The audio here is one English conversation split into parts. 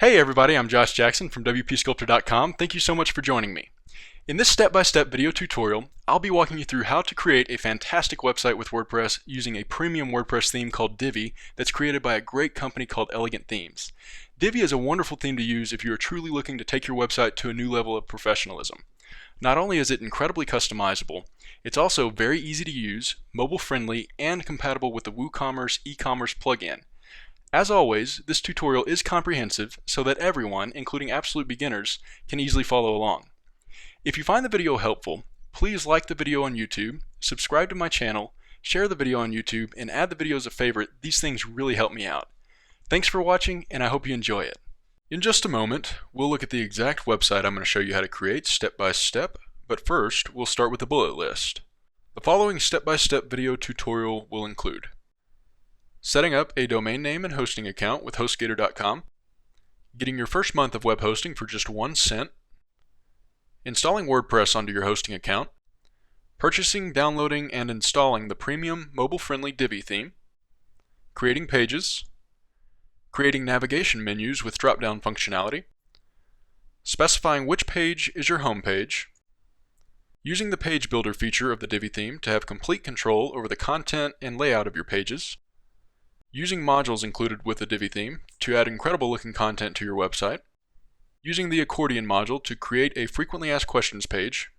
Hey everybody, I'm Josh Jackson from WPSculptor.com. Thank you so much for joining me. In this step-by-step video tutorial, I'll be walking you through how to create a fantastic website with WordPress using a premium WordPress theme called Divi that's created by a great company called Elegant Themes. Divi is a wonderful theme to use if you are truly looking to take your website to a new level of professionalism. Not only is it incredibly customizable, it's also very easy to use, mobile-friendly, and compatible with the WooCommerce e-commerce plugin. As always, this tutorial is comprehensive so that everyone, including absolute beginners, can easily follow along. If you find the video helpful, please like the video on YouTube, subscribe to my channel, share the video on YouTube, and add the video as a favorite. These things really help me out. Thanks for watching, and I hope you enjoy it. In just a moment, we'll look at the exact website I'm going to show you how to create step by step, but first, we'll start with the bullet list. The following step-by-step video tutorial will include setting up a domain name and hosting account with HostGator.com, getting your first month of web hosting for just 1 cent, installing WordPress onto your hosting account, purchasing, downloading, and installing the premium mobile-friendly Divi theme, creating pages, creating navigation menus with drop-down functionality, specifying which page is your home page, using the page builder feature of the Divi theme to have complete control over the content and layout of your pages, using modules included with the Divi theme to add incredible looking content to your website, using the accordion module to create a frequently asked questions page,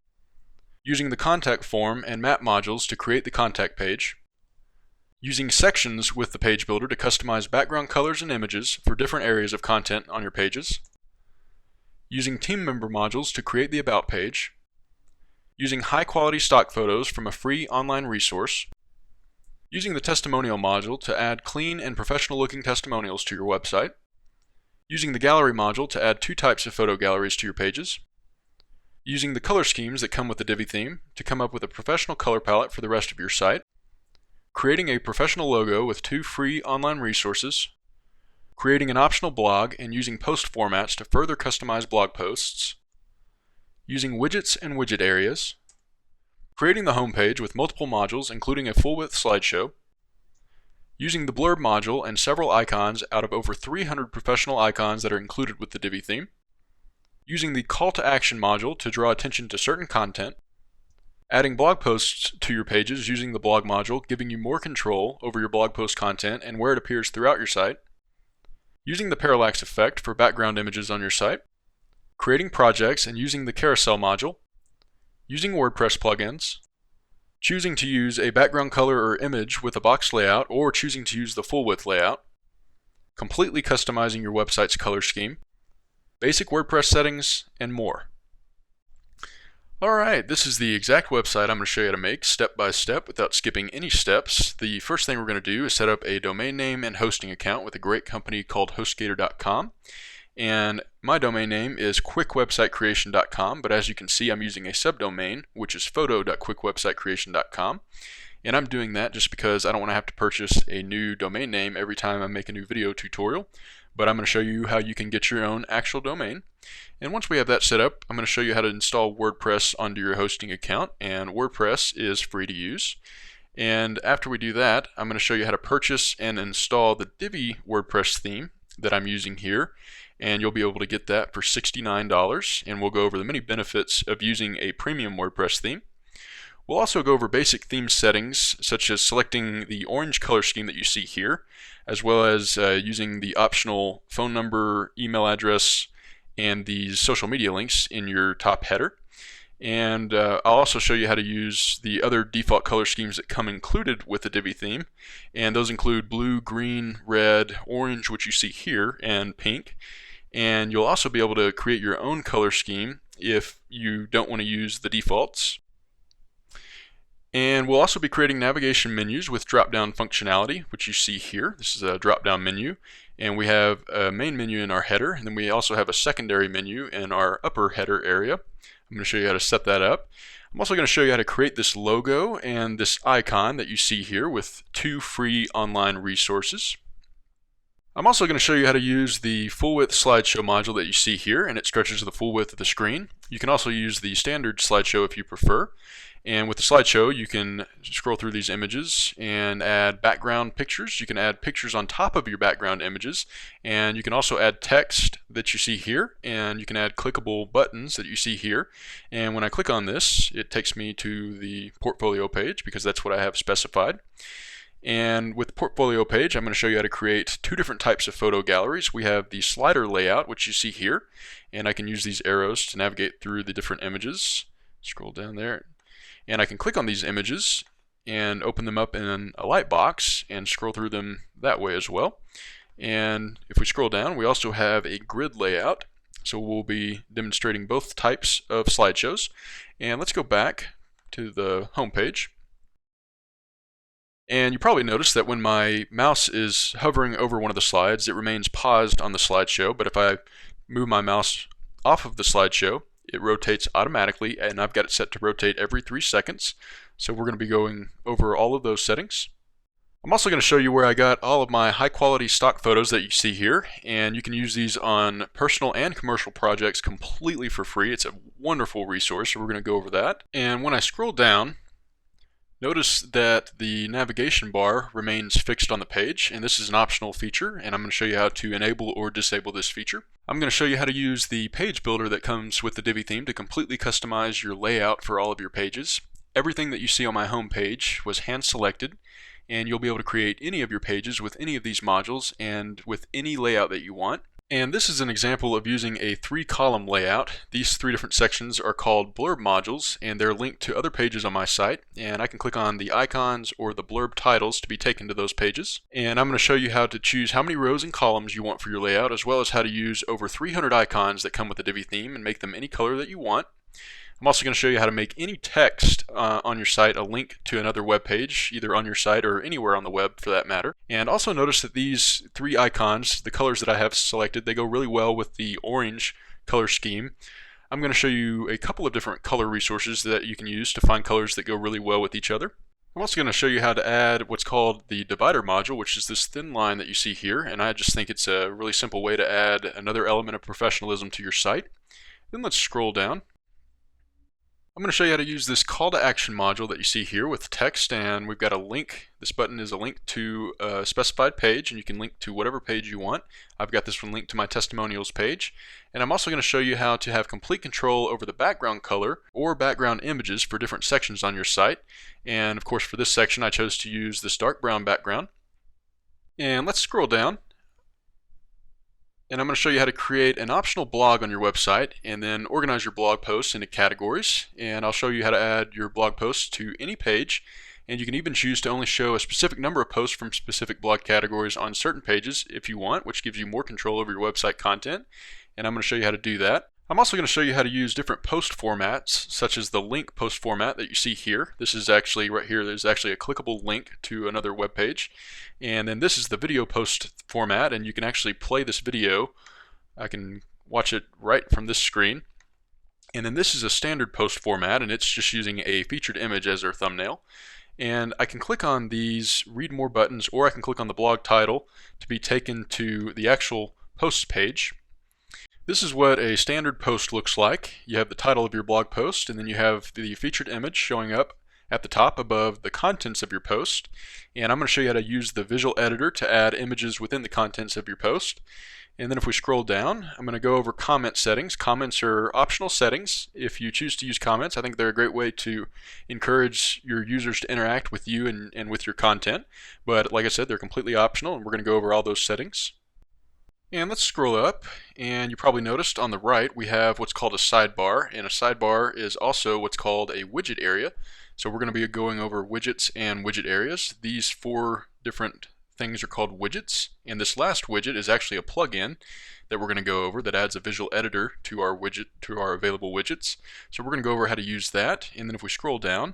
using the contact form and map modules to create the contact page, using sections with the page builder to customize background colors and images for different areas of content on your pages, using team member modules to create the about page, using high quality stock photos from a free online resource, using the testimonial module to add clean and professional looking testimonials to your website, using the gallery module to add 2 types of photo galleries to your pages, using the color schemes that come with the Divi theme to come up with a professional color palette for the rest of your site, creating a professional logo with 2 free online resources, creating an optional blog and using post formats to further customize blog posts, using widgets and widget areas, creating the home page with multiple modules including a full-width slideshow, using the blurb module and several icons out of over 300 professional icons that are included with the Divi theme, using the call to action module to draw attention to certain content, adding blog posts to your pages using the blog module, giving you more control over your blog post content and where it appears throughout your site, using the parallax effect for background images on your site, creating projects and using the carousel module, using WordPress plugins, choosing to use a background color or image with a box layout or choosing to use the full width layout, completely customizing your website's color scheme, basic WordPress settings, and more. Alright, this is the exact website I'm going to show you how to make step by step without skipping any steps. The first thing we're going to do is set up a domain name and hosting account with a great company called HostGator.com. And my domain name is quickwebsitecreation.com, but as you can see I'm using a subdomain which is photo.quickwebsitecreation.com, and I'm doing that just because I don't want to have to purchase a new domain name every time I make a new video tutorial, but I'm going to show you how you can get your own actual domain. And once we have that set up, I'm going to show you how to install WordPress onto your hosting account, and WordPress is free to use. And after we do that, I'm going to show you how to purchase and install the Divi WordPress theme that I'm using here, and you'll be able to get that for $69, and we'll go over the many benefits of using a premium WordPress theme. We'll also go over basic theme settings such as selecting the orange color scheme that you see here, as well as using the optional phone number, email address, and these social media links in your top header. And I'll also show you how to use the other default color schemes that come included with the Divi theme, and those include blue, green, red, orange, which you see here, and pink. And you'll also be able to create your own color scheme if you don't want to use the defaults. And we'll also be creating navigation menus with drop-down functionality, which you see here. This is a drop-down menu, and we have a main menu in our header, and then we also have a secondary menu in our upper header area. I'm going to show you how to set that up. I'm also going to show you how to create this logo and this icon that you see here with 2 free online resources. I'm also going to show you how to use the full width slideshow module that you see here, and it stretches the full width of the screen. You can also use the standard slideshow if you prefer. And with the slideshow, you can scroll through these images and add background pictures. You can add pictures on top of your background images, and you can also add text that you see here, and you can add clickable buttons that you see here. And when I click on this, it takes me to the portfolio page because that's what I have specified. And with the portfolio page, I'm going to show you how to create two different types of photo galleries. We have the slider layout, which you see here, and I can use these arrows to navigate through the different images. Scroll down there. And I can click on these images and open them up in a lightbox and scroll through them that way as well. And if we scroll down, we also have a grid layout. So we'll be demonstrating both types of slideshows. And let's go back to the home page. And you probably noticed that when my mouse is hovering over one of the slides, it remains paused on the slideshow. But if I move my mouse off of the slideshow, it rotates automatically, and I've got it set to rotate every 3 seconds. So we're going to be going over all of those settings. I'm also going to show you where I got all of my high quality stock photos that you see here, and you can use these on personal and commercial projects completely for free. It's a wonderful resource, so we're going to go over that. And when I scroll down, notice that the navigation bar remains fixed on the page, and this is an optional feature, and I'm going to show you how to enable or disable this feature. I'm going to show you how to use the page builder that comes with the Divi theme to completely customize your layout for all of your pages. Everything that you see on my home page was hand selected, and you'll be able to create any of your pages with any of these modules and with any layout that you want. And this is an example of using a 3-column layout. These 3 different sections are called blurb modules, and they're linked to other pages on my site. And I can click on the icons or the blurb titles to be taken to those pages. And I'm going to show you how to choose how many rows and columns you want for your layout, as well as how to use over 300 icons that come with the Divi theme and make them any color that you want. I'm also going to show you how to make any text on your site a link to another web page, either on your site or anywhere on the web for that matter. And also notice that these 3 icons, the colors that I have selected, they go really well with the orange color scheme. I'm going to show you a couple of different color resources that you can use to find colors that go really well with each other. I'm also going to show you how to add what's called the divider module, which is this thin line that you see here, and I just think it's a really simple way to add another element of professionalism to your site. Then let's scroll down. I'm going to show you how to use this call to action module that you see here with text, and we've got a link. This button is a link to a specified page, and you can link to whatever page you want. I've got this one linked to my testimonials page, and I'm also going to show you how to have complete control over the background color or background images for different sections on your site. And of course for this section I chose to use this dark brown background. And let's scroll down. And I'm going to show you how to create an optional blog on your website and then organize your blog posts into categories. And I'll show you how to add your blog posts to any page. And you can even choose to only show a specific number of posts from specific blog categories on certain pages if you want, which gives you more control over your website content. And I'm going to show you how to do that. I'm also going to show you how to use different post formats, such as the link post format that you see here. This is actually right here, there's actually a clickable link to another web page. And then this is the video post format, and you can actually play this video. I can watch it right from this screen. And then this is a standard post format, and it's just using a featured image as our thumbnail. And I can click on these read more buttons, or I can click on the blog title to be taken to the actual posts page. This is what a standard post looks like. You have the title of your blog post, and then you have the featured image showing up at the top above the contents of your post. And I'm going to show you how to use the visual editor to add images within the contents of your post. And then if we scroll down, I'm going to go over comment settings. Comments are optional settings. If you choose to use comments, I think they're a great way to encourage your users to interact with you and with your content. But like I said, they're completely optional, and we're going to go over all those settings. And let's scroll up, and you probably noticed on the right we have what's called a sidebar, and a sidebar is also what's called a widget area. So we're going to be going over widgets and widget areas. These 4 different things are called widgets, and this last widget is actually a plugin that we're going to go over that adds a visual editor to our widget, to our available widgets. So we're going to go over how to use that, and then if we scroll down,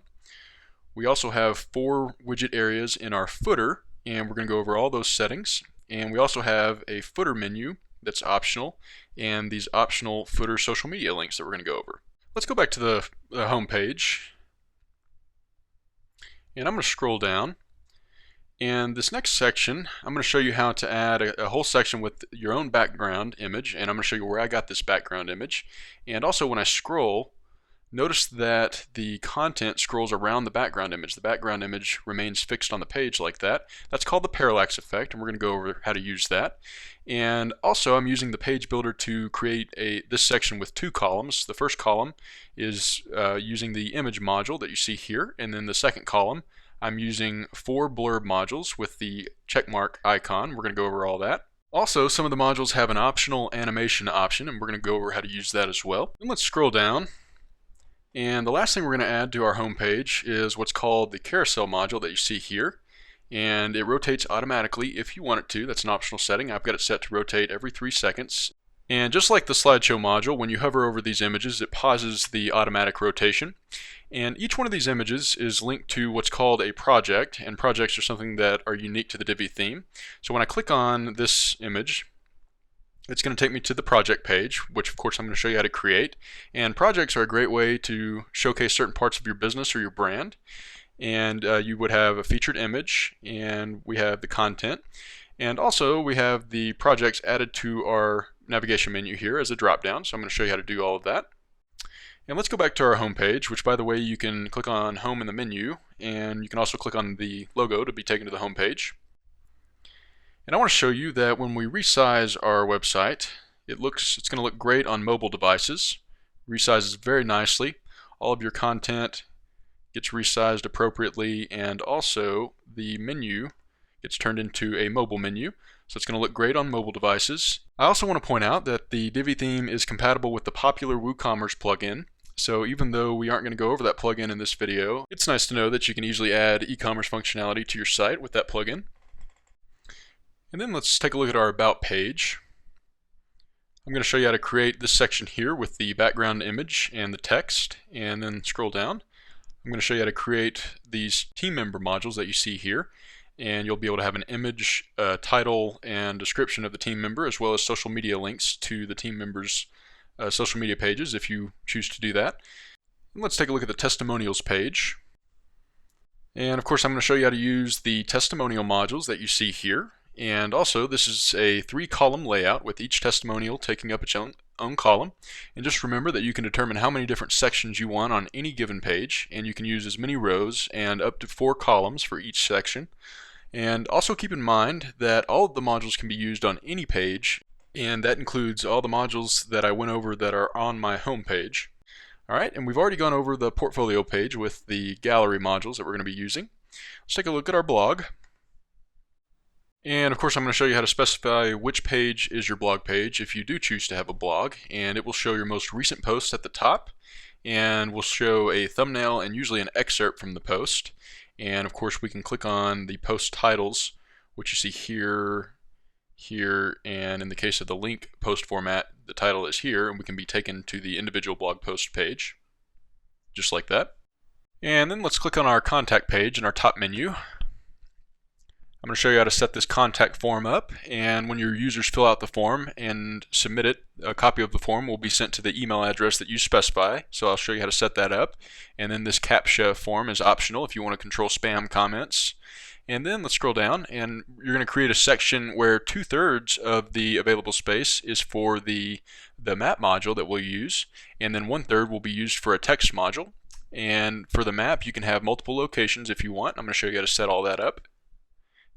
we also have 4 widget areas in our footer, and we're going to go over all those settings. And we also have a footer menu that's optional, and these optional footer social media links that we're going to go over. Let's go back to the home page, and I'm going to scroll down. And this next section, I'm going to show you how to add a whole section with your own background image, and I'm going to show you where I got this background image. And also when I scroll, notice that the content scrolls around the background image. The background image remains fixed on the page like that. That's called the parallax effect, and we're going to go over how to use that. And also, I'm using the page builder to create this section with 2 columns. The first column is using the image module that you see here, and then the second column I'm using 4 blurb modules with the checkmark icon. We're going to go over all that. Also, some of the modules have an optional animation option, and we're going to go over how to use that as well. Then let's scroll down. And the last thing we're going to add to our home page is what's called the carousel module that you see here. And it rotates automatically if you want it to. That's an optional setting. I've got it set to rotate every 3 seconds. And just like the slideshow module, when you hover over these images, it pauses the automatic rotation. And each one of these images is linked to what's called a project, and projects are something that are unique to the Divi theme. So when I click on this image, it's going to take me to the project page, which of course I'm going to show you how to create. And projects are a great way to showcase certain parts of your business or your brand. And you would have a featured image, and we have the content. And also we have the projects added to our navigation menu here as a drop down. So I'm going to show you how to do all of that. And let's go back to our home page, which by the way, you can click on home in the menu, and you can also click on the logo to be taken to the home page. And I want to show you that when we resize our website, it's going to look great on mobile devices. Resizes very nicely. All of your content gets resized appropriately, and also the menu gets turned into a mobile menu. So it's going to look great on mobile devices. I also want to point out that the Divi theme is compatible with the popular WooCommerce plugin. So even though we aren't going to go over that plugin in this video, it's nice to know that you can easily add e-commerce functionality to your site with that plugin. And then let's take a look at our About page. I'm going to show you how to create this section here with the background image and the text, and then scroll down. I'm going to show you how to create these team member modules that you see here, and you'll be able to have an image, title, and description of the team member, as well as social media links to the team members' social media pages if you choose to do that. And let's take a look at the testimonials page. And of course I'm going to show you how to use the testimonial modules that you see here. And also, this is a 3-column layout with each testimonial taking up its own column. And just remember that you can determine how many different sections you want on any given page, and you can use as many rows and up to 4 columns for each section. And also keep in mind that all of the modules can be used on any page, and that includes all the modules that I went over that are on my home page. Alright, and we've already gone over the portfolio page with the gallery modules that we're going to be using. Let's take a look at our blog. And of course I'm going to show you how to specify which page is your blog page if you do choose to have a blog, and it will show your most recent posts at the top, and will show a thumbnail and usually an excerpt from the post. And of course we can click on the post titles, which you see here, and in the case of the link post format, the title is here, and we can be taken to the individual blog post page, just like that. And then let's click on our contact page in our top menu. I'm going to show you how to set this contact form up, and when your users fill out the form and submit it, a copy of the form will be sent to the email address that you specify. So I'll show you how to set that up. And then this CAPTCHA form is optional if you want to control spam comments. And then let's scroll down, and you're going to create a section where 2/3 of the available space is for the map module that we'll use, and then 1/3 will be used for a text module. And for the map, you can have multiple locations if you want. I'm going to show you how to set all that up.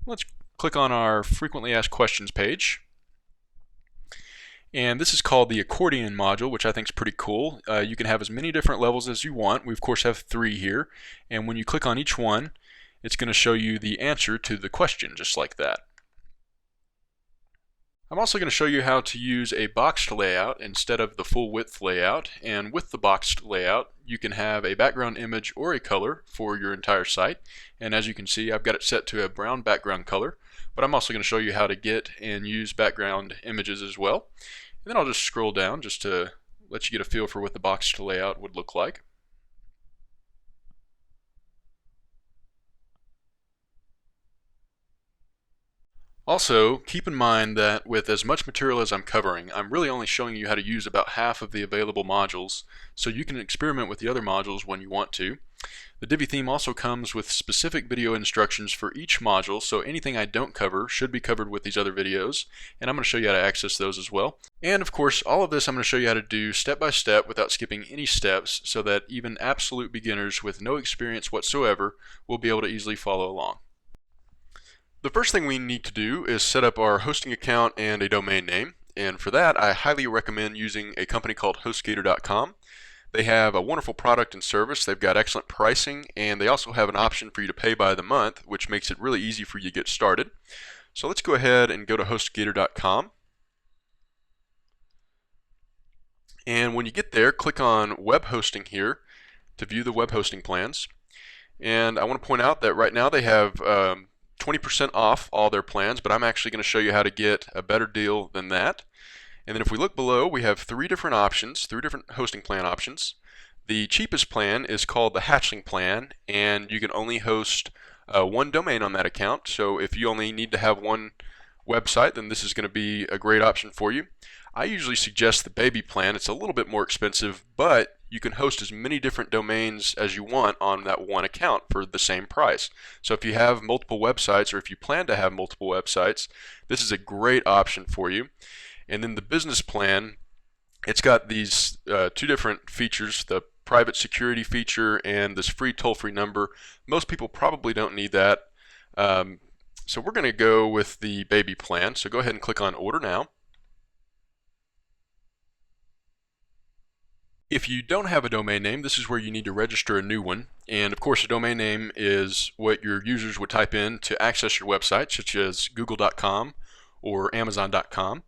Let's click on our frequently asked questions page. And this is called the accordion module, which I think is pretty cool. You can have as many different levels as you want. We of course have 3 here, and when you click on each one, it's going to show you the answer to the question, just like that. I'm also going to show you how to use a boxed layout instead of the full width layout, and with the boxed layout you can have a background image or a color for your entire site. And as you can see, I've got it set to a brown background color, but I'm also going to show you how to get and use background images as well. And then I'll just scroll down just to let you get a feel for what the boxed layout would look like. Also, keep in mind that with as much material as I'm covering, I'm really only showing you how to use about half of the available modules, so you can experiment with the other modules when you want to. The Divi theme also comes with specific video instructions for each module, so anything I don't cover should be covered with these other videos, and I'm going to show you how to access those as well. And of course, all of this I'm going to show you how to do step by step without skipping any steps, so that even absolute beginners with no experience whatsoever will be able to easily follow along. The first thing we need to do is set up our hosting account and a domain name, and for that I highly recommend using a company called HostGator.com. They have a wonderful product and service. They've got excellent pricing, and they also have an option for you to pay by the month, which makes it really easy for you to get started. So let's go ahead and go to HostGator.com. And when you get there, click on Web Hosting here to view the web hosting plans. And I want to point out that right now they have 20% off all their plans, but I'm actually going to show you how to get a better deal than that. And then if we look below, we have three different hosting plan options. The cheapest plan is called the Hatchling plan, and you can only host one domain on that account. So if you only need to have one website, then this is going to be a great option for you. I usually suggest the Baby plan. It's a little bit more expensive, but you can host as many different domains as you want on that one account for the same price. So if you have multiple websites, or if you plan to have multiple websites, this is a great option for you. And then the business plan, it's got these two different features, the private security feature and this free toll-free number. Most people probably don't need that. So we're going to go with the Baby plan. So go ahead and click on Order Now. If you don't have a domain name, this is where you need to register a new one. And of course, a domain name is what your users would type in to access your website, such as google.com or amazon.com.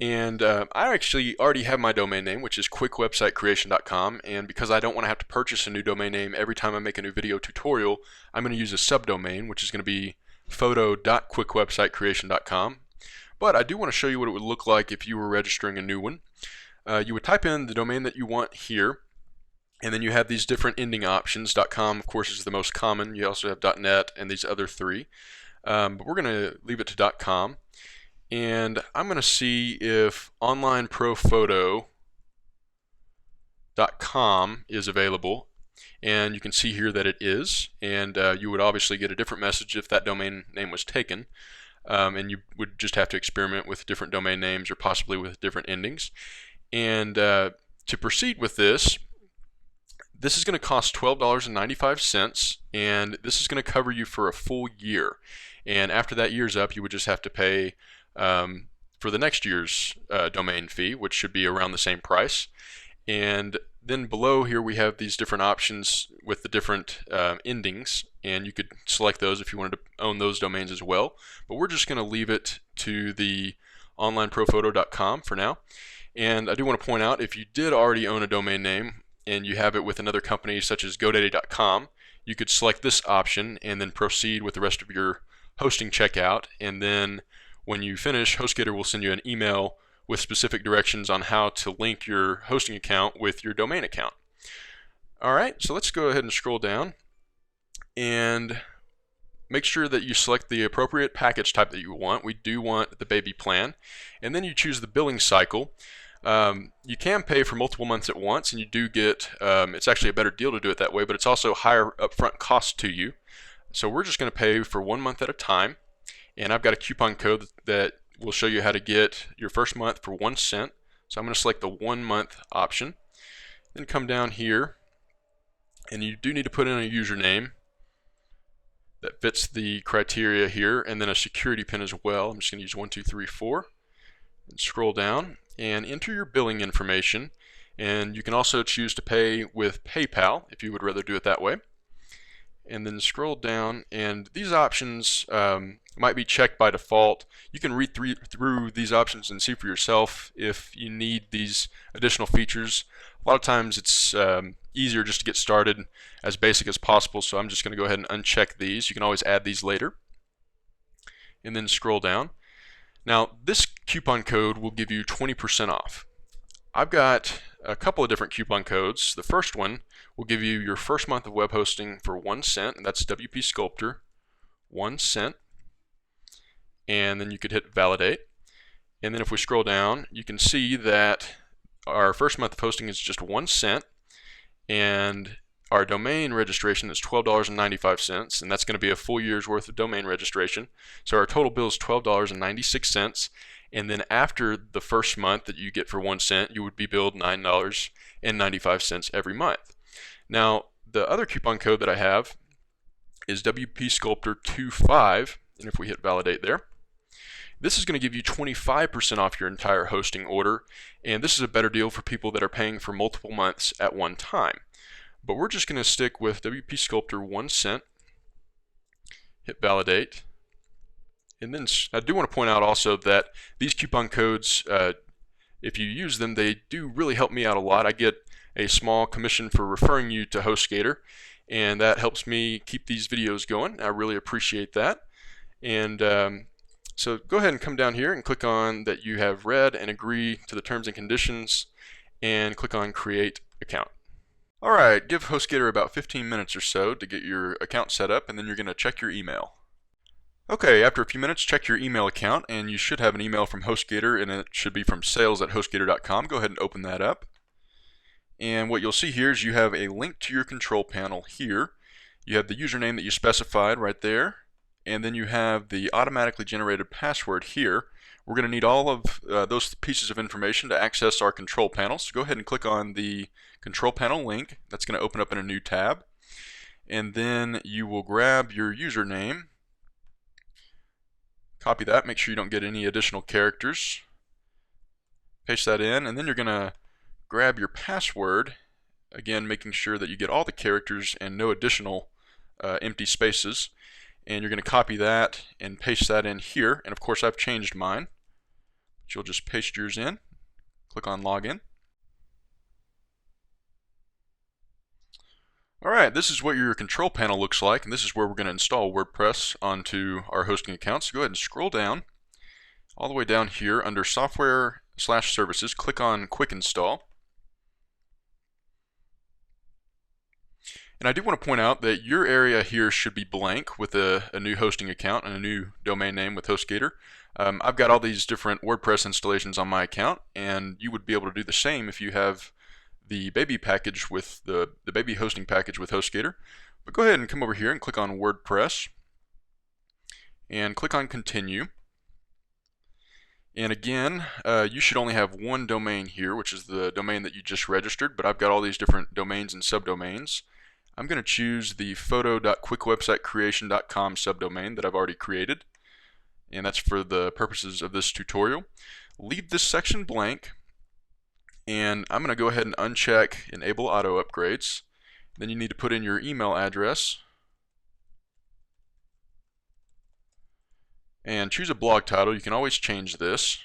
And I actually already have my domain name, which is quickwebsitecreation.com, and because I don't want to have to purchase a new domain name every time I make a new video tutorial, I'm going to use a subdomain, which is going to be photo.quickwebsitecreation.com. But I do want to show you what it would look like if you were registering a new one. You would type in the domain that you want here, and then you have these different ending options. .com, of course, is the most common. You also have .net and these other three. But we're going to leave it to .com. And I'm going to see if onlineprofphoto.com is available, and you can see here that it is, and you would obviously get a different message if that domain name was taken, and you would just have to experiment with different domain names or possibly with different endings. And to proceed with this is going to cost $12.95, and this is going to cover you for a full year, and after that year's up, you would just have to pay for the next year's domain fee, which should be around the same price. And then below here we have these different options with the different endings, and you could select those if you wanted to own those domains as well. But we're just going to leave it to the onlineprofphoto.com for now. And I do want to point out, if you did already own a domain name and you have it with another company such as GoDaddy.com, you could select this option and then proceed with the rest of your hosting checkout, and then when you finish, HostGator will send you an email with specific directions on how to link your hosting account with your domain account. Alright, so let's go ahead and scroll down and make sure that you select the appropriate package type that you want. We do want the Baby plan, and then you choose the billing cycle. You can pay for multiple months at once, and you do get, it's actually a better deal to do it that way, but it's also higher upfront cost to you. So we're just going to pay for 1 month at a time. And I've got a coupon code that will show you how to get your first month for 1 cent. So I'm going to select the 1 month option. Then come down here, and you do need to put in a username that fits the criteria here, and then a security pin as well. I'm just going to use 1234. And scroll down and enter your billing information. And you can also choose to pay with PayPal if you would rather do it that way. And then scroll down, and these options might be checked by default. You can read through these options and see for yourself if you need these additional features. A lot of times it's easier just to get started as basic as possible, so I'm just going to go ahead and uncheck these. You can always add these later. And then scroll down. Now this coupon code will give you 20% off. I've got a couple of different coupon codes. The first one will give you your first month of web hosting for 1 cent, and that's WP Sculptor, 1 cent. And then you could hit validate. And then if we scroll down, you can see that our first month of hosting is just 1 cent, and our domain registration is $12.95, and that's going to be a full year's worth of domain registration. So our total bill is $12.96, and then after the first month that you get for 1 cent, you would be billed $9.95 every month. Now, the other coupon code that I have is WP-Sculptor25, and if we hit validate there, this is going to give you 25% off your entire hosting order, and this is a better deal for people that are paying for multiple months at one time. But we're just going to stick with WP Sculptor 1 cent, hit validate, and then I do want to point out also that these coupon codes, if you use them, they do really help me out a lot. I get a small commission for referring you to HostGator, and that helps me keep these videos going. I really appreciate that. And so go ahead and come down here and click on that you have read and agree to the terms and conditions, and click on create account. Alright, give HostGator about 15 minutes or so to get your account set up, and then you're going to check your email. Okay, after a few minutes, check your email account, and you should have an email from HostGator, and it should be from sales@hostgator.com. Go ahead and open that up. And what you'll see here is you have a link to your control panel here. You have the username that you specified right there, and then you have the automatically generated password here. We're going to need all of those pieces of information to access our control panel. So go ahead and click on the control panel link. That's going to open up in a new tab. And then you will grab your username, copy that, make sure you don't get any additional characters, paste that in, and then you're going to grab your password, again making sure that you get all the characters and no additional empty spaces. And you're going to copy that and paste that in here. And of course I've changed mine. But you'll just paste yours in, click on login. Alright, this is what your control panel looks like, and this is where we're going to install WordPress onto our hosting account. So go ahead and scroll down, all the way down here under Software/Services, click on Quick Install. And I do want to point out that your area here should be blank with a new hosting account and a new domain name with HostGator. I've got all these different WordPress installations on my account, and you would be able to do the same if you have the baby package with the baby hosting package with HostGator. But go ahead and come over here and click on WordPress and click on Continue. And again, you should only have one domain here, which is the domain that you just registered, but I've got all these different domains and subdomains. I'm going to choose the photo.quickwebsitecreation.com subdomain that I've already created, and that's for the purposes of this tutorial. Leave this section blank, and I'm going to go ahead and uncheck Enable Auto Upgrades. Then you need to put in your email address and choose a blog title. You can always change this,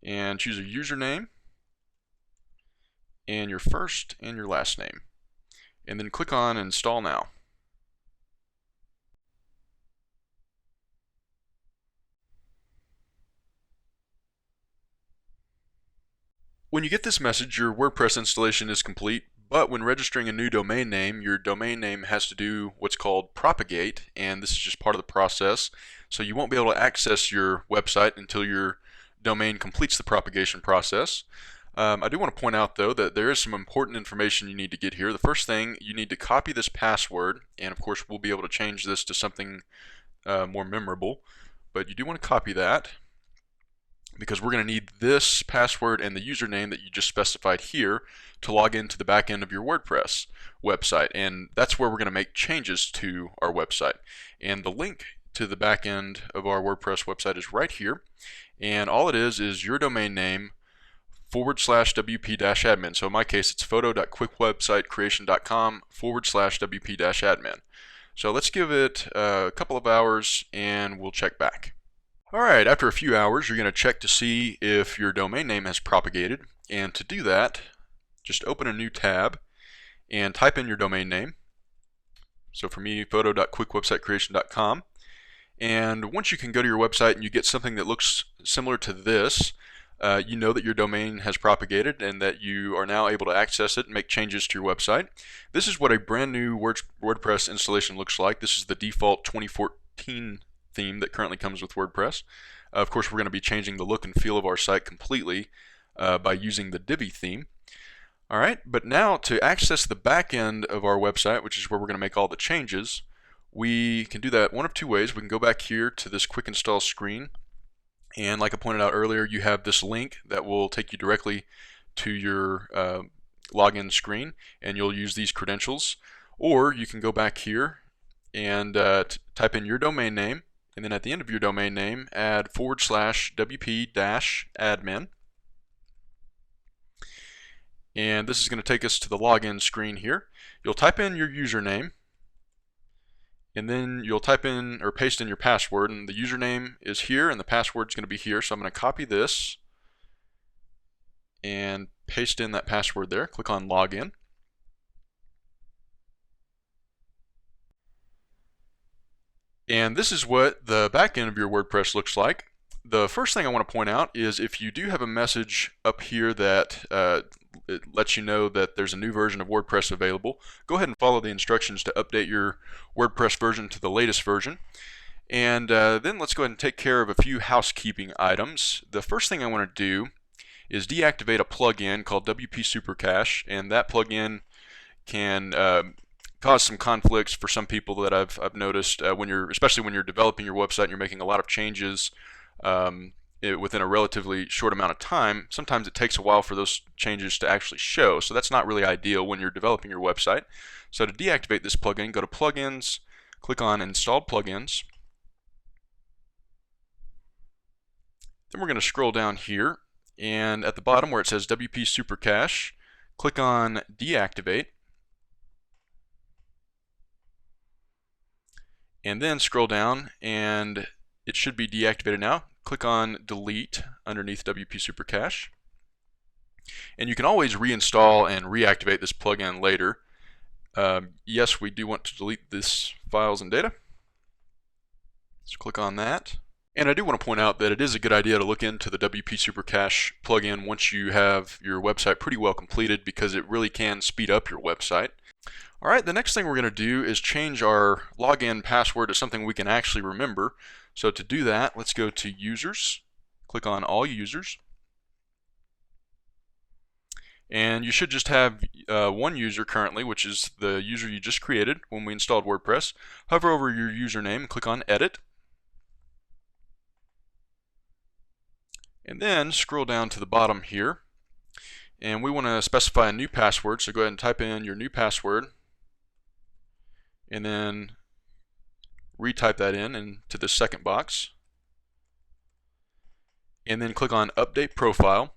and choose a username and your first and your last name, and then click on Install Now. When you get this message, your WordPress installation is complete, but when registering a new domain name, your domain name has to do what's called propagate, and this is just part of the process. So you won't be able to access your website until your domain completes the propagation process. I do want to point out though that there is some important information you need to get here. The first thing, you need to copy this password, and of course we'll be able to change this to something more memorable, but you do want to copy that, because we're going to need this password and the username that you just specified here to log into the back end of your WordPress website, and that's where we're going to make changes to our website. And the link to the back end of our WordPress website is right here, and all it is your domain name /wp-admin. So in my case it's photo.quickwebsitecreation.com/wp-admin. So let's give it a couple of hours and we'll check back. Alright, after a few hours you're going to check to see if your domain name has propagated, and to do that just open a new tab and type in your domain name. So for me, photo.quickwebsitecreation.com, and once you can go to your website and you get something that looks similar to this, you know that your domain has propagated and that you are now able to access it and make changes to your website. This is what a brand new WordPress installation looks like. This is the default 2014 theme that currently comes with WordPress. Of course, we're going to be changing the look and feel of our site completely by using the Divi theme. Alright, but now to access the back end of our website, which is where we're going to make all the changes, we can do that one of two ways. We can go back here to this quick install screen, and like I pointed out earlier, you have this link that will take you directly to your login screen, and you'll use these credentials. Or you can go back here and type in your domain name, and then at the end of your domain name add /wp-admin. And this is going to take us to the login screen here. You'll type in your username, and then you'll type in or paste in your password, and the username is here and the password is going to be here. So I'm going to copy this and paste in that password there. Click on login. And this is what the back end of your WordPress looks like. The first thing I want to point out is if you do have a message up here that it lets you know that there's a new version of WordPress available, go ahead and follow the instructions to update your WordPress version to the latest version. And then let's go ahead and take care of a few housekeeping items. The first thing I want to do is deactivate a plugin called WP Supercache, and that plugin can cause some conflicts for some people that I've noticed especially when you're developing your website and you're making a lot of changes within a relatively short amount of time. Sometimes it takes a while for those changes to actually show, so that's not really ideal when you're developing your website. So to deactivate this plugin, go to Plugins, click on Install Plugins. Then we're going to scroll down here, and at the bottom where it says WP Supercache, click on Deactivate. And then scroll down, and it should be deactivated now. Click on Delete underneath WP Supercache. And you can always reinstall and reactivate this plugin later. Yes, we do want to delete this files and data. So click on that. And I do want to point out that it is a good idea to look into the WP Supercache plugin once you have your website pretty well completed, because it really can speed up your website. Alright, the next thing we're going to do is change our login password to something we can actually remember. So to do that, let's go to Users, click on All Users. And you should just have one user currently, which is the user you just created when we installed WordPress. Hover over your username and click on Edit. And then scroll down to the bottom here. And we want to specify a new password, so go ahead and type in your new password. And then retype that into the second box. And then click on Update Profile.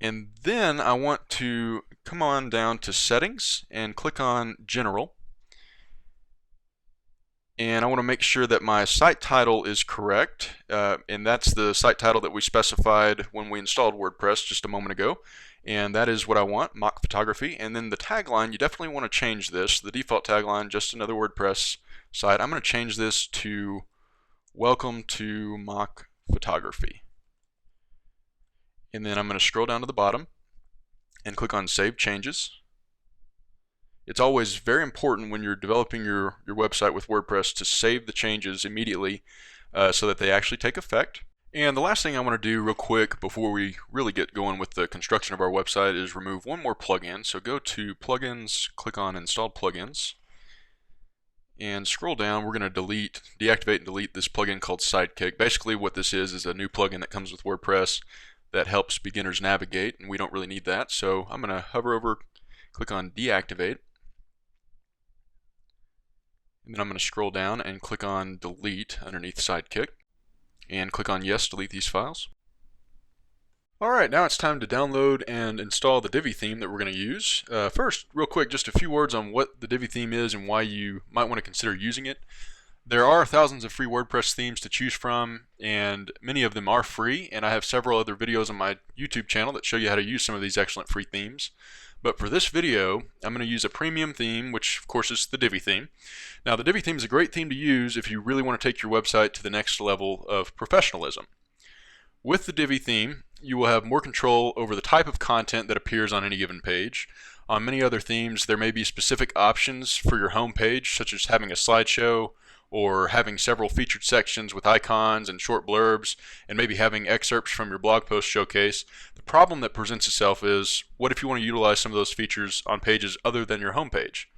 And then I want to come on down to Settings and click on General. And I want to make sure that my site title is correct, and that's the site title that we specified when we installed WordPress just a moment ago, and that is what I want, mock photography. And then the tagline, you definitely want to change this. The default tagline, just another WordPress site, I'm going to change this to Welcome to Mock Photography. And then I'm going to scroll down to the bottom and click on Save Changes. It's always very important when you're developing your website with WordPress to save the changes immediately so that they actually take effect. And the last thing I want to do real quick before we really get going with the construction of our website is remove one more plugin. So go to Plugins, click on Install Plugins, and scroll down. We're going to deactivate and delete this plugin called Sidekick. Basically what this is a new plugin that comes with WordPress that helps beginners navigate, and we don't really need that. So I'm going to hover over, click on Deactivate. And then I'm going to scroll down and click on Delete underneath Sidekick, and click on Yes, delete these files. Alright, now it's time to download and install the Divi theme that we're going to use. First, real quick, just a few words on what the Divi theme is and why you might want to consider using it. There are thousands of free WordPress themes to choose from, and many of them are free, and I have several other videos on my YouTube channel that show you how to use some of these excellent free themes. But for this video, I'm going to use a premium theme, which of course is the Divi theme. Now the Divi theme is a great theme to use if you really want to take your website to the next level of professionalism. With the Divi theme, you will have more control over the type of content that appears on any given page. On many other themes, there may be specific options for your home page, such as having a slideshow or having several featured sections with icons and short blurbs, and maybe having excerpts from your blog post showcase. The problem that presents itself is, what if you want to utilize some of those features on pages other than your home page?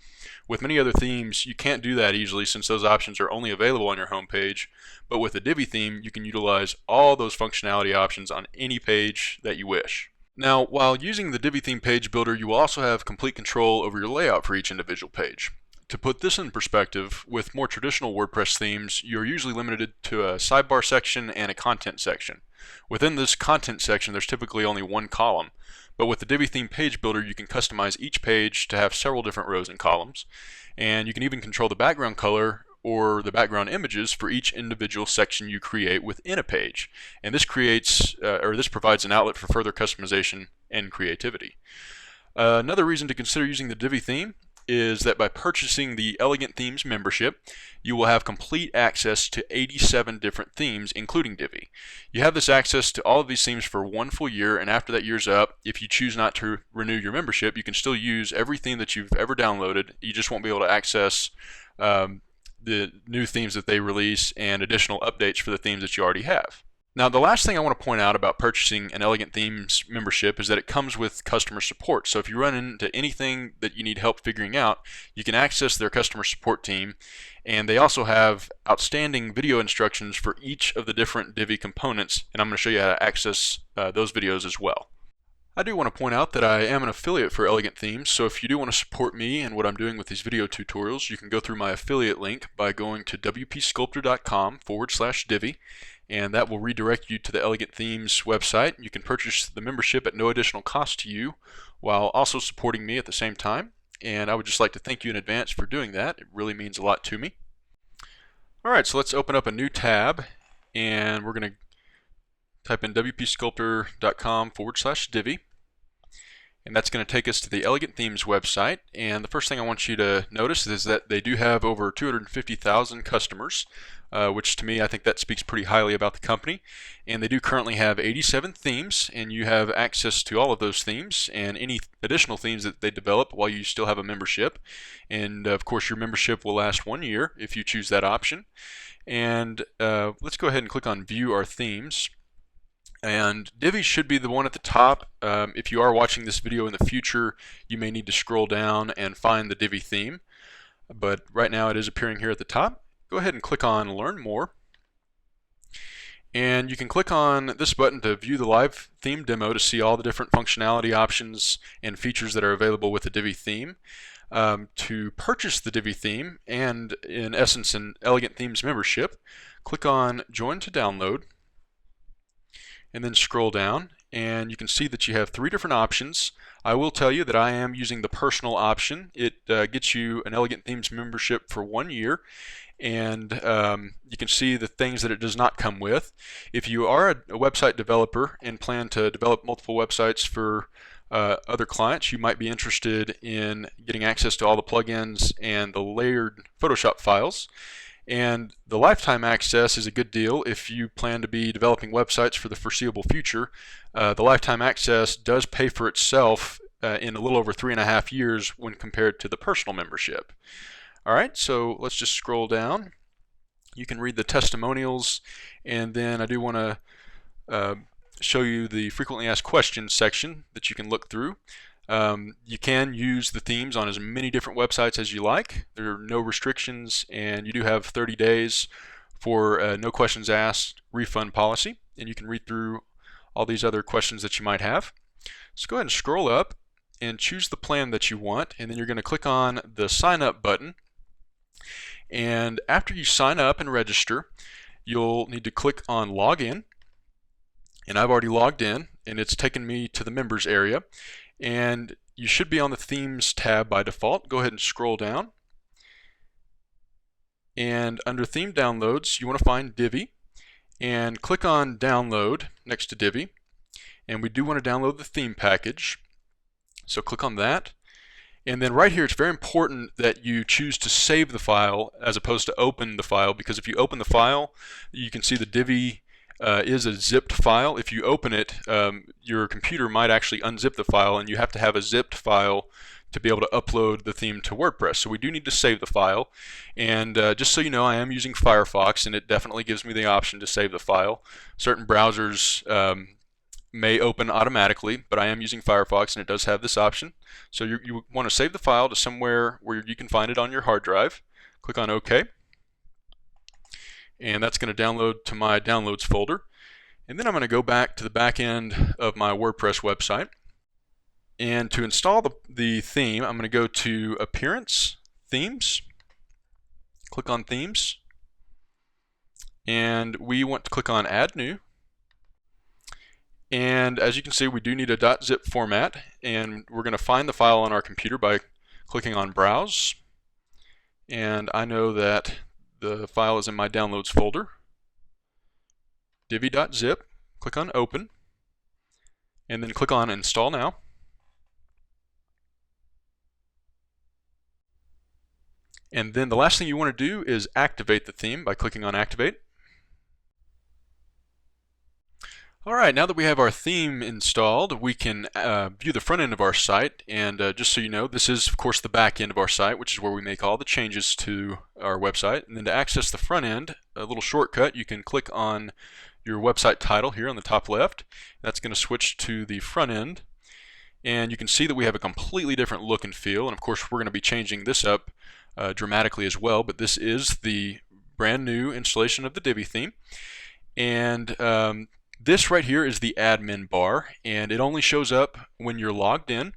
With many other themes, you can't do that easily since those options are only available on your home page, but with the Divi theme, you can utilize all those functionality options on any page that you wish. Now, while using the Divi theme page builder, you will also have complete control over your layout for each individual page. To put this in perspective, with more traditional WordPress themes, you're usually limited to a sidebar section and a content section. Within this content section, there's typically only one column, but with the Divi theme page builder, you can customize each page to have several different rows and columns, and you can even control the background color or the background images for each individual section you create within a page. And this provides an outlet for further customization and creativity. Another reason to consider using the Divi theme is that by purchasing the Elegant Themes membership, you will have complete access to 87 different themes, including Divi. You have this access to all of these themes for 1 full year, and after that year's up, if you choose not to renew your membership, you can still use every theme that you've ever downloaded. You just won't be able to access the new themes that they release and additional updates for the themes that you already have. Now, the last thing I want to point out about purchasing an Elegant Themes membership is that it comes with customer support. So if you run into anything that you need help figuring out, you can access their customer support team, and they also have outstanding video instructions for each of the different Divi components, and I'm going to show you how to access those videos as well. I do want to point out that I am an affiliate for Elegant Themes, so if you do want to support me and what I'm doing with these video tutorials, you can go through my affiliate link by going to wpsculptor.com/Divi, and that will redirect you to the Elegant Themes website. You can purchase the membership at no additional cost to you while also supporting me at the same time, and I would just like to thank you in advance for doing that. It really means a lot to me. Alright, so let's open up a new tab, and we're going to type in wpsculptor.com/Divi, and that's going to take us to the Elegant Themes website. And the first thing I want you to notice is that they do have over 250,000 customers, which to me, I think that speaks pretty highly about the company. And they do currently have 87 themes, and you have access to all of those themes and any additional themes that they develop while you still have a membership. And of course, your membership will last 1 year if you choose that option. And let's go ahead and click on View Our Themes. And Divi should be the one at the top. If you are watching this video in the future, you may need to scroll down and find the Divi theme. But right now it is appearing here at the top. Go ahead and click on Learn More. And you can click on this button to view the live theme demo to see all the different functionality options and features that are available with the Divi theme. To purchase the Divi theme and, in essence, an Elegant Themes membership, click on Join to Download, and then scroll down, and you can see that you have 3 different options. I will tell you that I am using the personal option. It gets you an Elegant Themes membership for 1 year, and you can see the things that it does not come with. If you are a website developer and plan to develop multiple websites for other clients, you might be interested in getting access to all the plugins and the layered Photoshop files. And the lifetime access is a good deal if you plan to be developing websites for the foreseeable future. The lifetime access does pay for itself in a little over 3.5 years when compared to the personal membership. Alright, so let's just scroll down. You can read the testimonials, and then I do want to show you the frequently asked questions section that you can look through. You can use the themes on as many different websites as you like. There are no restrictions, and you do have 30 days for no questions asked refund policy, and you can read through all these other questions that you might have. So go ahead and scroll up and choose the plan that you want, and then you're going to click on the sign up button. And after you sign up and register, you'll need to click on login, and I've already logged in, and it's taken me to the members area. And you should be on the Themes tab by default. Go ahead and scroll down. And under Theme Downloads, you want to find Divi. And click on Download next to Divi. And we do want to download the theme package. So click on that. And then right here, it's very important that you choose to save the file as opposed to open the file, because if you open the file, you can see the Divi is a zipped file. If you open it, your computer might actually unzip the file, and you have to have a zipped file to be able to upload the theme to WordPress. So we do need to save the file, and just so you know, I am using Firefox, and it definitely gives me the option to save the file. Certain browsers may open automatically, but I am using Firefox and it does have this option. So you want to save the file to somewhere where you can find it on your hard drive. Click on OK, and that's going to download to my downloads folder. And then I'm going to go back to the back end of my WordPress website, and to install the theme, I'm going to go to Appearance, Themes, click on Themes, and we want to click on Add New. And as you can see, we do need a .zip format, and we're going to find the file on our computer by clicking on Browse. And I know that the file is in my Downloads folder. Divi.zip, click on Open, and then click on Install Now. And then the last thing you want to do is activate the theme by clicking on Activate. Alright, now that we have our theme installed, we can view the front end of our site, and just so you know, this is of course the back end of our site, which is where we make all the changes to our website. And then to access the front end, a little shortcut, you can click on your website title here on the top left. That's going to switch to the front end, and you can see that we have a completely different look and feel, and of course we're going to be changing this up dramatically as well, but this is the brand new installation of the Divi theme. And this right here is the admin bar, and it only shows up when you're logged in.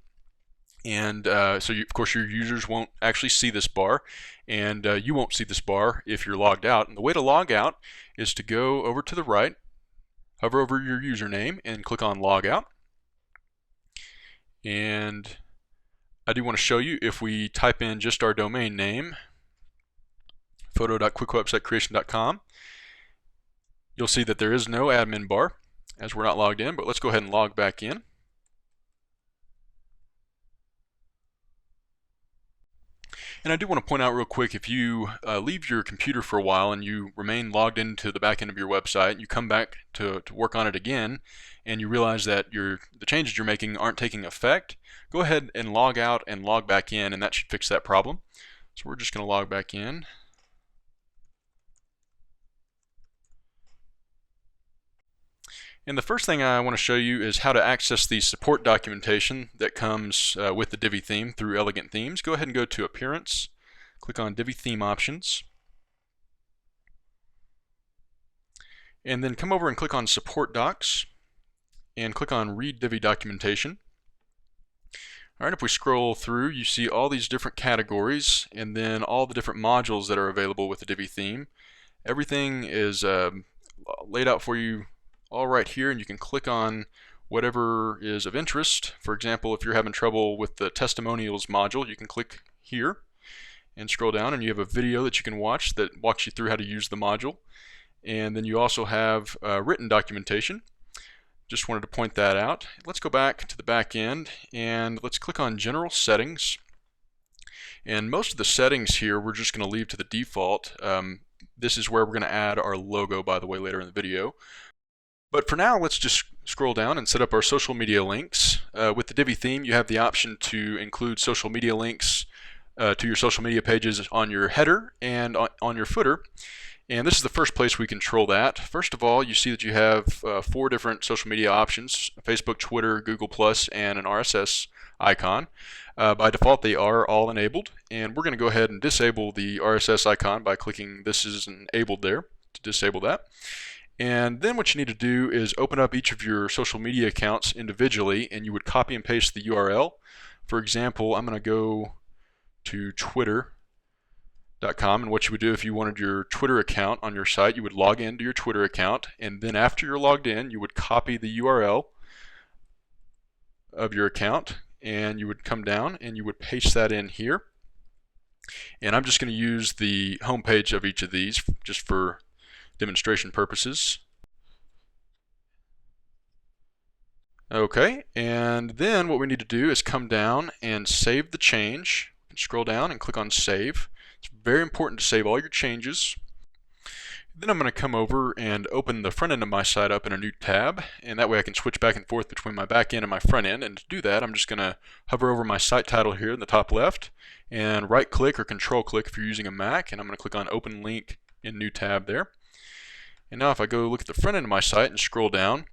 And so of course your users won't actually see this bar, and you won't see this bar if you're logged out. And the way to log out is to go over to the right, hover over your username, and click on Log Out. And I do want to show you, if we type in just our domain name, photo.quickwebsitecreation.com, you'll see that there is no admin bar as we're not logged in, but let's go ahead and log back in. And I do want to point out real quick, if you leave your computer for a while and you remain logged into the back end of your website, and you come back to work on it again, and you realize that the changes you're making aren't taking effect, go ahead and log out and log back in, and that should fix that problem. So we're just going to log back in. And the first thing I want to show you is how to access the support documentation that comes with the Divi theme through Elegant Themes. Go ahead and go to Appearance, click on Divi Theme Options, and then come over and click on Support Docs, and click on Read Divi Documentation. Alright, if we scroll through, you see all these different categories, and then all the different modules that are available with the Divi theme. Everything is laid out for you all right here, and you can click on whatever is of interest. For example, if you're having trouble with the Testimonials module, you can click here and scroll down, and you have a video that you can watch that walks you through how to use the module. And then you also have written documentation. Just wanted to point that out. Let's go back to the back end, and let's click on General Settings. And most of the settings here we're just going to leave to the default. This is where we're going to add our logo, by the way, later in the video. But for now, let's just scroll down and set up our social media links. With the Divi theme, you have the option to include social media links to your social media pages on your header and on your footer. And this is the first place we control that. First of all, you see that you have 4 different social media options: Facebook, Twitter, Google+, and an RSS icon. By default, they are all enabled, and we're going to go ahead and disable the RSS icon by clicking "This is enabled" there to disable that. And then what you need to do is open up each of your social media accounts individually, and you would copy and paste the URL. For example, I'm going to go to twitter.com, and what you would do if you wanted your Twitter account on your site, you would log into your Twitter account, and then after you're logged in, you would copy the URL of your account, and you would come down and you would paste that in here. And I'm just going to use the home page of each of these just for demonstration purposes. Okay, and then what we need to do is come down and save the change. Scroll down and click on Save. It's very important to save all your changes. Then I'm going to come over and open the front end of my site up in a new tab, and that way I can switch back and forth between my back end and my front end. And to do that, I'm just going to hover over my site title here in the top left and right click or control click if you're using a Mac, and I'm going to click on open link in new tab there. And now if I go look at the front end of my site and scroll down,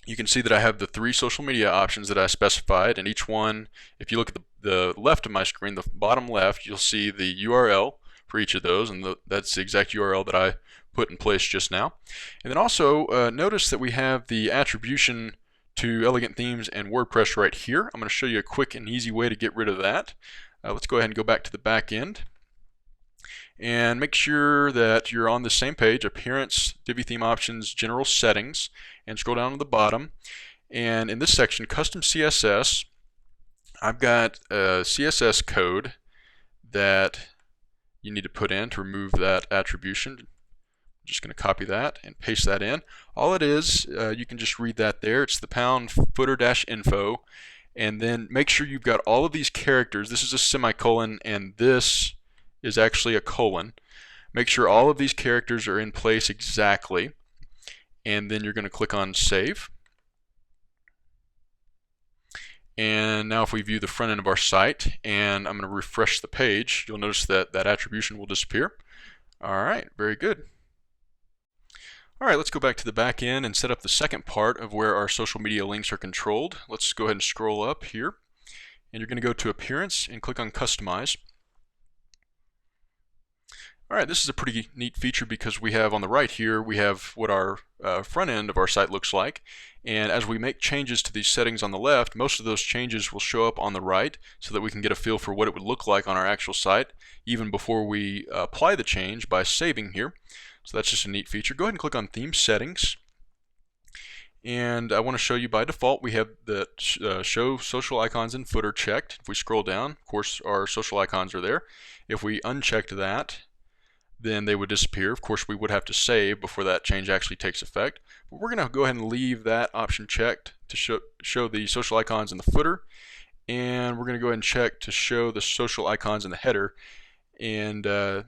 you can see that I have the 3 social media options that I specified, and each one, if you look at the left of my screen, the bottom left, you'll see the URL for each of those, and that's the exact URL that I put in place just now. And then also notice that we have the attribution to Elegant Themes and WordPress right here. I'm going to show you a quick and easy way to get rid of that. Let's go ahead and go back to the back end. And make sure that you're on the same page, Appearance, Divi Theme Options, General Settings, and scroll down to the bottom. And in this section, Custom CSS, I've got a CSS code that you need to put in to remove that attribution. I'm just going to copy that and paste that in. All it is, you can just read that there. It's the pound footer-info. And then make sure you've got all of these characters. This is a semicolon, and this is actually a colon. Make sure all of these characters are in place exactly, and then you're going to click on Save. And now if we view the front end of our site and I'm going to refresh the page, you'll notice that that attribution will disappear. Alright, very good. Alright, let's go back to the back end and set up the second part of where our social media links are controlled. Let's go ahead and scroll up here, and you're going to go to Appearance and click on Customize. Alright, this is a pretty neat feature because we have on the right here, we have what our front end of our site looks like. And as we make changes to these settings on the left, most of those changes will show up on the right so that we can get a feel for what it would look like on our actual site even before we apply the change by saving here. So that's just a neat feature. Go ahead and click on Theme Settings. And I want to show you by default we have the Show Social Icons and Footer checked. If we scroll down, of course our social icons are there. If we unchecked that, then they would disappear. Of course, we would have to save before that change actually takes effect. But we're going to go ahead and leave that option checked to show the social icons in the footer. And we're going to go ahead and check to show the social icons in the header. And I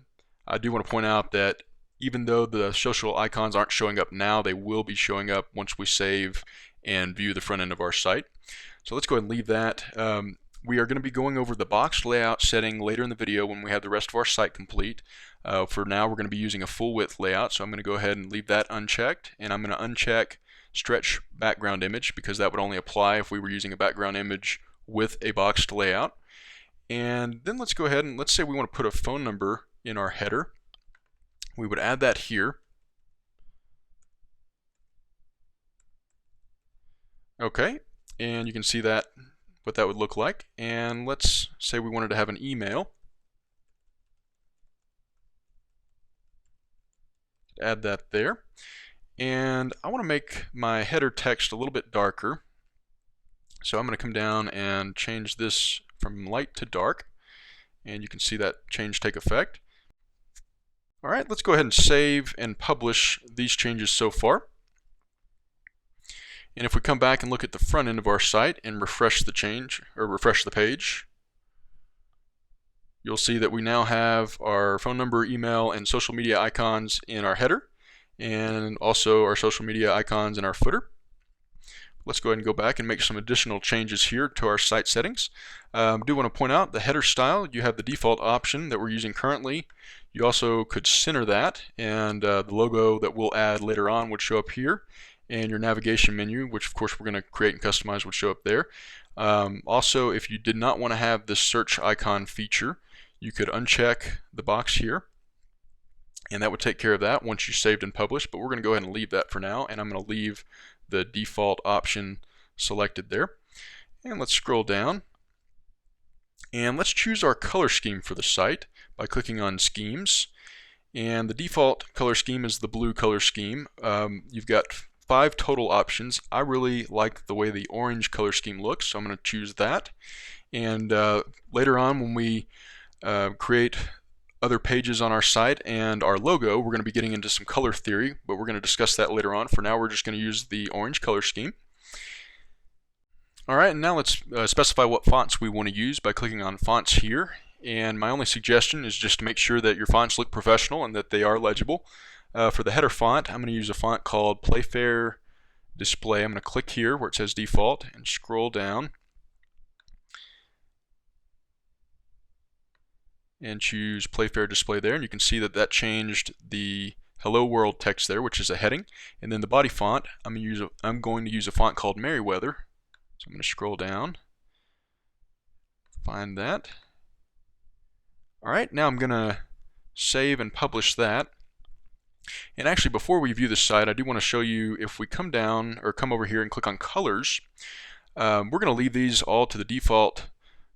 do want to point out that even though the social icons aren't showing up now, they will be showing up once we save and view the front end of our site. So let's go ahead and leave that. We are going to be going over the box layout setting later in the video when we have the rest of our site complete. For now, we're going to be using a full width layout, so I'm going to go ahead and leave that unchecked, and I'm going to uncheck stretch background image because that would only apply if we were using a background image with a boxed layout. And then let's go ahead and let's say we want to put a phone number in our header. We would add that here. Okay, and you can see that what that would look like. And let's say we wanted to have an email. Add that there. And I want to make my header text a little bit darker. So I'm going to come down and change this from light to dark. And you can see that change take effect. Alright, let's go ahead and save and publish these changes so far. And if we come back and look at the front end of our site and refresh the change, or refresh the page, you'll see that we now have our phone number, email, and social media icons in our header, and also our social media icons in our footer. Let's go ahead and go back and make some additional changes here to our site settings. I do want to point out the header style. You have the default option that we're using currently. You also could center that, and the logo that we'll add later on would show up here. And your navigation menu, which of course we're going to create and customize, would show up there. Also, if you did not want to have this search icon feature, you could uncheck the box here, and that would take care of that once you saved and published. But we're going to go ahead and leave that for now, and I'm going to leave the default option selected there. And let's scroll down, and let's choose our color scheme for the site by clicking on Schemes. And the default color scheme is the blue color scheme. You've got 5 total options. I really like the way the orange color scheme looks, so I'm going to choose that. And later on, when we create other pages on our site and our logo, we're going to be getting into some color theory, but we're going to discuss that later on. For now, we're just going to use the orange color scheme. Alright, and now let's specify what fonts we want to use by clicking on Fonts here. And my only suggestion is just to make sure that your fonts look professional and that they are legible. For the header font, I'm going to use a font called Playfair Display. I'm going to click here where it says default and scroll down and choose Playfair Display there, and you can see that that changed the Hello World text there, which is a heading. And then the body font, I'm going to use a font called Merriweather. So I'm going to scroll down, find that. Alright, now I'm going to save and publish that. And actually, before we view this site, I do want to show you, if we come down or come over here and click on colors, we're going to leave these all to the default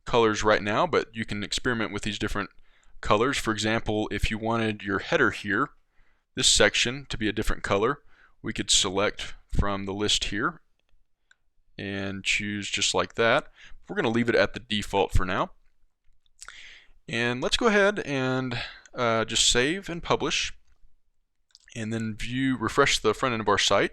colors right now, but you can experiment with these different colors. For example, if you wanted your header here, this section, to be a different color, we could select from the list here and choose just like that. We're going to leave it at the default for now. And let's go ahead and just save and publish, and then refresh the front end of our site.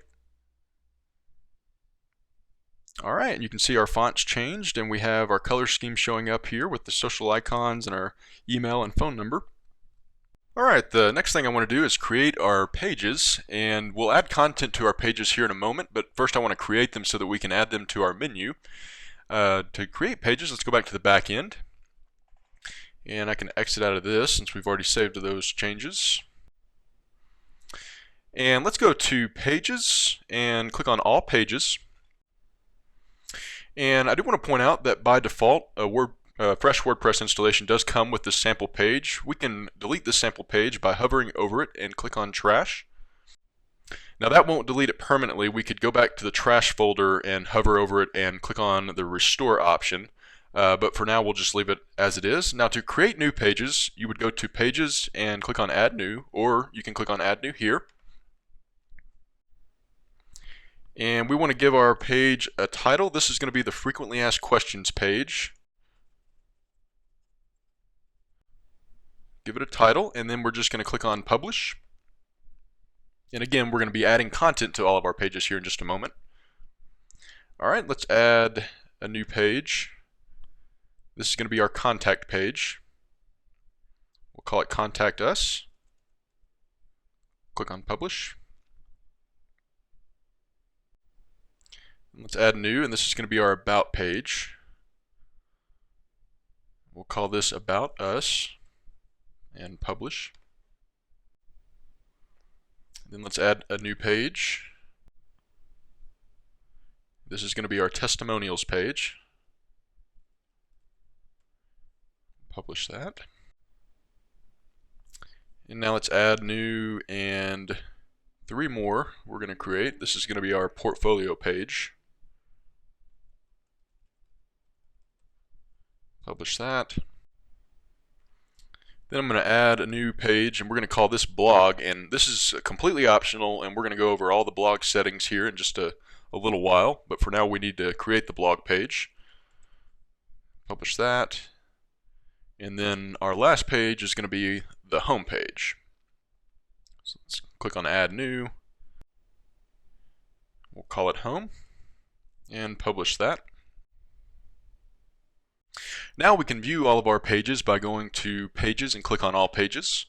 Alright, and you can see our font's changed, and we have our color scheme showing up here with the social icons and our email and phone number. Alright, the next thing I want to do is create our pages, and we'll add content to our pages here in a moment, but first I want to create them so that we can add them to our menu. To create pages, let's go back to the back end, and I can exit out of this since we've already saved those changes. And let's go to Pages and click on All Pages. And I do want to point out that by default, a fresh WordPress installation does come with this sample page. We can delete this sample page by hovering over it and click on Trash. Now that won't delete it permanently. We could go back to the Trash folder and hover over it and click on the Restore option. But for now, we'll just leave it as it is. Now to create new pages, you would go to Pages and click on Add New, or you can click on Add New here. And we want to give our page a title. This is going to be the Frequently Asked Questions page. Give it a title, and then we're just going to click on Publish. And again, we're going to be adding content to all of our pages here in just a moment. Alright, let's add a new page. This is going to be our contact page. We'll call it Contact Us. Click on Publish. Let's add new, and this is going to be our About page. We'll call this About Us and Publish. Then let's add a new page. This is going to be our Testimonials page. Publish that. And now let's add new and 3 more we're going to create. This is going to be our Portfolio page. Publish that. Then I'm going to add a new page, and we're going to call this Blog, and this is completely optional, and we're going to go over all the blog settings here in just a little while, but for now we need to create the blog page. Publish that. And then our last page is going to be the home page. So let's click on Add New. We'll call it Home and publish that. Now we can view all of our pages by going to Pages and click on All Pages.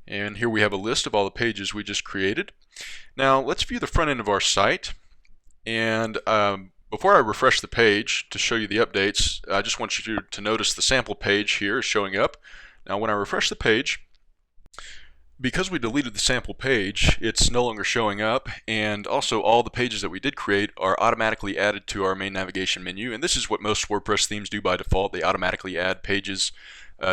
And here we have a list of all the pages we just created. Now let's view the front end of our site. And before I refresh the page to show you the updates, I just want you to notice the sample page here is showing up. Now when I refresh the page, because we deleted the sample page, it's no longer showing up, and also all the pages that we did create are automatically added to our main navigation menu, and this is what most WordPress themes do by default. They automatically add pages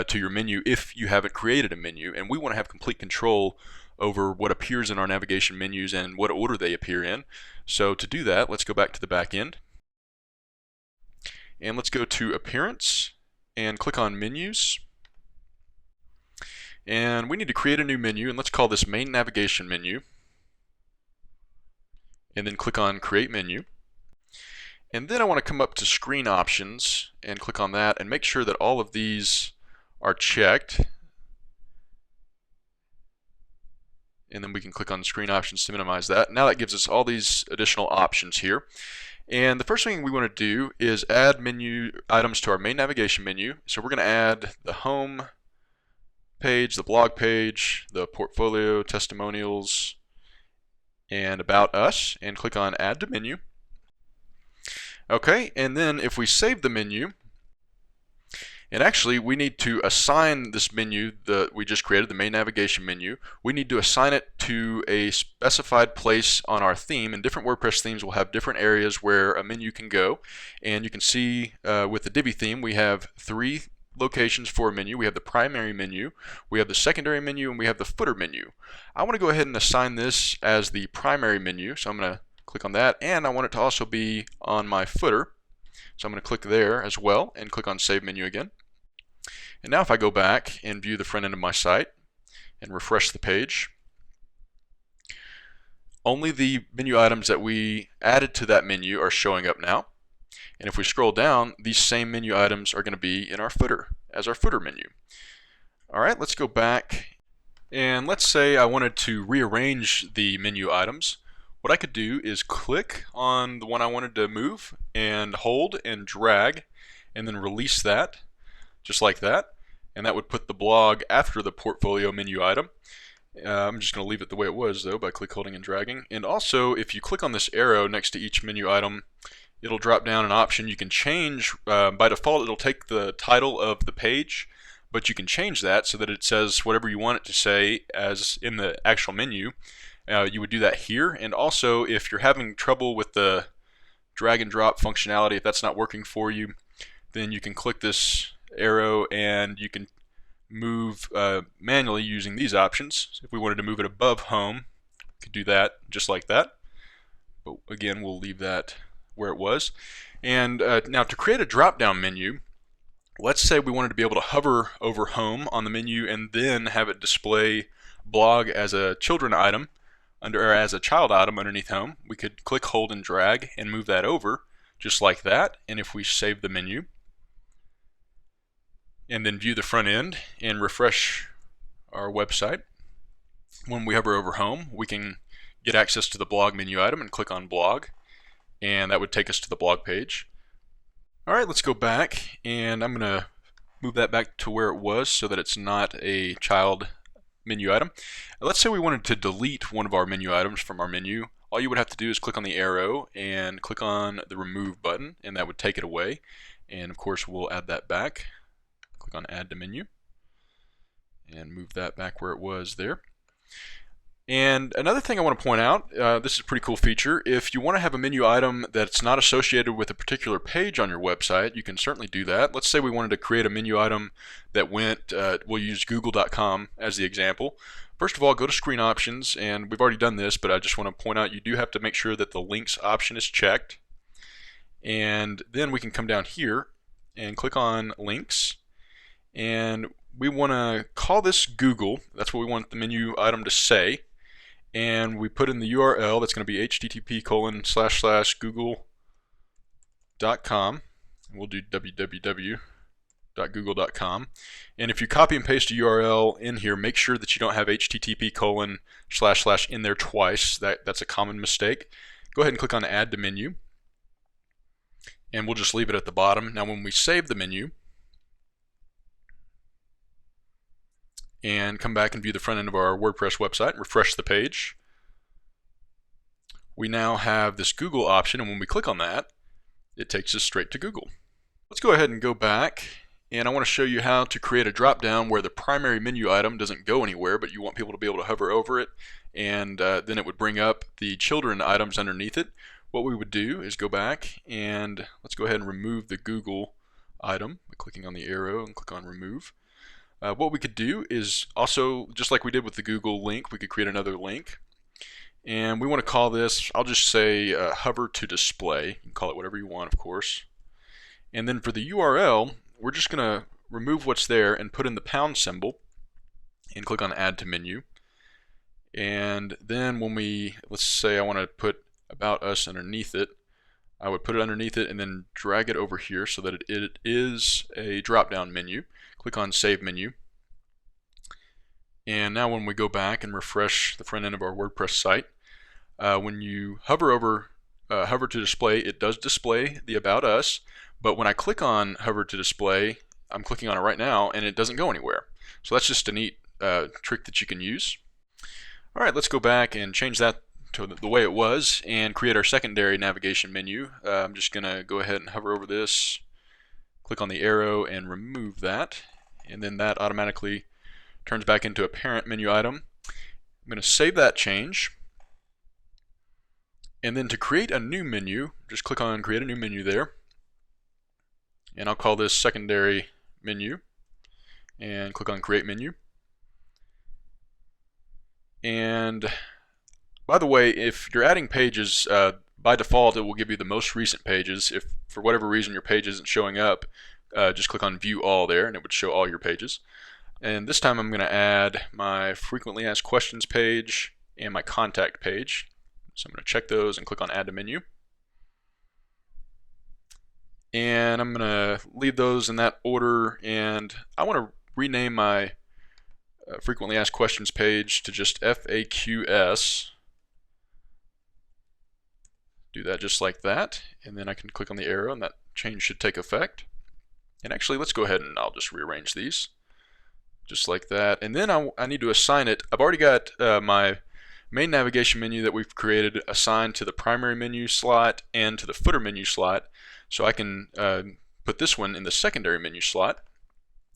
to your menu if you haven't created a menu, and we want to have complete control over what appears in our navigation menus and what order they appear in. So to do that, let's go back to the back end, and let's go to Appearance and click on Menus. And we need to create a new menu, and let's call this Main Navigation Menu. And then click on Create Menu. And then I want to come up to Screen Options and click on that and make sure that all of these are checked. And then we can click on Screen Options to minimize that. Now that gives us all these additional options here. And the first thing we want to do is add menu items to our main navigation menu. So we're going to add the Home page, the blog page, the portfolio, testimonials, and about us, and click on add to menu. Okay, and then if we save the menu, and actually we need to assign this menu that we just created, the main navigation menu, we need to assign it to a specified place on our theme, and different WordPress themes will have different areas where a menu can go. And you can see with the Divi theme we have 3 locations for a menu. We have the primary menu, we have the secondary menu, and we have the footer menu. I want to go ahead and assign this as the primary menu, so I'm going to click on that, and I want it to also be on my footer. So I'm going to click there as well and click on Save Menu again. And now if I go back and view the front end of my site and refresh the page, only the menu items that we added to that menu are showing up now. And if we scroll down, these same menu items are going to be in our footer as our footer menu. Alright, let's go back, and let's say I wanted to rearrange the menu items. What I could do is click on the one I wanted to move and hold and drag and then release that, just like that, and that would put the blog after the portfolio menu item. I'm just going to leave it the way it was though by click holding and dragging. And also if you click on this arrow next to each menu item, it'll drop down an option you can change. By default it'll take the title of the page, but you can change that so that it says whatever you want it to say as in the actual menu. You would do that here. And also if you're having trouble with the drag and drop functionality, if that's not working for you, then you can click this arrow and you can move manually using these options. So if we wanted to move it above home, we could do that just like that. But again, we'll leave that where it was. And now to create a drop-down menu, let's say we wanted to be able to hover over home on the menu and then have it display blog as a children item or as a child item underneath home. We could click, hold, and drag and move that over just like that. And if we save the menu and then view the front end and refresh our website, when we hover over home, we can get access to the blog menu item and click on blog, and that would take us to the blog page. Alright, let's go back, and I'm going to move that back to where it was so that it's not a child menu item. Let's say we wanted to delete one of our menu items from our menu. All you would have to do is click on the arrow and click on the remove button, and that would take it away. And of course we'll add that back. Click on add to menu and move that back where it was there. And another thing I want to point out, this is a pretty cool feature. If you want to have a menu item that's not associated with a particular page on your website, you can certainly do that. Let's say we wanted to create a menu item that went, we'll use google.com as the example. First of all, go to screen options, and we've already done this, but I just want to point out you do have to make sure that the links option is checked. And then we can come down here and click on links, and we want to call this Google. That's what we want the menu item to say. And we put in the URL that's going to be http://google.com. We'll do www.google.com. And if you copy and paste a URL in here, make sure that you don't have http:// in there twice. That's a common mistake. Go ahead and click on add to menu, and we'll just leave it at the bottom. Now when we save the menu and come back and view the front end of our WordPress website and refresh the page, we now have this Google option, and when we click on that, it takes us straight to Google. Let's go ahead and go back, and I want to show you how to create a drop down where the primary menu item doesn't go anywhere, but you want people to be able to hover over it, and then it would bring up the children items underneath it. What we would do is go back, and let's go ahead and remove the Google item by clicking on the arrow and click on remove. What we could do is also, just like we did with the Google link, we could create another link, and we want to call this, I'll just say hover to display. You can call it whatever you want, of course. And then for the URL, we're just going to remove what's there and put in the pound symbol and click on add to menu. And then when let's say I want to put about us underneath it, I would put it underneath it and then drag it over here so that it is a drop down menu. Click on save menu. And now when we go back and refresh the front end of our WordPress site, when you hover over hover to display, it does display the about us, but when I click on hover to display, I'm clicking on it right now and it doesn't go anywhere. So that's just a neat trick that you can use. All right, let's go back and change that to the way it was and create our secondary navigation menu. I'm just going to go ahead and hover over this, click on the arrow and remove that, and then that automatically turns back into a parent menu item. I'm going to save that change, and then to create a new menu, just click on create a new menu there, and I'll call this secondary menu, and click on create menu. And by the way, if you're adding pages, by default it will give you the most recent pages. If for whatever reason your page isn't showing up, just click on view all there and it would show all your pages. And this time I'm going to add my frequently asked questions page and my contact page. So I'm going to check those and click on add to menu. And I'm going to leave those in that order, and I want to rename my frequently asked questions page to just FAQS. Do that just like that, and then I can click on the arrow and that change should take effect. And actually, let's go ahead and I'll just rearrange these just like that. And then I need to assign it. I've already got my main navigation menu that we've created assigned to the primary menu slot and to the footer menu slot, so I can put this one in the secondary menu slot.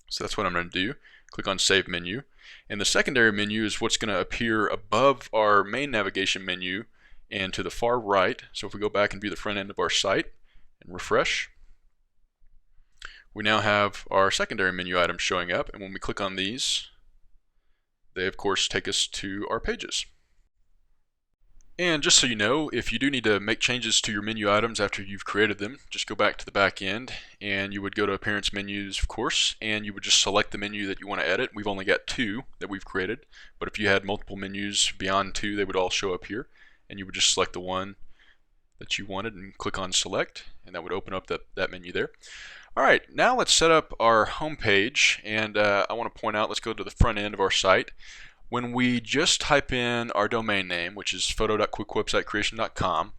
So that's what I'm going to do. Click on save menu, and the secondary menu is what's going to appear above our main navigation menu and to the far right. So if we go back and view the front end of our site and refresh, we now have our secondary menu items showing up, and when we click on these, they of course take us to our pages. And just so you know, if you do need to make changes to your menu items after you've created them, just go back to the back end and you would go to Appearance Menus, of course, and you would just select the menu that you want to edit. We've only got 2 that we've created, but if you had multiple menus beyond 2, they would all show up here, and you would just select the one that you wanted and click on select, and that would open up that menu there. Alright, now let's set up our home page, and I want to point out, let's go to the front end of our site. When we just type in our domain name, which is photo.quickwebsitecreation.com,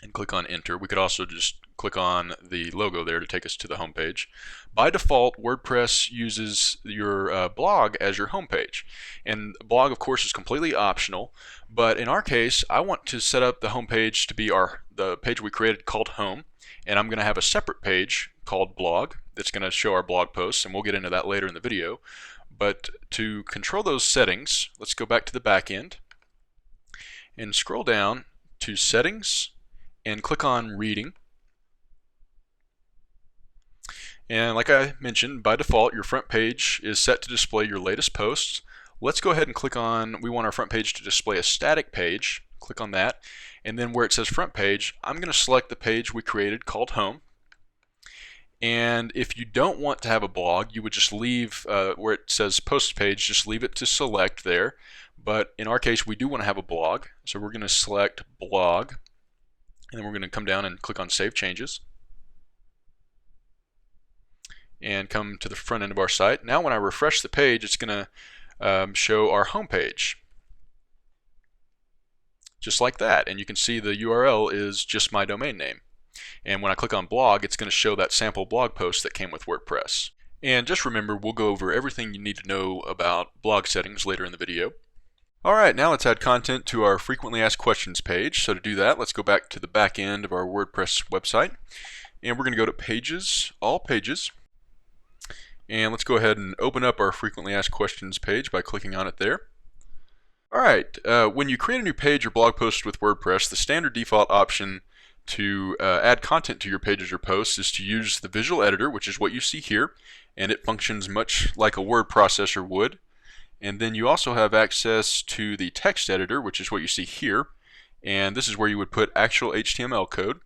and click on enter, we could also just click on the logo there to take us to the home page. By default, WordPress uses your blog as your home page, and blog of course is completely optional, but in our case I want to set up the home page to be the page we created called home, and I'm going to have a separate page called blog that's going to show our blog posts, and we'll get into that later in the video. But to control those settings, let's go back to the back end and scroll down to settings and click on reading. And like I mentioned, by default your front page is set to display your latest posts. Let's go ahead and click on, we want our front page to display a static page. Click on that, and then where it says front page, I'm going to select the page we created called home. And if you don't want to have a blog, you would just leave where it says post page, just leave it to select there. But in our case, we do want to have a blog, so we're going to select blog, and then we're going to come down and click on save changes and come to the front end of our site. Now when I refresh the page, it's going to show our home page just like that, and you can see the URL is just my domain name. And when I click on blog, it's going to show that sample blog post that came with WordPress. And just remember, we'll go over everything you need to know about blog settings later in the video. Alright, now let's add content to our frequently asked questions page. So to do that, let's go back to the back end of our WordPress website, and we're going to go to Pages, All Pages, and let's go ahead and open up our frequently asked questions page by clicking on it there. Alright, when you create a new page or blog post with WordPress, the standard default option to add content to your pages or posts is to use the visual editor, which is what you see here, and it functions much like a word processor would. And then you also have access to the text editor, which is what you see here, and this is where you would put actual HTML code.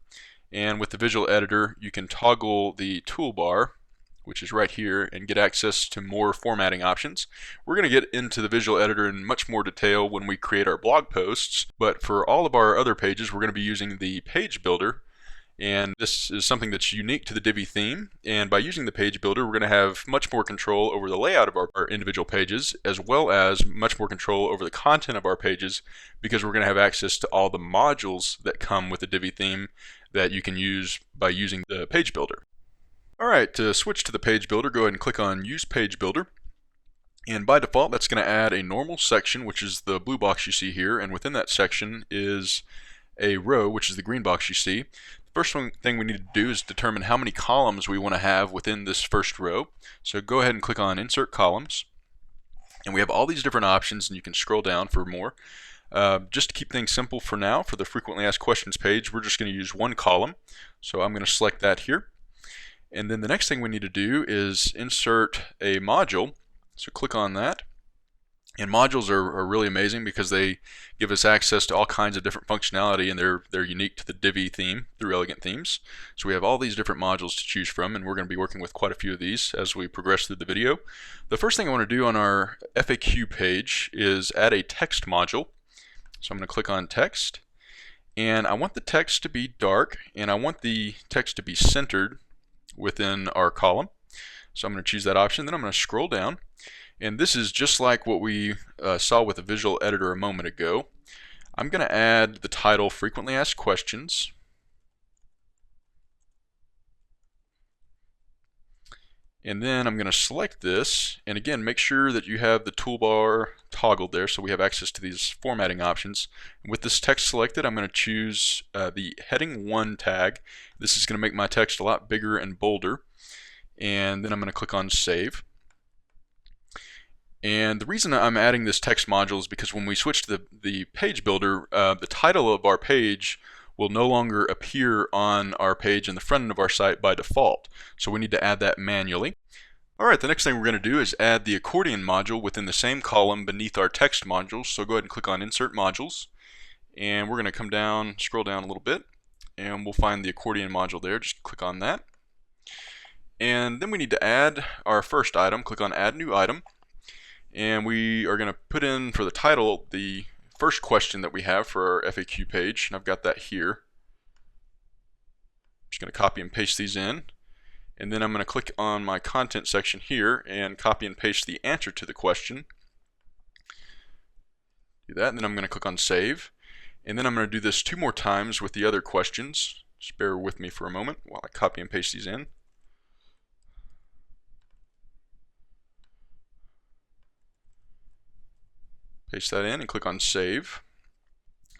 And with the visual editor, you can toggle the toolbar, which is right here, and get access to more formatting options. We're going to get into the visual editor in much more detail when we create our blog posts, but for all of our other pages we're going to be using the page builder, and this is something that's unique to the Divi theme. And by using the page builder, we're going to have much more control over the layout of our individual pages, as well as much more control over the content of our pages, because we're going to have access to all the modules that come with the Divi theme that you can use by using the page builder. Alright, to switch to the page builder, go ahead and click on Use Page Builder. And by default, that's going to add a normal section, which is the blue box you see here, and within that section is a row, which is the green box you see. The first thing we need to do is determine how many columns we want to have within this first row. So go ahead and click on Insert Columns. And we have all these different options, and you can scroll down for more. Just to keep things simple for now, for the frequently asked questions page, we're just going to use one column. So I'm going to select that here. And then the next thing we need to do is insert a module. So click on that. And modules are really amazing because they give us access to all kinds of different functionality, and they're unique to the Divi theme through Elegant Themes. So we have all these different modules to choose from, and we're going to be working with quite a few of these as we progress through the video. The first thing I want to do on our FAQ page is add a text module. So I'm going to click on text, and I want the text to be dark, and I want the text to be centered within our column. So I'm going to choose that option. Then I'm going to scroll down. And this is just like what we saw with the visual editor a moment ago. I'm going to add the title Frequently Asked Questions. And then I'm going to select this, and again, make sure that you have the toolbar toggled there so we have access to these formatting options. And with this text selected, I'm going to choose the heading 1 tag. This is going to make my text a lot bigger and bolder. And then I'm going to click on Save. And the reason I'm adding this text module is because when we switch to the page builder, the title of our page will no longer appear on our page in the front end of our site by default. So we need to add that manually. Alright, the next thing we're going to do is add the accordion module within the same column beneath our text modules. So go ahead and click on Insert Modules. And we're going to come down, scroll down a little bit, and we'll find the accordion module there. Just click on that. And then we need to add our first item. Click on Add New Item. And we are going to put in for the title the first question that we have for our FAQ page, and I've got that here. I'm just going to copy and paste these in, and then I'm going to click on my content section here and copy and paste the answer to the question. Do that, and then I'm going to click on Save, and then I'm going to do this 2 more times with the other questions. Just bear with me for a moment while I copy and paste these in. Paste that in and click on Save,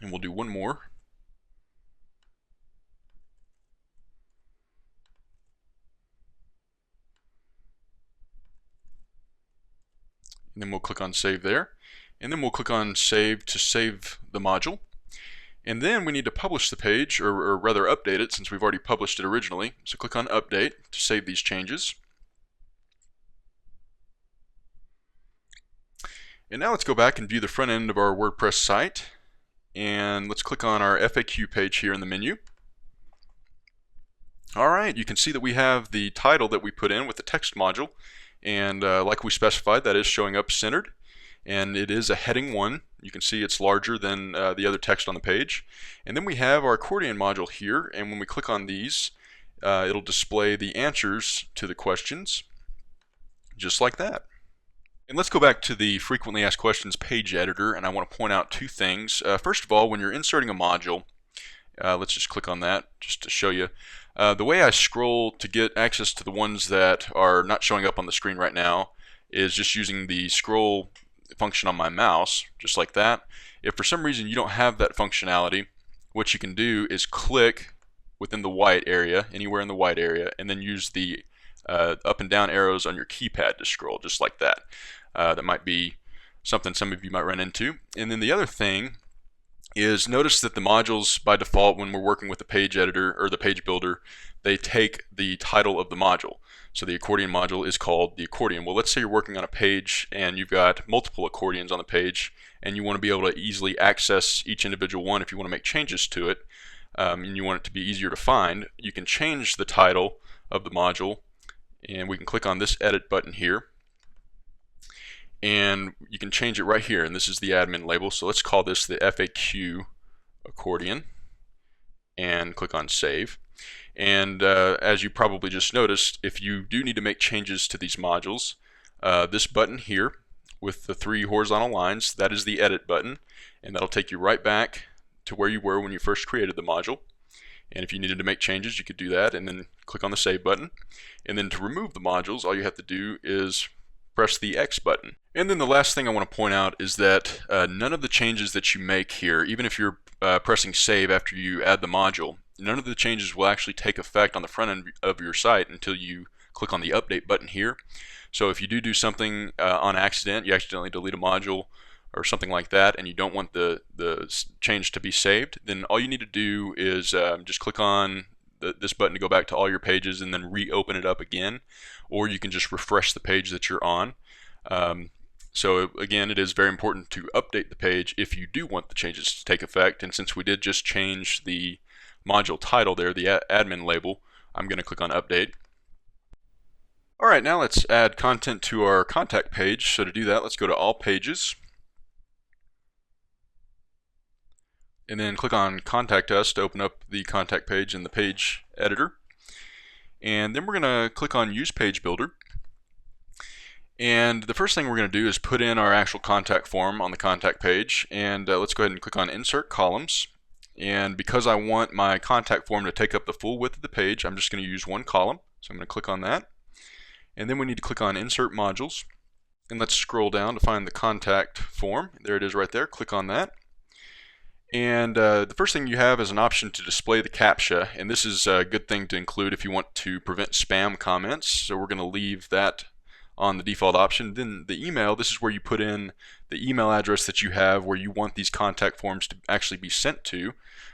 and we'll do 1 more. And then we'll click on Save there, and then we'll click on Save to save the module. And then we need to publish the page, or rather update it since we've already published it originally. So click on Update to save these changes. And now let's go back and view the front end of our WordPress site, and let's click on our FAQ page here in the menu. Alright, you can see that we have the title that we put in with the text module, and like we specified, that is showing up centered, and it is a heading 1. You can see it's larger than the other text on the page. And then we have our accordion module here, and when we click on these, it'll display the answers to the questions, just like that. And let's go back to the frequently asked questions page editor, and I want to point out 2 things. First of all, when you're inserting a module, let's just click on that just to show you. The way I scroll to get access to the ones that are not showing up on the screen right now is just using the scroll function on my mouse, just like that. If for some reason you don't have that functionality, what you can do is click within the white area, anywhere in the white area, and then use the up and down arrows on your keypad to scroll, just like that. That might be something some of you might run into. And then the other thing is, notice that the modules by default, when we're working with the page editor or the page builder, they take the title of the module. So the accordion module is called the accordion. Well, let's say you're working on a page and you've got multiple accordions on the page, and you want to be able to easily access each individual one if you want to make changes to it, and you want it to be easier to find. You can change the title of the module, and we can click on this edit button here, and you can change it right here, and this is the admin label. So let's call this the FAQ accordion, and click on Save. And as you probably just noticed, if you do need to make changes to these modules, this button here with the 3 horizontal lines, that is the edit button, and that'll take you right back to where you were when you first created the module. And if you needed to make changes, you could do that and then click on the Save button. And then to remove the modules, all you have to do is press the X button. And then the last thing I want to point out is that none of the changes that you make here, even if you're pressing Save after you add the module, none of the changes will actually take effect on the front end of your site until you click on the Update button here. So if you do something on accident, you accidentally delete a module or something like that, and you don't want the change to be saved, then all you need to do is just click on this button to go back to all your pages and then reopen it up again, or you can just refresh the page that you're on. So again, it is very important to update the page if you do want the changes to take effect, and since we did just change the module title there, the admin label, I'm going to click on Update. Alright, now let's add content to our contact page. So to do that, let's go to All Pages, and then click on Contact Us to open up the contact page in the page editor. And then we're going to click on Use Page Builder. And the first thing we're going to do is put in our actual contact form on the contact page. And let's go ahead and click on Insert Columns. And because I want my contact form to take up the full width of the page, I'm just going to use one column. So I'm going to click on that. And then we need to click on Insert Modules. And let's scroll down to find the contact form. There it is right there. Click on that. And the first thing you have is an option to display the CAPTCHA, and this is a good thing to include if you want to prevent spam comments, so we're going to leave that on the default option. Then the email, this is where you put in the email address that you have where you want these contact forms to actually be sent to.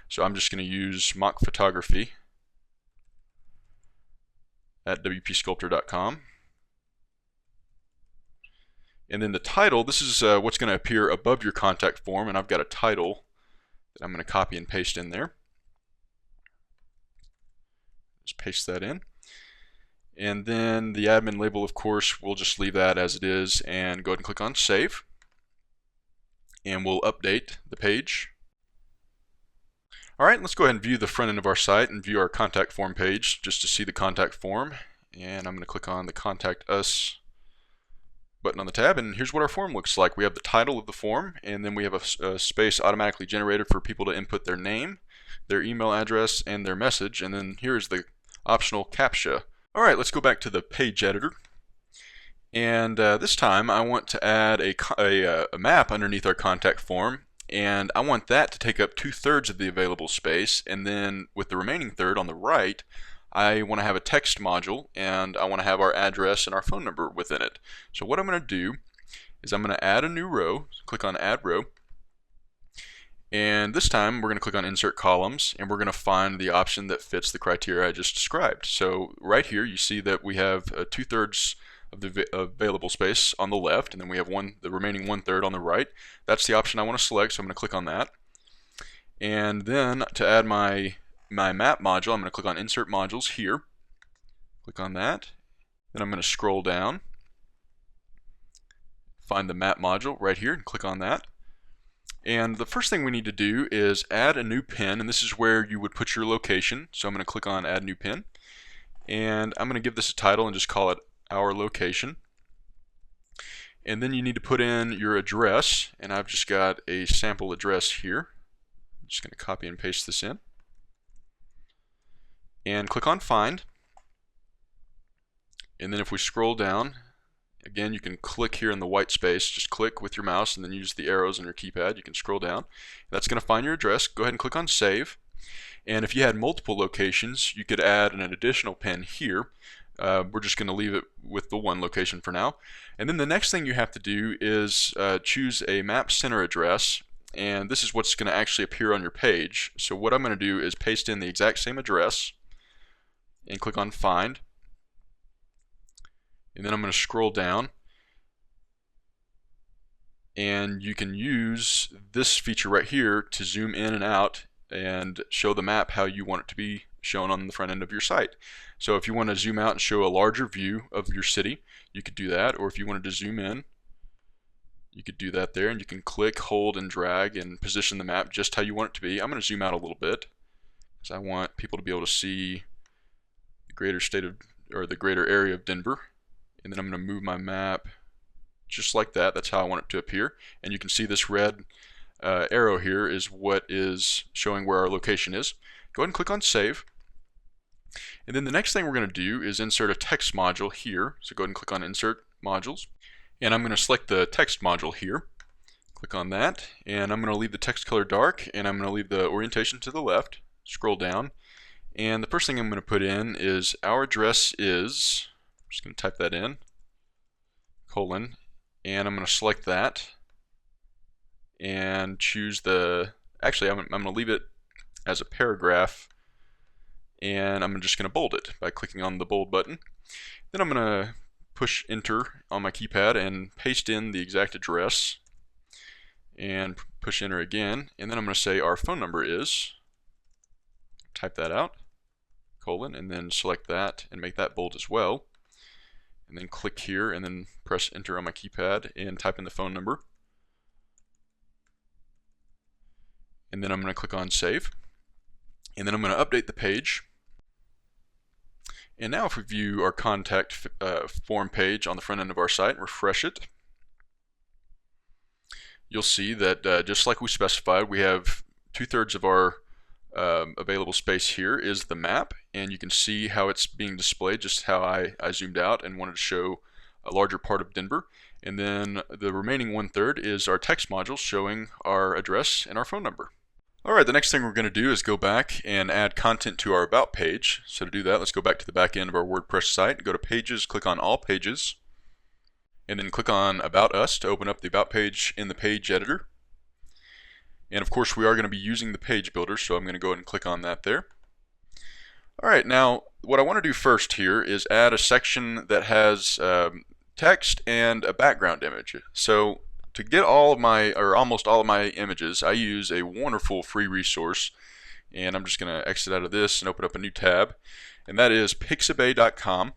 So I'm just going to use mockphotography@wpsculptor.com. And then the title, this is what's going to appear above your contact form, and I've got a title that I'm going to copy and paste in there. Just paste that in. And then the admin label, of course, we'll just leave that as it is and go ahead and click on Save. And we'll update the page. Alright, let's go ahead and view the front end of our site and view our contact form page just to see the contact form. And I'm going to click on the Contact Us button on the tab, and here's what our form looks like. We have the title of the form, and then we have a space automatically generated for people to input their name, their email address, and their message, and then here's the optional CAPTCHA. Alright, let's go back to the page editor, and this time I want to add a map underneath our contact form, and I want that to take up 2/3 of the available space, and then with the remaining third on the right, I want to have a text module, and I want to have our address and our phone number within it. So what I'm going to do is I'm going to add a new row. Click on Add Row, and this time we're going to click on Insert Columns, and we're going to find the option that fits the criteria I just described. So right here you see that we have 2/3 of the available space on the left, and then we have the remaining 1/3 on the right. That's the option I want to select, so I'm going to click on that. And then to add my map module, I'm going to click on Insert Modules here. Click on that. Then I'm going to scroll down, find the map module right here, and click on that. And the first thing we need to do is add a new pin, and this is where you would put your location. So I'm going to click on Add New Pin, and I'm going to give this a title and just call it Our Location. And then you need to put in your address, and I've just got a sample address here. I'm just going to copy and paste this in. And click on Find. And then if we scroll down, again you can click here in the white space, just click with your mouse and then use the arrows on your keypad. You can scroll down. That's going to find your address. Go ahead and click on Save. And if you had multiple locations, you could add an additional pin here. We're just going to leave it with the one location for now. And then the next thing you have to do is choose a map center address, and this is what's going to actually appear on your page. So what I'm going to do is paste in the exact same address and click on Find, and then I'm going to scroll down, and you can use this feature right here to zoom in and out and show the map how you want it to be shown on the front end of your site. So if you want to zoom out and show a larger view of your city, you could do that, or if you wanted to zoom in, you could do that there, and you can click, hold, and drag and position the map just how you want it to be. I'm going to zoom out a little bit because I want people to be able to see the greater area of Denver, and then I'm going to move my map just like that. That's how I want it to appear, and you can see this red arrow here is what is showing where our location is. Go ahead and click on Save. And then the next thing we're going to do is insert a text module here. So go ahead and click on Insert Modules. And I'm going to select the text module here. Click on that. And I'm going to leave the text color dark. And I'm going to leave the orientation to the left. Scroll down. And the first thing I'm going to put in is our address is, I'm just going to type that in, colon, and I'm going to select that and choose the, actually I'm going to leave it as a paragraph, and I'm just going to bold it by clicking on the bold button. Then I'm going to push enter on my keypad and paste in the exact address and push enter again, and then I'm going to say our phone number is, type that out, colon, and then select that and make that bold as well, and then click here and then press enter on my keypad and type in the phone number, and then I'm going to click on save, and then I'm going to update the page. And now if we view our contact form page on the front end of our site and refresh it, you'll see that just like we specified, we have 2/3 of our available space here is the map, and you can see how it's being displayed, just how I zoomed out and wanted to show a larger part of Denver. And then the remaining 1/3 is our text module showing our address and our phone number. Alright, the next thing we're going to do is go back and add content to our About page. So to do that, let's go back to the back end of our WordPress site, go to Pages, click on All Pages, and then click on About Us to open up the About page in the page editor. And of course we are going to be using the page builder, so I'm going to go ahead and click on that there. Alright, now what I want to do first here is add a section that has text and a background image. So to get all of my, or almost all of my images, I use a wonderful free resource, and I'm just going to exit out of this and open up a new tab, and that is pixabay.com.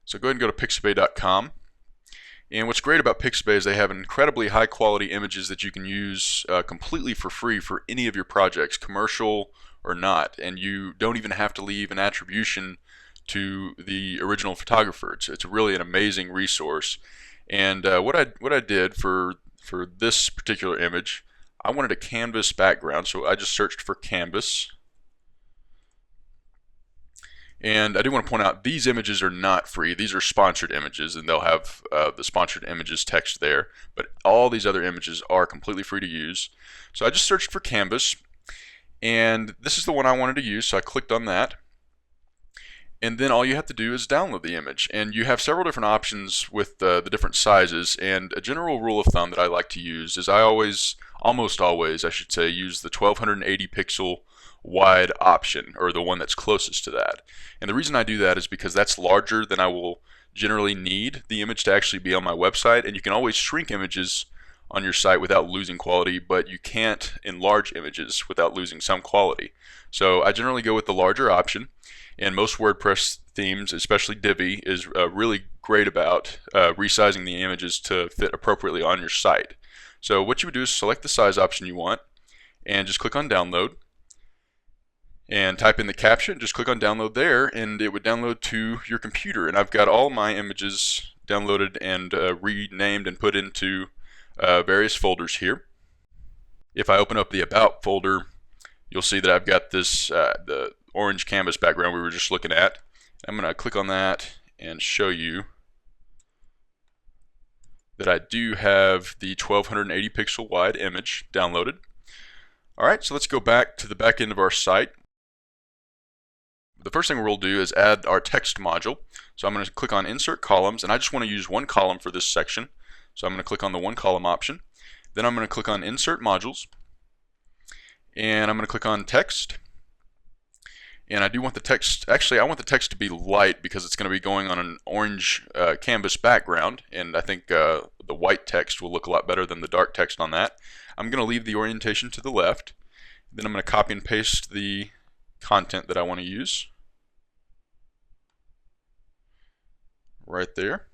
So go ahead and go to pixabay.com. And what's great about Pixabay is they have incredibly high quality images that you can use completely for free for any of your projects, commercial or not, and you don't even have to leave an attribution to the original photographer. It's really an amazing resource. And what I did for this particular image, I wanted a canvas background, so I just searched for canvas. And I do want to point out, these images are not free. These are sponsored images, and they'll have the sponsored images text there. But all these other images are completely free to use. So I just searched for canvas, and this is the one I wanted to use, so I clicked on that. And then all you have to do is download the image. And you have several different options with the different sizes. And a general rule of thumb that I like to use is I almost always, I should say, use the 1280 pixel wide option, or the one that's closest to that. And the reason I do that is because that's larger than I will generally need the image to actually be on my website, and you can always shrink images on your site without losing quality, but you can't enlarge images without losing some quality. So I generally go with the larger option, and most WordPress themes, especially Divi, is really great about resizing the images to fit appropriately on your site. So what you would do is select the size option you want and just click on download and type in the caption, just click on download there, and it would download to your computer. And I've got all my images downloaded and renamed and put into various folders here. If I open up the About folder, you'll see that I've got this the orange canvas background we were just looking at. I'm going to click on that and show you that I do have the 1280 pixel wide image downloaded. Alright, so let's go back to the back end of our site. The first thing we'll do is add our text module. So I'm going to click on Insert Columns, and I just want to use one column for this section. So I'm going to click on the one column option. Then I'm going to click on Insert Modules, and I'm going to click on Text. And I do want the text, actually I want the text to be light because it's going to be going on an orange canvas background, and I think the white text will look a lot better than the dark text on that. I'm going to leave the orientation to the left. Then I'm going to copy and paste the content that I want to use right there.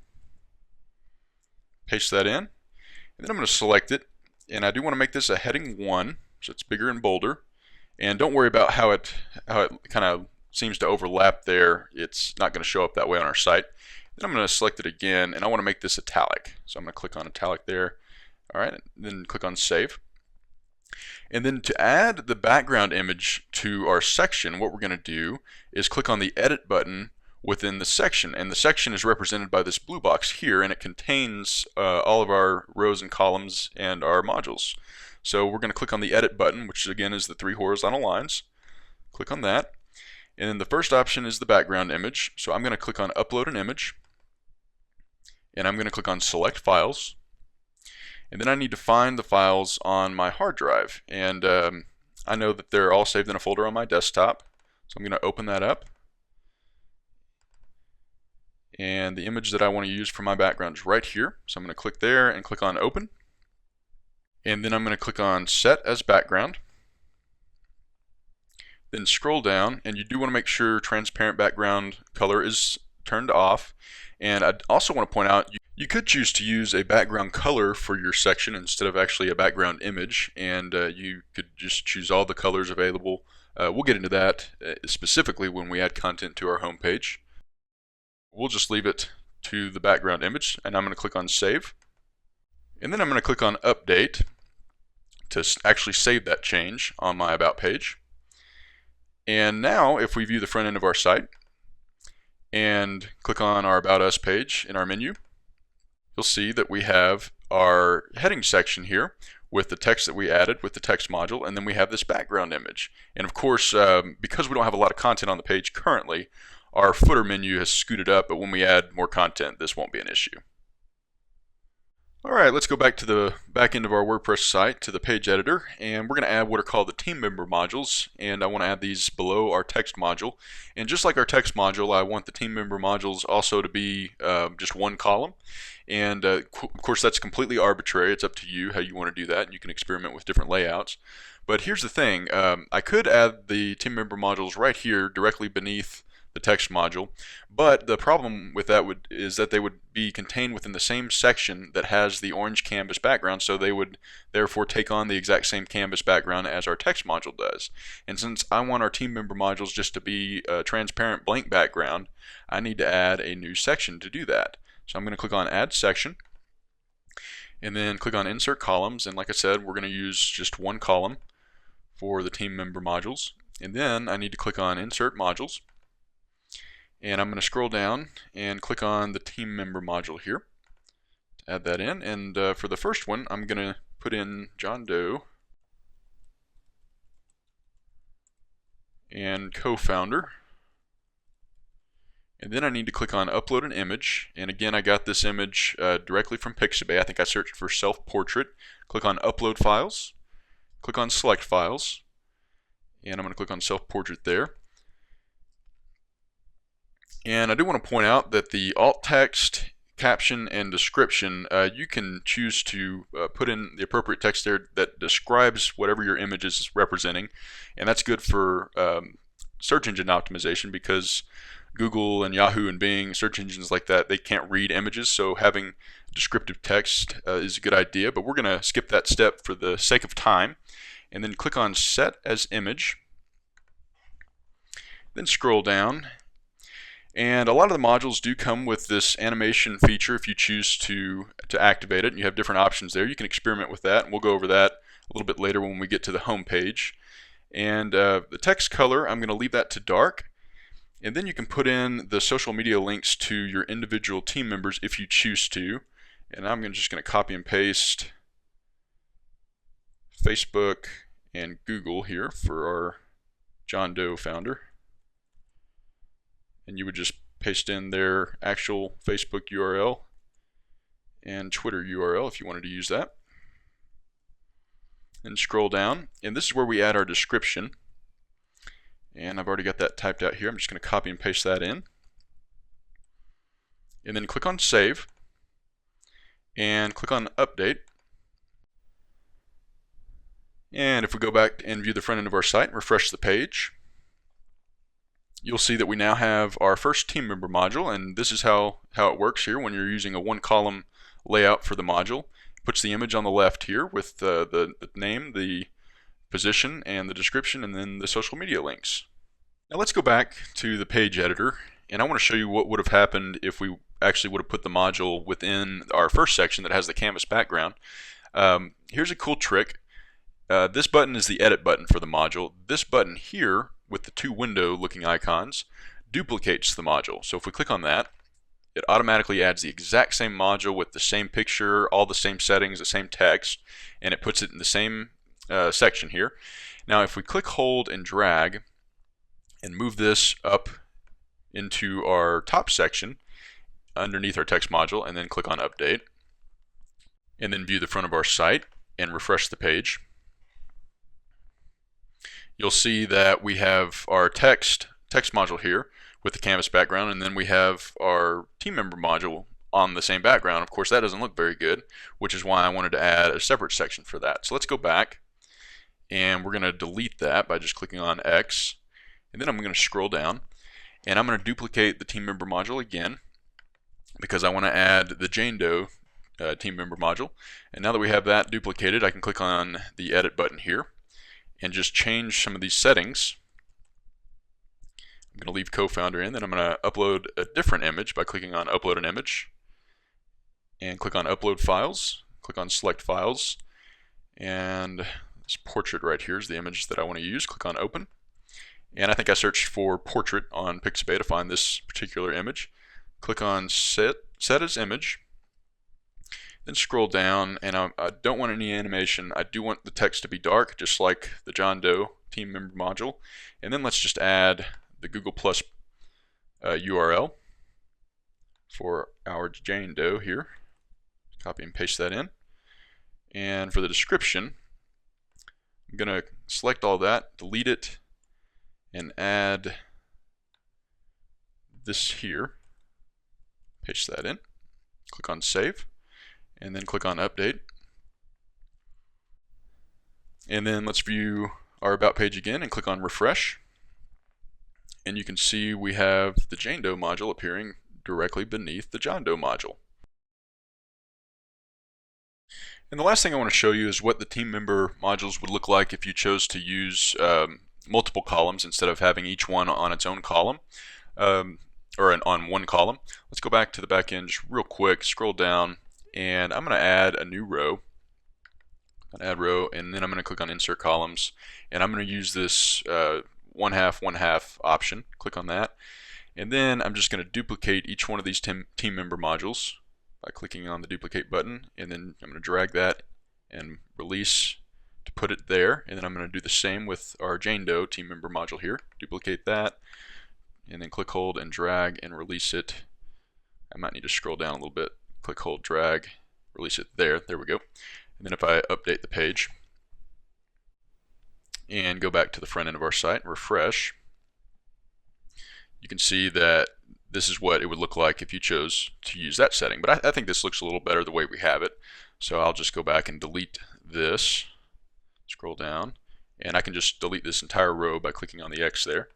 Paste that in, and then I'm going to select it, and I do want to make this a heading 1, so it's bigger and bolder. And don't worry about how it kind of seems to overlap there. It's not going to show up that way on our site. Then I'm going to select it again, and I want to make this italic. So I'm going to click on italic there. All right, then click on Save. And then to add the background image to our section, what we're going to do is click on the edit button within the section, and the section is represented by this blue box here, and it contains all of our rows and columns and our modules. So we're going to click on the edit button, which again is the 3 horizontal lines. Click on that, and then the first option is the background image. So I'm going to click on upload an image, and I'm going to click on select files, and then I need to find the files on my hard drive, and I know that they're all saved in a folder on my desktop, so I'm going to open that up. And the image that I want to use for my background is right here. So I'm going to click there and click on open. And then I'm going to click on set as background. Then scroll down, and you do want to make sure transparent background color is turned off. And I also want to point out, you could choose to use a background color for your section instead of actually a background image. And you could just choose all the colors available. We'll get into that specifically when we add content to our home page. We'll just leave it to the background image, and I'm going to click on save, and then I'm going to click on update to actually save that change on my about page. And now if we view the front end of our site and click on our about us page in our menu, you'll see that we have our heading section here with the text that we added with the text module, and then we have this background image. And of course, because we don't have a lot of content on the page currently, our footer menu has scooted up, but when we add more content, this won't be an issue. Alright, let's go back to the back end of our WordPress site, to the page editor, and we're going to add what are called the team member modules, and I want to add these below our text module. And just like our text module, I want the team member modules also to be just one column. And of course, that's completely arbitrary. It's up to you how you want to do that, and you can experiment with different layouts. But here's the thing, I could add the team member modules right here directly beneath the text module, but the problem with that is that they would be contained within the same section that has the orange canvas background, so they would therefore take on the exact same canvas background as our text module does. And since I want our team member modules just to be a transparent blank background, I need to add a new section to do that. So I'm going to click on add section, and then click on insert columns, and like I said, we're going to use just one column for the team member modules. And then I need to click on insert modules, and I'm going to scroll down and click on the team member module here to add that in. And for the first one, I'm going to put in John Doe and co-founder. And then I need to click on upload an image, and again I got this image directly from Pixabay. I think I searched for self-portrait. Click on upload files, click on select files, and I'm going to click on self-portrait there. And I do want to point out that the alt text, caption, and description, you can choose to put in the appropriate text there that describes whatever your image is representing, and that's good for search engine optimization, because Google and Yahoo and Bing, search engines like that, they can't read images, so having descriptive text is a good idea, but we're going to skip that step for the sake of time. And then click on set as image, then scroll down. And a lot of the modules do come with this animation feature if you choose to activate it. And you have different options there. You can experiment with that, and we'll go over that a little bit later when we get to the home page. And the text color, I'm going to leave that to dark. And then you can put in the social media links to your individual team members if you choose to. And I'm just going to copy and paste Facebook and Google here for our John Doe founder. And you would just paste in their actual Facebook URL and Twitter URL if you wanted to use that. And scroll down, and this is where we add our description. And I've already got that typed out here. I'm just going to copy and paste that in. And then click on save, and click on update. And if we go back and view the front end of our site and refresh the page, you'll see that we now have our first team member module, and this is how it works here when you're using a one column layout for the module. It puts the image on the left here with the name, the position, and the description, and then the social media links. Now let's go back to the page editor, and I want to show you what would have happened if we actually would have put the module within our first section that has the canvas background. Here's a cool trick. This button is the edit button for the module. This button here with the two window looking icons duplicates the module. So if we click on that, it automatically adds the exact same module with the same picture, all the same settings, the same text, and it puts it in the same section here. Now if we click, hold, and drag and move this up into our top section underneath our text module, and then click on update, and then view the front of our site and refresh the page, you'll see that we have our text module here with the canvas background, and then we have our team member module on the same background. Of course, that doesn't look very good, which is why I wanted to add a separate section for that. So let's go back, and we're going to delete that by just clicking on X, and then I'm going to scroll down, and I'm going to duplicate the team member module again because I want to add the Jane Doe team member module. And now that we have that duplicated, I can click on the edit button here and just change some of these settings. I'm going to leave co-founder in, then I'm going to upload a different image by clicking on upload an image, and click on upload files, click on select files, and this portrait right here is the image that I want to use. Click on open, and I think I searched for portrait on Pixabay to find this particular image. Click on set as image, then scroll down, and I don't want any animation. I do want the text to be dark, just like the John Doe team member module. And then let's just add the Google Plus URL for our Jane Doe here. Copy and paste that in. And for the description, I'm going to select all that, delete it, and add this here. Paste that in. Click on save, and then click on update. And then let's view our about page again and click on refresh. And you can see we have the Jane Doe module appearing directly beneath the John Doe module. And the last thing I want to show you is what the team member modules would look like if you chose to use multiple columns instead of having each one on its own column, or on one column. Let's go back to the back end just real quick, scroll down, and I'm going to add a new row. Add row, and then I'm going to click on insert columns, and I'm going to use this 1/2 option. Click on that, and then I'm just going to duplicate each one of these team member modules by clicking on the duplicate button, and then I'm going to drag that and release to put it there, and then I'm going to do the same with our Jane Doe team member module here. Duplicate that, and then click, hold, and drag and release it. I might need to scroll down a little bit. Click, hold, drag, release it there. There we go. And then if I update the page and go back to the front end of our site and refresh, you can see that this is what it would look like if you chose to use that setting. But I think this looks a little better the way we have it. So I'll just go back and delete this, scroll down, and I can just delete this entire row by clicking on the X there,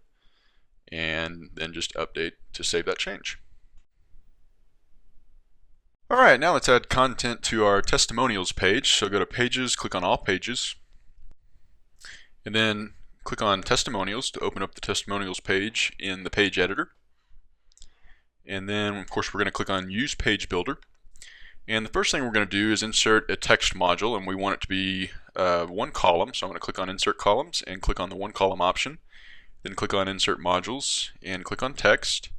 and then just update to save that change. Alright, now let's add content to our testimonials page. So go to pages, click on all pages, and then click on testimonials to open up the testimonials page in the page editor. And then of course we're going to click on use page builder. And the first thing we're going to do is insert a text module, and we want it to be one column. So I'm going to click on insert columns and click on the one column option. Then click on insert modules and click on text.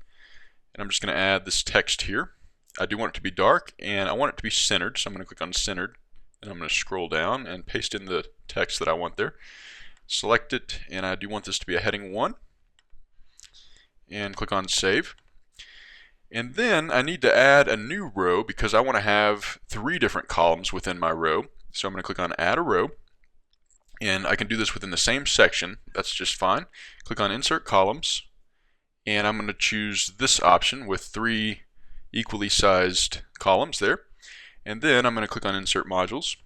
And I'm just going to add this text here. I do want it to be dark, and I want it to be centered, so I'm going to click on centered, and I'm going to scroll down and paste in the text that I want there. Select it, and I do want this to be a heading 1, and click on save. And then I need to add a new row because I want to have 3 different columns within my row. So I'm going to click on add a row, and I can do this within the same section. That's just fine. Click on insert columns, and I'm going to choose this option with 3 equally sized columns there, and then I'm going to click on insert modules,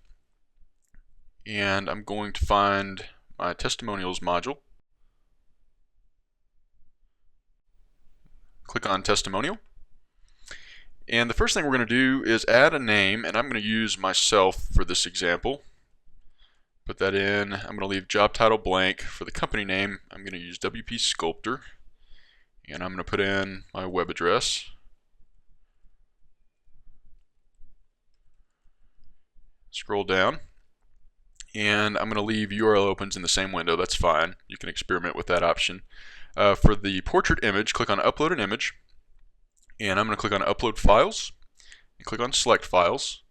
and I'm going to find my testimonials module, click on testimonial, and the first thing we're going to do is add a name, and I'm going to use myself for this example. Put that in. I'm going to leave job title blank. For the company name, I'm going to use WP Sculptor, and I'm going to put in my web address. Scroll down, and I'm going to leave URL opens in the same window. That's fine. You can experiment with that option. For the portrait image, click on Upload an Image, and I'm going to click on Upload Files, and click on Select Files,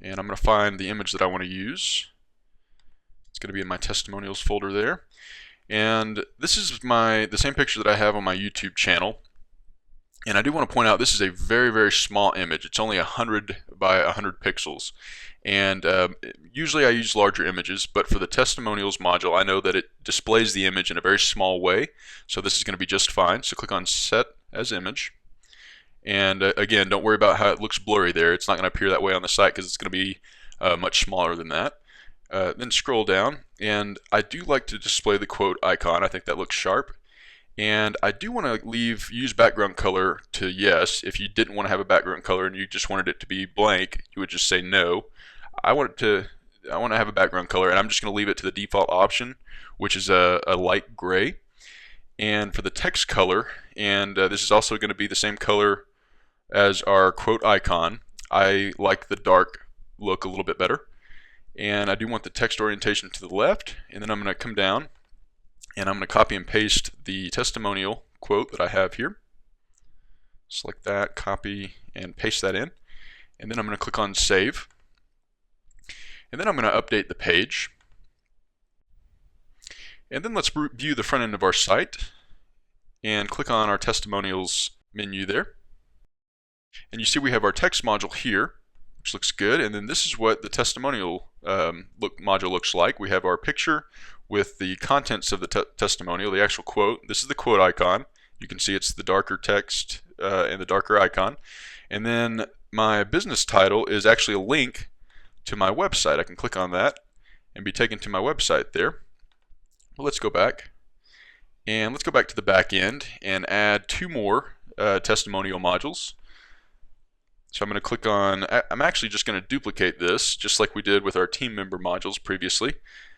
and I'm going to find the image that I want to use. It's going to be in my Testimonials folder there. And this is the same picture that I have on my YouTube channel. And I do want to point out this is a very, very small image. It's only 100 by 100 pixels. And usually I use larger images, but for the Testimonials module, I know that it displays the image in a very small way. So this is going to be just fine. So click on Set as Image. And again, don't worry about how it looks blurry there. It's not going to appear that way on the site because it's going to be much smaller than that. Then scroll down, and I do like to display the quote icon. I think that looks sharp. And I do want to use background color to yes. If you didn't want to have a background color and you just wanted it to be blank, you would just say no. I want to have a background color, and I'm just going to leave it to the default option, which is a light gray. And for the text color, and this is also going to be the same color as our quote icon, I like the dark look a little bit better. And I do want the text orientation to the left, and then I'm going to come down and I'm going to copy and paste the testimonial quote that I have here. Select that, copy, and paste that in. And then I'm going to click on Save. And then I'm going to update the page. And then let's view the front end of our site and click on our Testimonials menu there. And you see we have our text module here, which looks good. And then this is what the testimonial module looks like. We have our picture with the contents of the testimonial, the actual quote. This is the quote icon. You can see it's the darker text and the darker icon. And then my business title is actually a link to my website. I can click on that and be taken to my website there. Well, let's go back. And let's go back to the back end and add 2 more testimonial modules. So I'm going to click on, I'm actually just going to duplicate this, just like we did with our team member modules previously.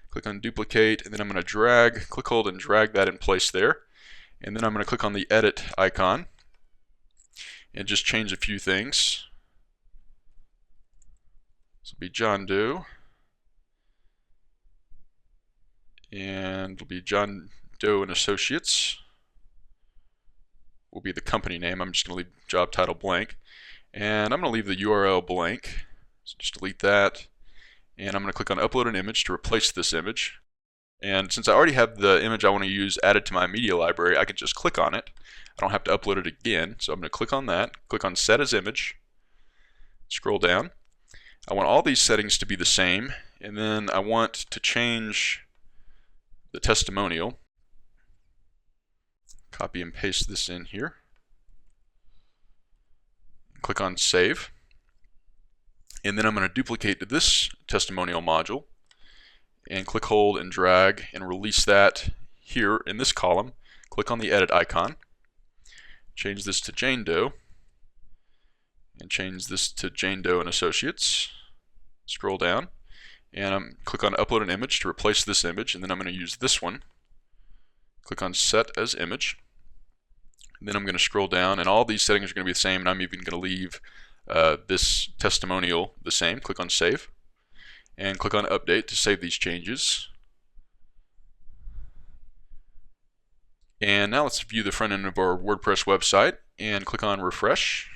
Click on duplicate, and then I'm going to click, hold, and drag that in place there. And then I'm going to click on the edit icon and just change a few things. This will be John Doe, and it'll be John Doe and Associates. Will be the company name. I'm just going to leave job title blank. And I'm going to leave the URL blank, so just delete that. And I'm going to click on Upload an Image to replace this image. And since I already have the image I want to use added to my media library, I can just click on it. I don't have to upload it again. So I'm going to click on that, click on Set as Image, scroll down. I want all these settings to be the same, and then I want to change the testimonial. Copy and paste this in here. Click on Save, and then I'm going to duplicate to this testimonial module and click, hold, and drag and release that here in this column. Click on the edit icon, change this to Jane Doe, and change this to Jane Doe and Associates. Scroll down, and click on Upload an Image to replace this image, and then I'm going to use this one. Click on Set as Image. Then I'm going to scroll down, and all these settings are going to be the same, and I'm even going to leave this testimonial the same. Click on Save, and click on Update to save these changes. And now let's view the front end of our WordPress website, and click on Refresh.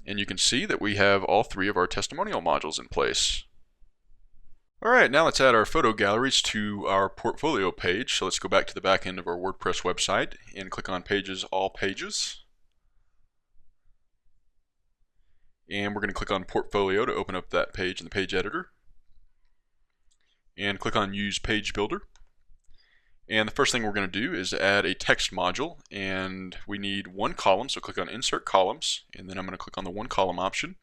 And you can see that we have all 3 of our testimonial modules in place. Alright, now let's add our photo galleries to our portfolio page. So let's go back to the back end of our WordPress website and click on Pages, All Pages. And we're going to click on Portfolio to open up that page in the page editor. And click on Use Page Builder. And the first thing we're going to do is add a text module, and we need 1 column, so click on Insert Columns, and then I'm going to click on the 1 column option.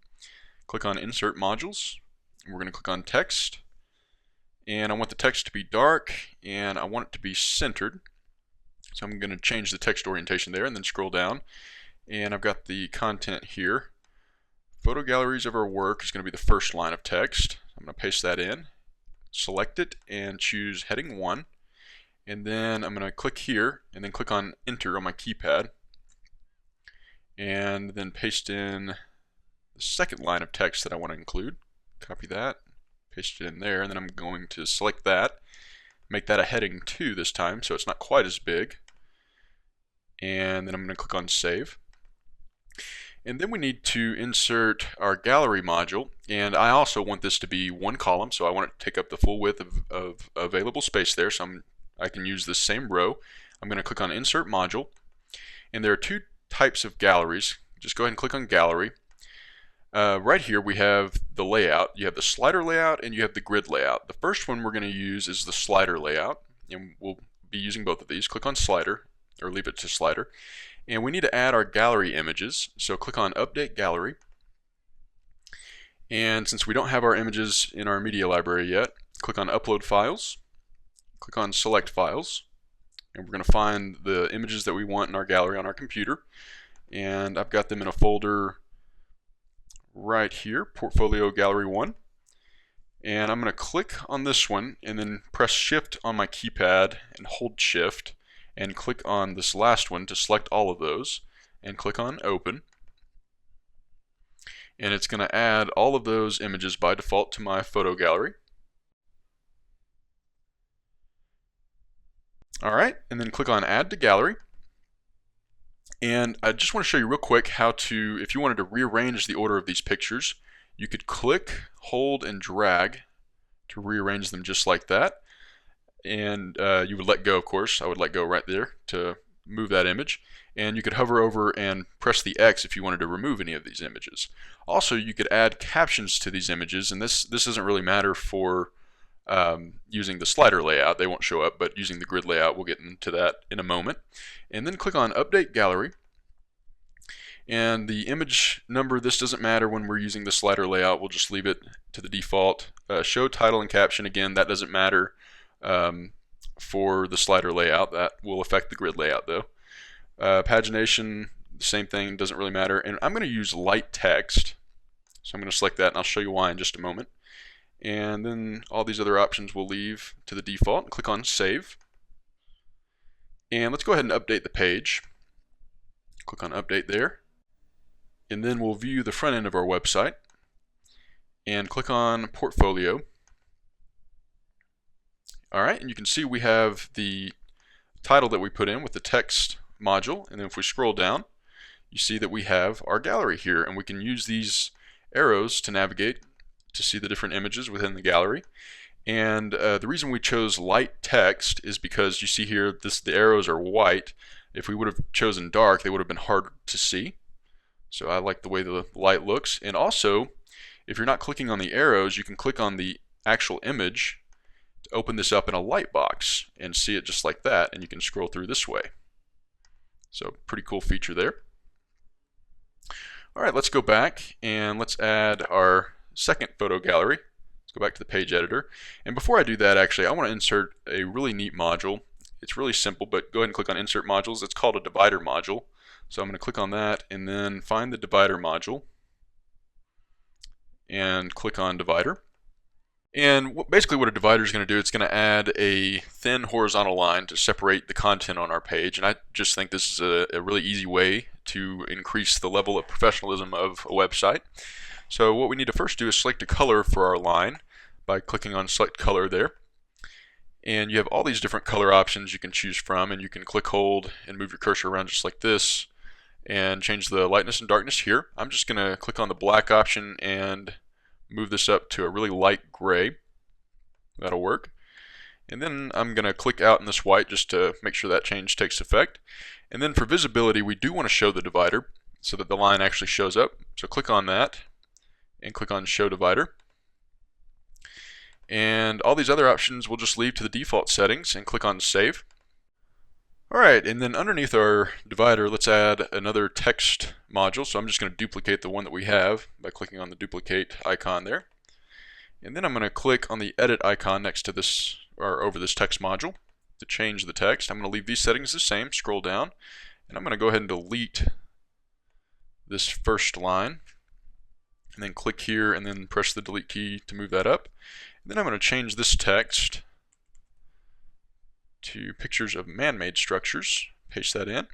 Click on Insert Modules, and we're going to click on Text. And I want the text to be dark, and I want it to be centered. So I'm going to change the text orientation there, and then scroll down. And I've got the content here. Photo galleries of our work is going to be the first line of text. I'm going to paste that in, select it, and choose heading 1. And then I'm going to click here, and then click on Enter on my keypad. And then paste in the second line of text that I want to include. Copy that, paste it in there, and then I'm going to select that, make that a heading 2 this time, so it's not quite as big, and then I'm going to click on Save. And then we need to insert our gallery module, and I also want this to be one column, so I want it to take up the full width of available space there, so I can use this same row. I'm going to click on Insert Module, and there are two types of galleries. Just go ahead and click on Gallery. Right here we have the layout. You have the slider layout and you have the grid layout. The first one we're going to use is the slider layout, and we'll be using both of these. Click on Slider, or leave it to Slider. And we need to add our gallery images, so click on Update Gallery. And since we don't have our images in our media library yet, click on Upload Files, click on Select Files, and we're going to find the images that we want in our gallery on our computer. And I've got them in a folder right here, Portfolio Gallery 1. And I'm going to click on this one and then press Shift on my keypad and hold Shift and click on this last one to select all of those and click on Open. And it's going to add all of those images by default to my photo gallery. Alright, and then click on Add to Gallery. And I just want to show you real quick how to, if you wanted to rearrange the order of these pictures, you could click, hold, and drag to rearrange them just like that. And you would let go, of course. I would let go right there to move that image. And you could hover over and press the X if you wanted to remove any of these images. Also, you could add captions to these images, and this doesn't really matter for using the slider layout. They won't show up, but using the grid layout, we'll get into that in a moment. And then click on Update Gallery. And the image number, this doesn't matter when we're using the slider layout. We'll just leave it to the default. Show title and caption, again, that doesn't matter for the slider layout. That will affect the grid layout though. Pagination, same thing, doesn't really matter. And I'm going to use light text, so I'm going to select that and I'll show you why in just a moment. And then all these other options we'll leave to the default and click on Save. And let's go ahead and update the page. Click on Update there. And then we'll view the front end of our website and click on Portfolio. Alright, and you can see we have the title that we put in with the text module, and then if we scroll down, you see that we have our gallery here, and we can use these arrows to navigate to see the different images within the gallery. And the reason we chose light text is because you see here the arrows are white. If we would have chosen dark, they would have been harder to see. So I like the way the light looks. And also, if you're not clicking on the arrows, you can click on the actual image to open this up in a light box and see it just like that, and you can scroll through this way. So pretty cool feature there. Alright, let's go back and let's add our second photo gallery. Let's go back to the page editor. And before I do that, actually, I want to insert a really neat module. It's really simple, but go ahead and click on Insert Modules. It's called a divider module. So I'm going to click on that and then find the divider module and click on divider. And basically what a divider is going to do, it's going to add a thin horizontal line to separate the content on our page. And I just think this is a really easy way to increase the level of professionalism of a website. So what we need to first do is select a color for our line by clicking on Select Color there. And you have all these different color options you can choose from, and you can click, hold, and move your cursor around just like this and change the lightness and darkness here. I'm just going to click on the black option and move this up to a really light gray. That'll work. And then I'm going to click out in this white just to make sure that change takes effect. And then for visibility, we do want to show the divider so that the line actually shows up. So click on that and click on Show Divider. And all these other options we'll just leave to the default settings and click on Save. Alright, and then underneath our divider, let's add another text module. So I'm just going to duplicate the one that we have by clicking on the duplicate icon there. And then I'm going to click on the edit icon next to this, or over this text module to change the text. I'm going to leave these settings the same, scroll down, and I'm going to go ahead and delete this first line. And then click here and then press the delete key to move that up. And then I'm going to change this text to pictures of man-made structures. Paste that in.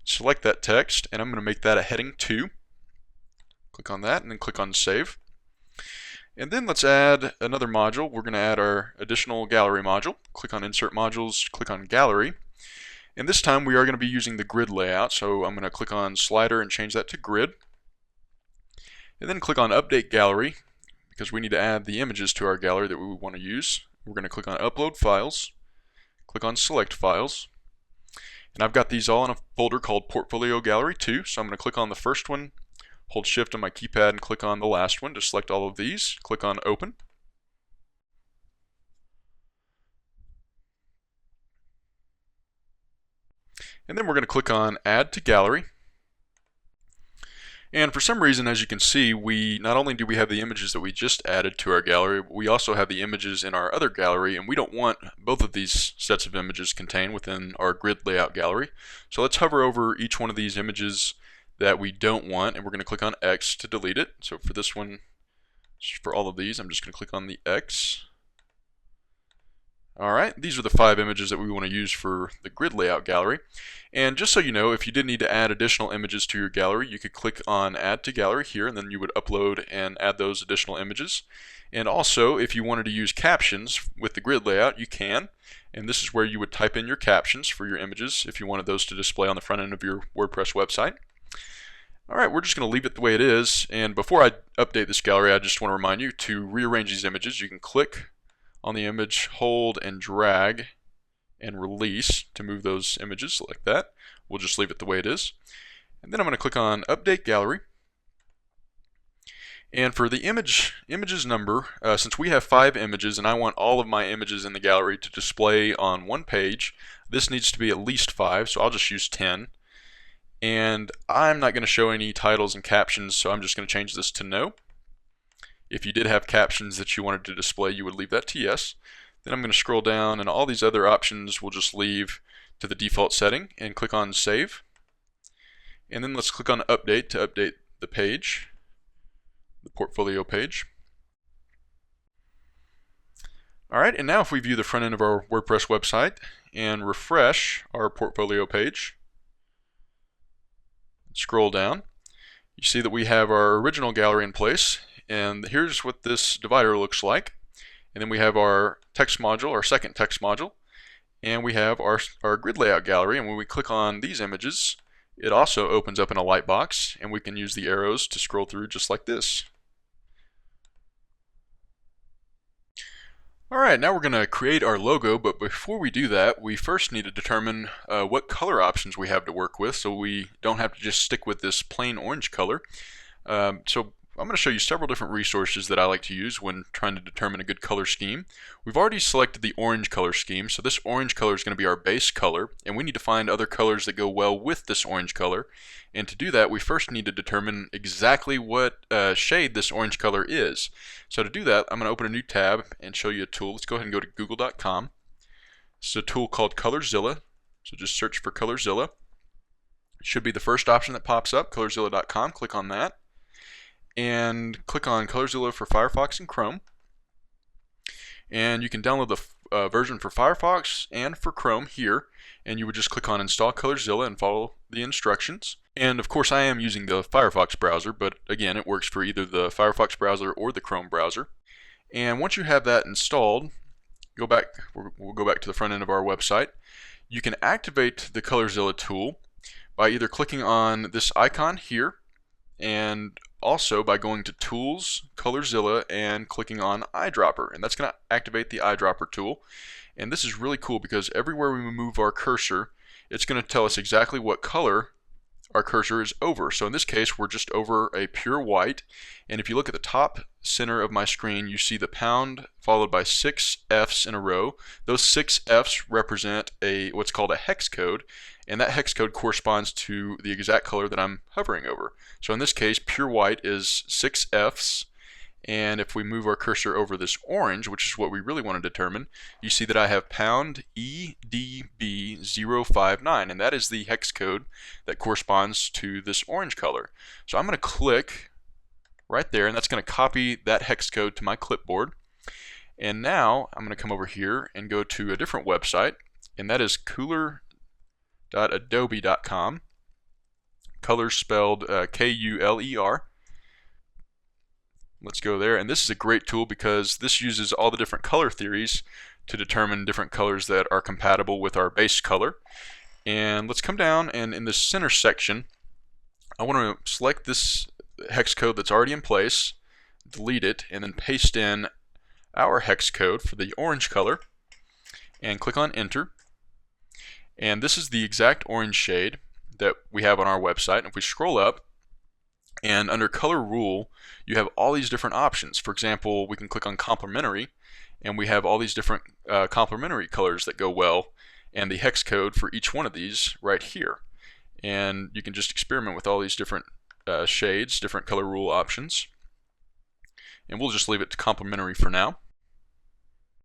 Select that text, and I'm going to make that a heading 2. Click on that, and then click on Save. And then let's add another module. We're going to add our additional gallery module. Click on Insert Modules, click on Gallery. And this time we are going to be using the grid layout, so I'm going to click on Slider and change that to Grid. And then click on Update Gallery, because we need to add the images to our gallery that we want to use. We're going to click on Upload Files, click on Select Files, and I've got these all in a folder called Portfolio Gallery 2, so I'm going to click on the first one, hold Shift on my keypad and click on the last one to select all of these, click on Open. And then we're going to click on Add to Gallery. And for some reason, as you can see, we not only do we have the images that we just added to our gallery, we also have the images in our other gallery, and we don't want both of these sets of images contained within our grid layout gallery. So let's hover over each one of these images that we don't want, and we're going to click on X to delete it. So for this one, for all of these, I'm just going to click on the X. Alright, these are the 5 images that we want to use for the grid layout gallery. And just so you know, if you did need to add additional images to your gallery, you could click on Add to Gallery here, and then you would upload and add those additional images. And also, if you wanted to use captions with the grid layout, you can. And this is where you would type in your captions for your images if you wanted those to display on the front end of your WordPress website. Alright, we're just going to leave it the way it is. And before I update this gallery, I just want to remind you to rearrange these images. You can click on the image, hold and drag and release to move those images like that. We'll just leave it the way it is. And then I'm going to click on Update Gallery. And for the images number, since we have 5 images and I want all of my images in the gallery to display on one page, this needs to be at least 5, so I'll just use 10. And I'm not going to show any titles and captions, so I'm just going to change this to no. If you did have captions that you wanted to display, you would leave that to yes. Then I'm going to scroll down, and all these other options we'll just leave to the default setting and click on Save. And then let's click on Update to update the page, the portfolio page. Alright, and now if we view the front end of our WordPress website and refresh our portfolio page, scroll down, you see that we have our original gallery in place. And here's what this divider looks like. And then we have our text module, our second text module, and we have our grid layout gallery. And when we click on these images, it also opens up in a light box, and we can use the arrows to scroll through just like this. Alright, now we're going to create our logo, but before we do that, we first need to determine what color options we have to work with, so we don't have to just stick with this plain orange color. So I'm going to show you several different resources that I like to use when trying to determine a good color scheme. We've already selected the orange color scheme, so this orange color is going to be our base color, and we need to find other colors that go well with this orange color. And to do that, we first need to determine exactly what shade this orange color is. So to do that, I'm going to open a new tab and show you a tool. Let's go ahead and go to google.com. It's a tool called Colorzilla, so just search for Colorzilla. It should be the first option that pops up, colorzilla.com. Click on that. And click on Colorzilla for Firefox and Chrome. And you can download the version for Firefox and for Chrome here, and you would just click on Install Colorzilla and follow the instructions. And of course I am using the Firefox browser, but again it works for either the Firefox browser or the Chrome browser. And once you have that installed, we'll go back to the front end of our website. You can activate the Colorzilla tool by either clicking on this icon here, and also by going to Tools, Colorzilla, and clicking on Eyedropper. And that's going to activate the Eyedropper tool. And this is really cool because everywhere we move our cursor, it's going to tell us exactly what color our cursor is over. So in this case, we're just over a pure white. And if you look at the top center of my screen, you see the pound followed by 6 Fs in a row. Those 6 Fs represent what's called a hex code, and that hex code corresponds to the exact color that I'm hovering over. So in this case, pure white is 6 Fs, and if we move our cursor over this orange, which is what we really want to determine, you see that I have pound EDB059, and that is the hex code that corresponds to this orange color. So I'm going to click right there, and that's going to copy that hex code to my clipboard. And now I'm going to come over here and go to a different website, and that is Let's go there, and this is a great tool because this uses all the different color theories to determine different colors that are compatible with our base color. And let's come down, and in this center section I want to select this hex code that's already in place, delete it, and then paste in our hex code for the orange color and click on enter. And this is the exact orange shade that we have on our website. And if we scroll up, and under color rule, you have all these different options. For example, we can click on complementary, and we have all these different complementary colors that go well, and the hex code for each one of these right here. And you can just experiment with all these different shades, different color rule options. And we'll just leave it to complementary for now.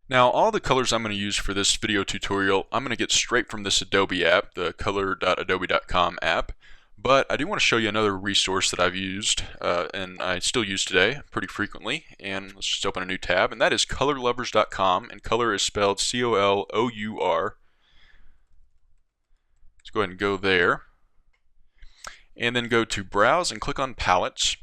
Now, all the colors I'm going to use for this video tutorial, I'm going to get straight from this Adobe app, the color.adobe.com app. But I do want to show you another resource that I've used, and I still use today pretty frequently. And let's just open a new tab, and that is colorlovers.com, and color is spelled C-O-L-O-U-R. Let's go ahead and go there, and then go to Browse and click on Palettes.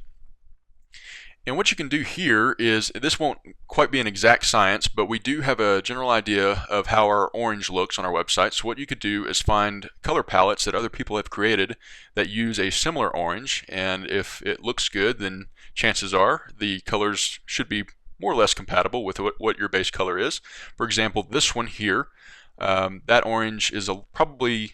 And what you can do here is, this won't quite be an exact science, but we do have a general idea of how our orange looks on our website. So what you could do is find color palettes that other people have created that use a similar orange, and if it looks good, then chances are the colors should be more or less compatible with what your base color is. For example, this one here, that orange is probably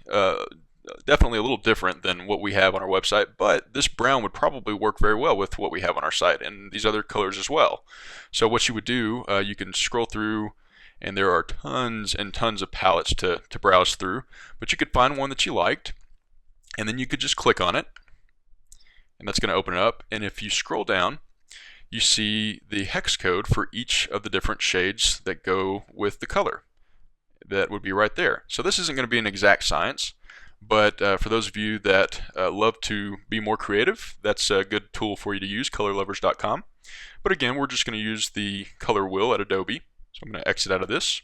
definitely a little different than what we have on our website, but this brown would probably work very well with what we have on our site, and these other colors as well. So what you would do, you can scroll through, and there are tons and tons of palettes to browse through, but you could find one that you liked, and then you could just click on it, and that's going to open it up. And if you scroll down, you see the hex code for each of the different shades that go with the color. That would be right there. So this isn't going to be an exact science, but for those of you that love to be more creative, that's a good tool for you to use, colorlovers.com. But again, we're just going to use the color wheel at Adobe. So I'm going to exit out of this.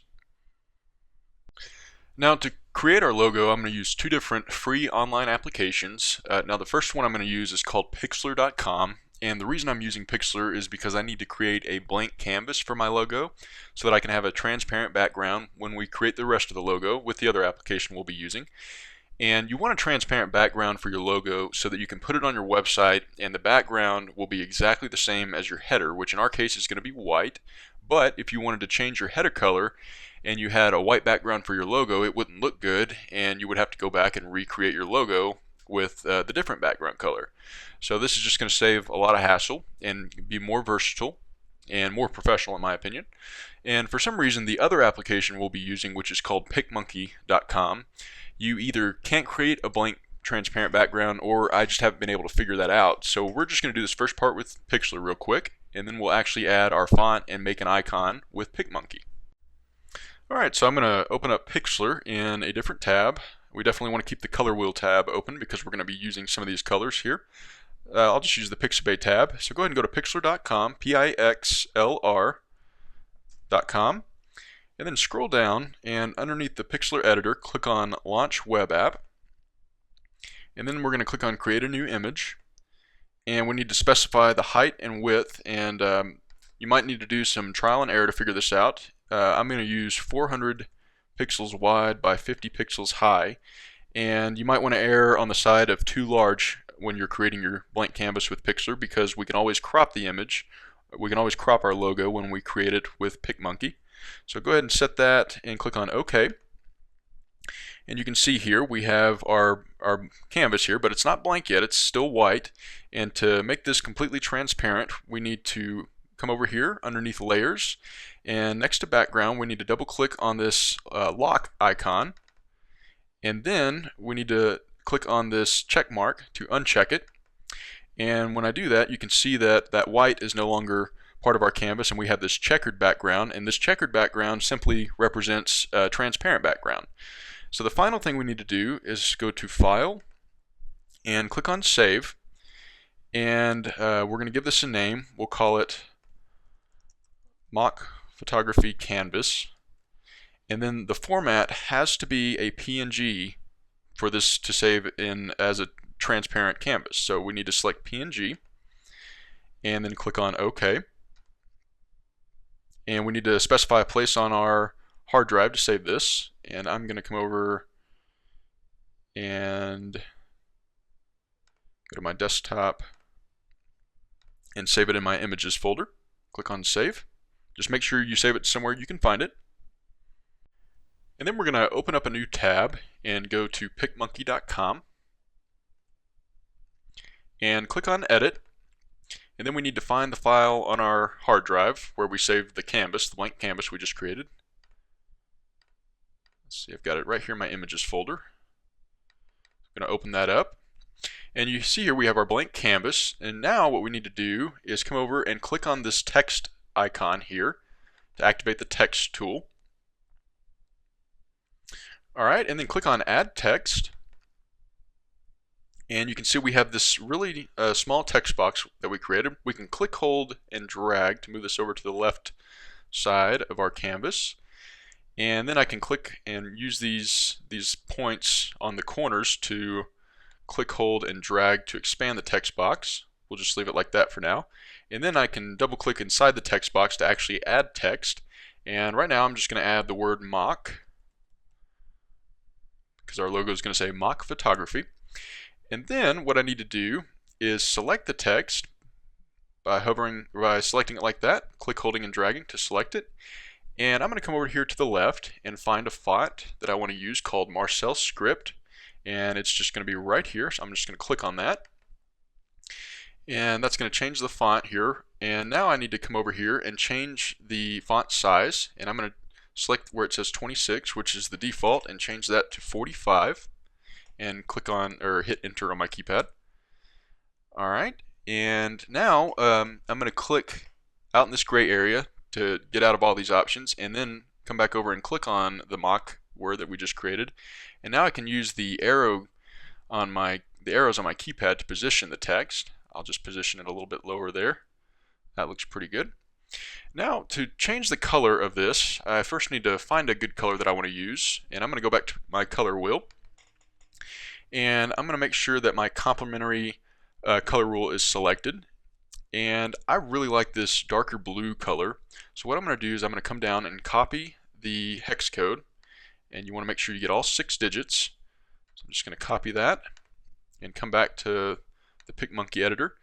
Now, to create our logo, I'm going to use two different free online applications. Now, the first one I'm going to use is called Pixlr.com. And the reason I'm using Pixlr is because I need to create a blank canvas for my logo so that I can have a transparent background when we create the rest of the logo with the other application we'll be using. And you want a transparent background for your logo so that you can put it on your website, and the background will be exactly the same as your header, which in our case is going to be white. But if you wanted to change your header color and you had a white background for your logo, it wouldn't look good, and you would have to go back and recreate your logo with the different background color. So this is just going to save a lot of hassle and be more versatile and more professional in my opinion. And for some reason, the other application we'll be using, which is called PicMonkey.com, you either can't create a blank transparent background, or I just haven't been able to figure that out. So we're just going to do this first part with Pixlr real quick, and then we'll actually add our font and make an icon with PicMonkey. Alright, so I'm going to open up Pixlr in a different tab. We definitely want to keep the color wheel tab open because we're going to be using some of these colors here. I'll just use the Pixabay tab. So go ahead and go to Pixlr.com, Pixlr.com, and then scroll down, and underneath the Pixlr editor, click on Launch Web App. And then we're going to click on Create a New Image. And we need to specify the height and width, and you might need to do some trial and error to figure this out. I'm going to use 400 pixels wide by 50 pixels high, and you might want to err on the side of too large when you're creating your blank canvas with Pixlr, because we can always crop the image. We can always crop our logo when we create it with PicMonkey. So go ahead and set that and click on OK. And you can see here we have our canvas here, but it's not blank yet, it's still white. And to make this completely transparent, we need to come over here underneath layers, and next to background we need to double click on this lock icon, and then we need to click on this check mark to uncheck it. And when I do that, you can see that that white is no longer part of our canvas, and we have this checkered background, and this checkered background simply represents a transparent background. So the final thing we need to do is go to File and click on Save, and we're going to give this a name. We'll call it Mock Photography Canvas, and then the format has to be a PNG for this to save in as a transparent canvas. So we need to select PNG, and then click on OK. And we need to specify a place on our hard drive to save this, and I'm going to come over and go to my desktop and save it in my images folder. Click on save. Just make sure you save it somewhere you can find it. And then we're going to open up a new tab and go to picmonkey.com and click on edit. And then we need to find the file on our hard drive where we saved the canvas, the blank canvas we just created. Let's see, I've got it right here in my images folder. I'm going to open that up. And you see here we have our blank canvas. And now what we need to do is come over and click on this text icon here to activate the text tool. Alright, and then click on add text. And you can see we have this really small text box that we created. We can click, hold, and drag to move this over to the left side of our canvas. And then I can click and use these points on the corners to click, hold, and drag to expand the text box. We'll just leave it like that for now. And then I can double click inside the text box to actually add text. And right now I'm just going to add the word mock, because our logo is going to say mock photography. And then what I need to do is select the text by selecting it like that, click, holding, and dragging to select it. And I'm going to come over here to the left and find a font that I want to use called Marcel Script. And it's just going to be right here, so I'm just going to click on that. And that's going to change the font here. And now I need to come over here and change the font size. And I'm going to select where it says 26, which is the default, and change that to 45. And click on, or hit enter on my keypad. Alright, and now I'm going to click out in this gray area to get out of all these options, and then come back over and click on the mock word that we just created. And now I can use the arrows on my keypad to position the text. I'll just position it a little bit lower there. That looks pretty good. Now, to change the color of this, I first need to find a good color that I want to use, and I'm going to go back to my color wheel. And I'm going to make sure that my complementary color rule is selected. And I really like this darker blue color. So what I'm going to do is I'm going to come down and copy the hex code. And you want to make sure you get all 6 digits. So I'm just going to copy that and come back to the PicMonkey editor.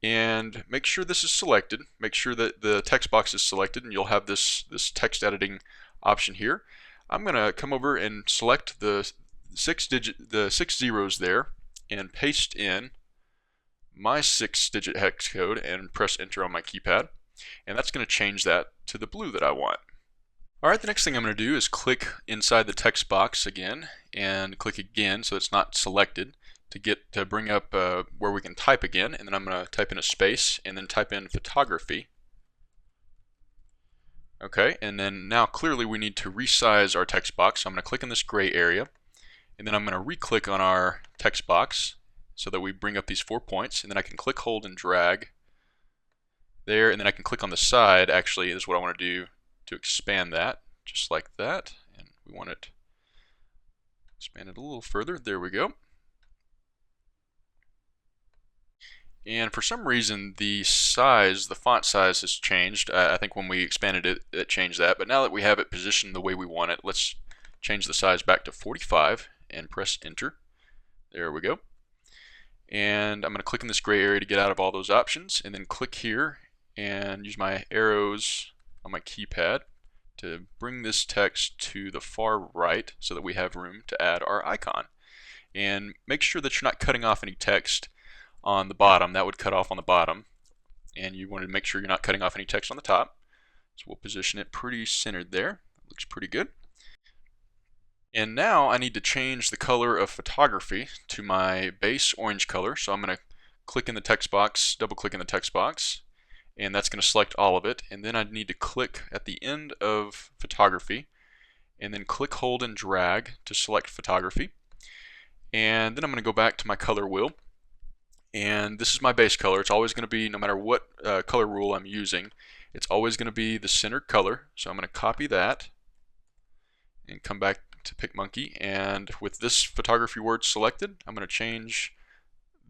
And make sure this is selected. Make sure that the text box is selected, and you'll have this text editing option here. I'm going to come over and select the 6 zeros there and paste in my 6-digit hex code and press enter on my keypad, and that's going to change that to the blue that I want. Alright, the next thing I'm going to do is click inside the text box again and click again so it's not selected to bring up where we can type again, and then I'm going to type in a space and then type in photography. Okay, and then now clearly we need to resize our text box, so I'm going to click in this gray area. And then I'm going to re-click on our text box so that we bring up these 4 points. And then I can click, hold, and drag there. And then I can click on the side. Actually, this is what I want to do to expand that, just like that. And we want it expanded a little further. There we go. And for some reason, the font size has changed. I think when we expanded it, it changed that. But now that we have it positioned the way we want it, let's change the size back to 45. And press enter. There we go. And I'm going to click in this gray area to get out of all those options, and then click here and use my arrows on my keypad to bring this text to the far right so that we have room to add our icon. And make sure that you're not cutting off any text on the bottom. That would cut off on the bottom, and you want to make sure you're not cutting off any text on the top. So we'll position it pretty centered there. Looks pretty good. And now I need to change the color of photography to my base orange color. So I'm going to click in the text box, double click in the text box, and that's going to select all of it. And then I need to click at the end of photography, and then click, hold, and drag to select photography. And then I'm going to go back to my color wheel. And this is my base color. It's always going to be, no matter what color rule I'm using, it's always going to be the centered color. So I'm going to copy that and come back to PicMonkey, and with this photography word selected, I'm going to change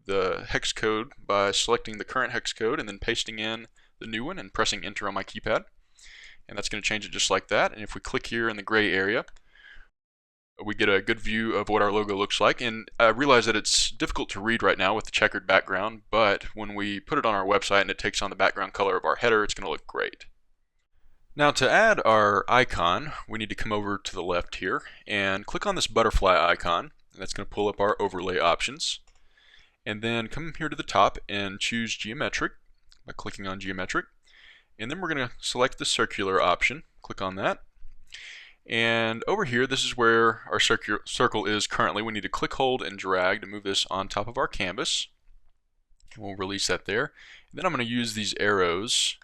the hex code by selecting the current hex code and then pasting in the new one and pressing enter on my keypad. And that's going to change it just like that. And if we click here in the gray area, we get a good view of what our logo looks like. And I realize that it's difficult to read right now with the checkered background, but when we put it on our website and it takes on the background color of our header, it's going to look great. Now to add our icon, we need to come over to the left here and click on this butterfly icon. And that's going to pull up our overlay options. And then come here to the top and choose geometric by clicking on geometric. And then we're going to select the circular option, click on that. And over here, this is where our circle is currently. We need to click, hold, and drag to move this on top of our canvas. And we'll release that there. And then I'm going to use these arrows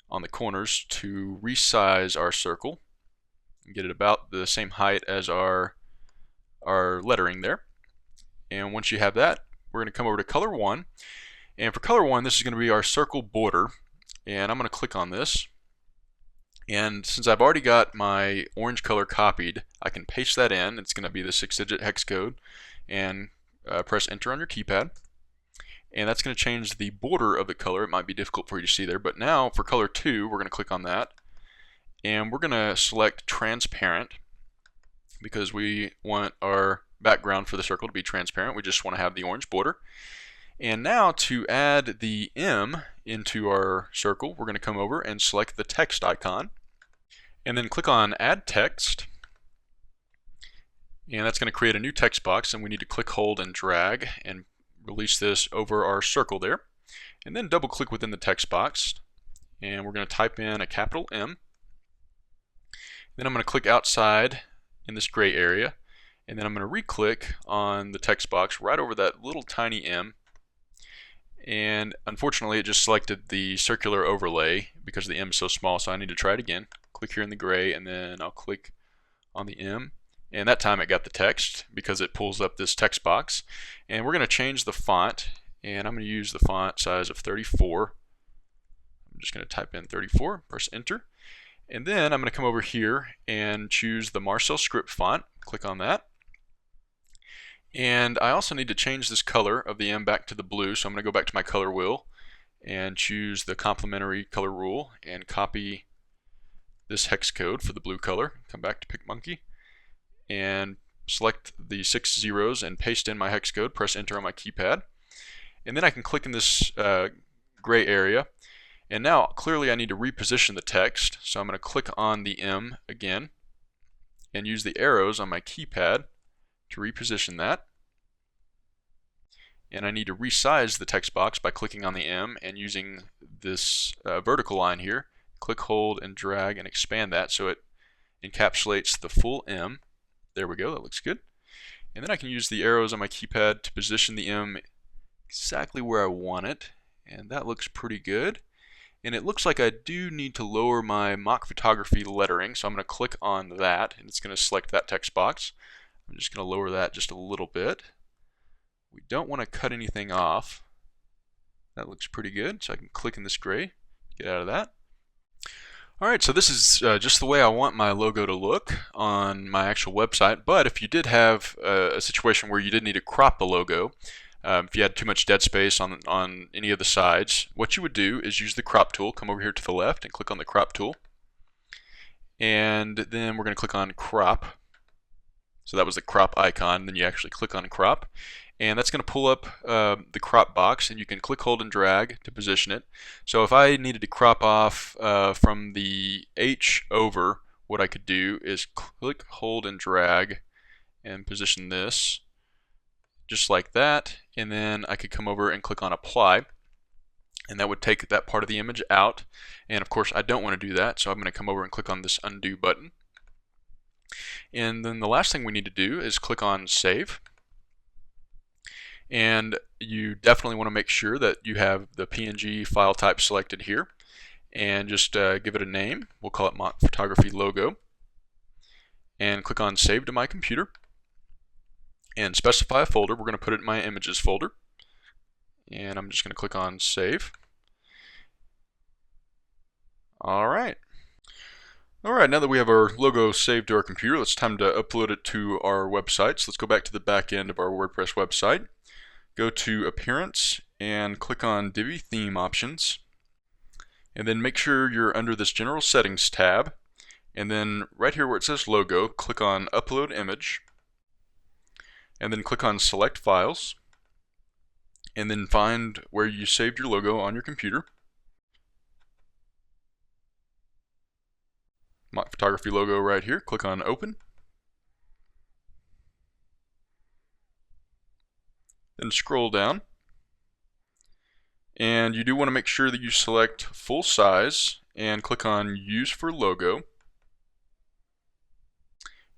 on the corners to resize our circle and get it about the same height as our lettering there. And once you have that, we're going to come over to color 1. And for color 1, this is going to be our circle border. And I'm going to click on this. And since I've already got my orange color copied, I can paste that in. It's going to be the 6-digit hex code. And press enter on your keypad. And that's going to change the border of the color. It might be difficult for you to see there. But now for color 2, we're going to click on that. And we're going to select transparent because we want our background for the circle to be transparent. We just want to have the orange border. And now to add the M into our circle, we're going to come over and select the text icon and then click on add text. And that's going to create a new text box, and we need to click, hold, and drag and release this over our circle there. And then double click within the text box and we're going to type in a capital M. Then I'm going to click outside in this gray area, and then I'm going to re-click on the text box right over that little tiny M. And unfortunately it just selected the circular overlay because the M is so small, so I need to try it again. Click here in the gray and then I'll click on the M, and that time it got the text because it pulls up this text box. And we're going to change the font, and I'm going to use the font size of 34. I'm just going to type in 34, press enter, and then I'm going to come over here and choose the Marcel script font, click on that. And I also need to change this color of the M back to the blue, so I'm going to go back to my color wheel and choose the complementary color rule and copy this hex code for the blue color. Come back to PicMonkey and select the 6 zeros and paste in my hex code, press enter on my keypad. And then I can click in this gray area. And now clearly I need to reposition the text, so I'm going to click on the M again and use the arrows on my keypad to reposition that. And I need to resize the text box by clicking on the M and using this vertical line here. Click, hold, and drag and expand that so it encapsulates the full M. There we go, that looks good. And then I can use the arrows on my keypad to position the M exactly where I want it, and that looks pretty good. And it looks like I do need to lower my mock photography lettering, so I'm going to click on that and it's going to select that text box. I'm just going to lower that just a little bit. We don't want to cut anything off. That looks pretty good, so I can click in this gray, get out of that. Alright, so this is just the way I want my logo to look on my actual website, but if you did have a situation where you did need to crop the logo, if you had too much dead space on any of the sides, what you would do is use the crop tool, come over here to the left and click on the crop tool, and then we're going to click on crop. So that was the crop icon, then you actually click on crop, and that's going to pull up the crop box, and you can click, hold, and drag to position it. So if I needed to crop off from the H over, what I could do is click, hold, and drag and position this just like that, and then I could come over and click on apply, and that would take that part of the image out. And of course I don't want to do that, so I'm going to come over and click on this undo button. And then the last thing we need to do is click on save. And you definitely want to make sure that you have the PNG file type selected here, and just give it a name. We'll call it mock photography logo, and click on save to my computer and specify a folder. We're going to put it in my images folder, and I'm just going to click on save. Alright, now that we have our logo saved to our computer, it's time to upload it to our website. So let's go back to the back end of our WordPress website. go to Appearance and click on Divi Theme Options, and then make sure you're under this General Settings tab, and then right here where it says Logo, click on Upload Image, and then click on Select Files, and then find where you saved your logo on your computer. My photography logo right here, click on Open. Then scroll down, and you do want to make sure that you select full size and click on Use for Logo.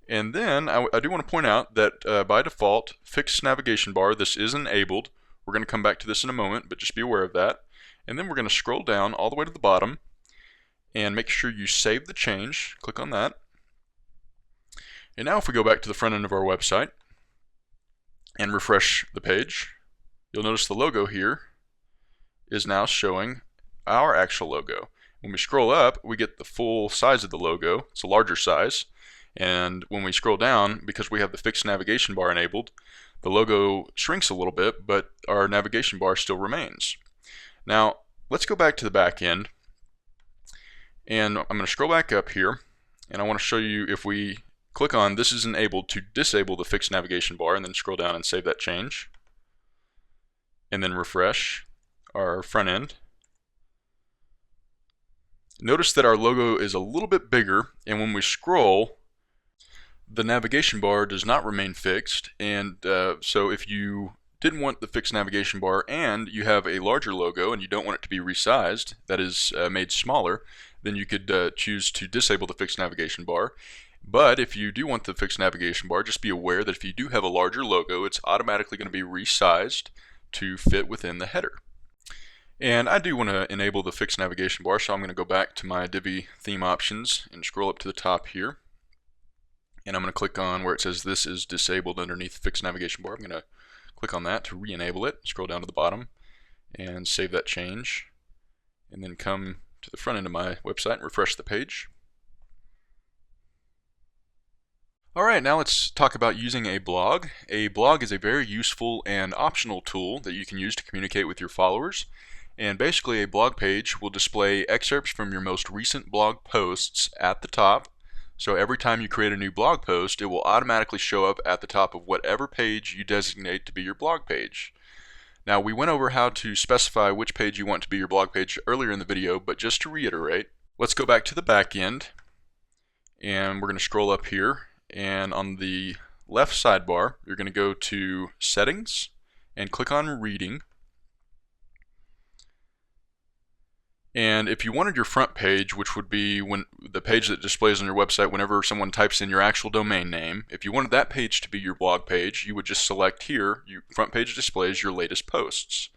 And then I do want to point out that by default, fixed navigation bar, this is enabled. We're going to come back to this in a moment, but just be aware of that. And then we're going to scroll down all the way to the bottom and make sure you save the change. Click on that. And now if we go back to the front end of our website and refresh the page, you'll notice the logo here is now showing our actual logo. When we scroll up, we get the full size of the logo. It's a larger size. And when we scroll down, because we have the fixed navigation bar enabled, the logo shrinks a little bit, but our navigation bar still remains. Now, let's go back to the back end. And I'm going to scroll back up here, and I want to show you if we click on this is enabled to disable the fixed navigation bar, and then scroll down and save that change. And then refresh our front end. Notice that our logo is a little bit bigger, and when we scroll, the navigation bar does not remain fixed. And so if you didn't want the fixed navigation bar and you have a larger logo and you don't want it to be resized, that is made smaller, then you could choose to disable the fixed navigation bar. But if you do want the fixed navigation bar, just be aware that if you do have a larger logo, it's automatically going to be resized to fit within the header. And I do want to enable the fixed navigation bar, so I'm going to go back to my Divi theme options and scroll up to the top here. And I'm going to click on where it says this is disabled underneath the fixed navigation bar. I'm going to click on that to re-enable it, scroll down to the bottom, and save that change. And then come to the front end of my website and refresh the page. Alright, now let's talk about using a blog. A blog is a very useful and optional tool that you can use to communicate with your followers. And basically a blog page will display excerpts from your most recent blog posts at the top. So every time you create a new blog post, it will automatically show up at the top of whatever page you designate to be your blog page. Now, we went over how to specify which page you want to be your blog page earlier in the video, but just to reiterate, let's go back to the back end, and we're going to scroll up here, and on the left sidebar, you're going to go to Settings and click on Reading. And if you wanted your front page, which would be when the page that displays on your website whenever someone types in your actual domain name, if you wanted that page to be your blog page, you would just select here, your front page displays your latest posts.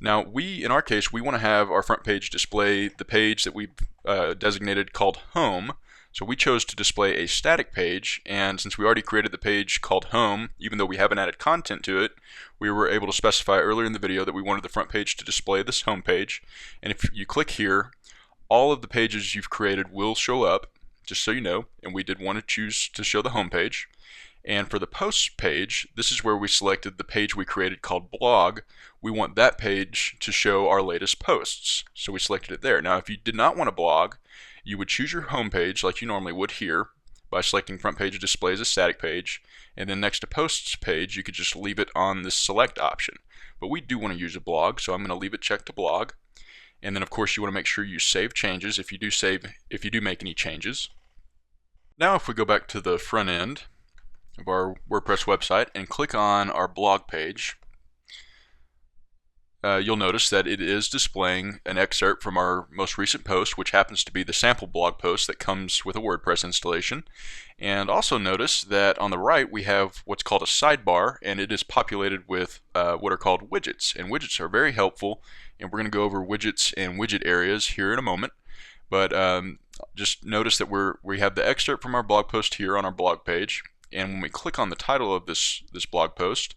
Now, in our case, we want to have our front page display the page that we've designated called Home. So we chose to display a static page, and since we already created the page called Home, even though we haven't added content to it, we were able to specify earlier in the video that we wanted the front page to display this home page. And if you click here, all of the pages you've created will show up, just so you know, and we did want to choose to show the home page. And for the posts page, this is where we selected the page we created called Blog. We want that page to show our latest posts, so we selected it there. Now, if you did not want a blog, you would choose your home page like you normally would here by selecting front page display as a static page, and then next to posts page you could just leave it on this select option. But we do want to use a blog, so I'm going to leave it checked to blog. And then of course you want to make sure you save changes if you do make any changes. Now if we go back to the front end of our WordPress website and click on our blog page, you'll notice that it is displaying an excerpt from our most recent post, which happens to be the sample blog post that comes with a WordPress installation. And also notice that on the right we have what's called a sidebar, and it is populated with what are called widgets. And widgets are very helpful, and we're going to go over widgets and widget areas here in a moment. But just notice that we have the excerpt from our blog post here on our blog page, and when we click on the title of this blog post,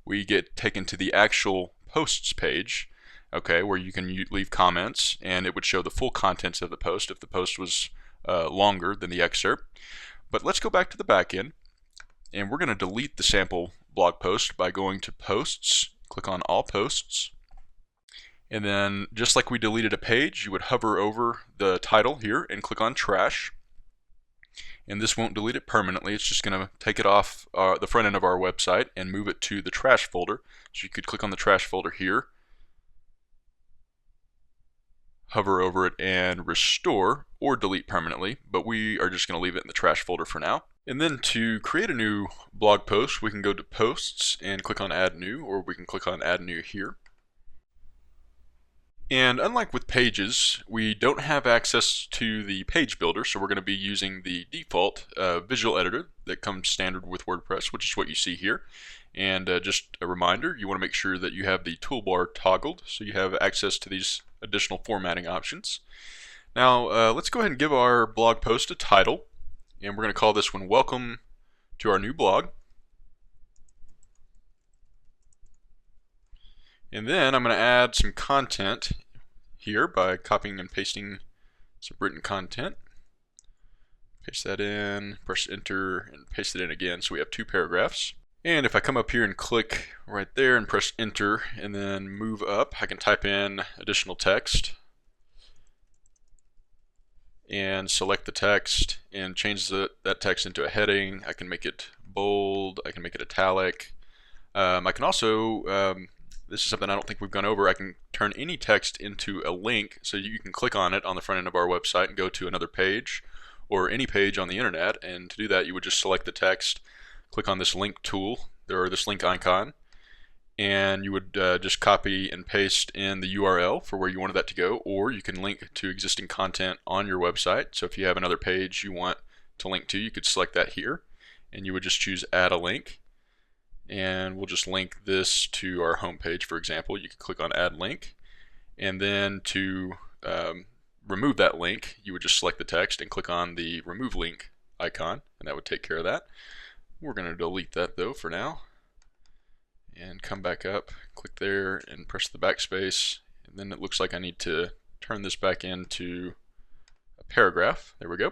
we get taken to the actual posts page, okay, where you can leave comments, and it would show the full contents of the post if the post was longer than the excerpt. But let's go back to the back end, and we're going to delete the sample blog post by going to Posts, click on all posts, and then just like we deleted a page, you would hover over the title here and click on trash. And this won't delete it permanently, it's just going to take it off the front end of our website and move it to the trash folder. So you could click on the trash folder here, hover over it and restore or delete permanently, but we are just going to leave it in the trash folder for now. And then to create a new blog post, we can go to posts and click on add new, or we can click on add new here. And unlike with pages, we don't have access to the page builder, so we're going to be using the default visual editor that comes standard with WordPress, which is what you see here. And just a reminder, you want to make sure that you have the toolbar toggled so you have access to these additional formatting options. Now let's go ahead and give our blog post a title, and we're going to call this one Welcome to Our New Blog. And then I'm going to add some content here by copying and pasting some written content. Paste that in, press enter, and paste it in again, so we have 2 paragraphs. And if I come up here and click right there and press enter and then move up, I can type in additional text and select the text and change that text into a heading. I can make it bold, I can make it italic. I can also this is something I don't think we've gone over. I can turn any text into a link, so you can click on it on the front end of our website and go to another page or any page on the internet. And to do that, you would just select the text, click on this link tool or this link icon, and you would just copy and paste in the URL for where you wanted that to go, or you can link to existing content on your website. So if you have another page you want to link to, you could select that here, and you would just choose add a link. And we'll just link this to our home page, for example. You can click on add link, and then to remove that link, you would just select the text and click on the remove link icon, and that would take care of that. We're going to delete that though for now, and come back up, click there and press the backspace, and then it looks like I need to turn this back into a paragraph. There we go.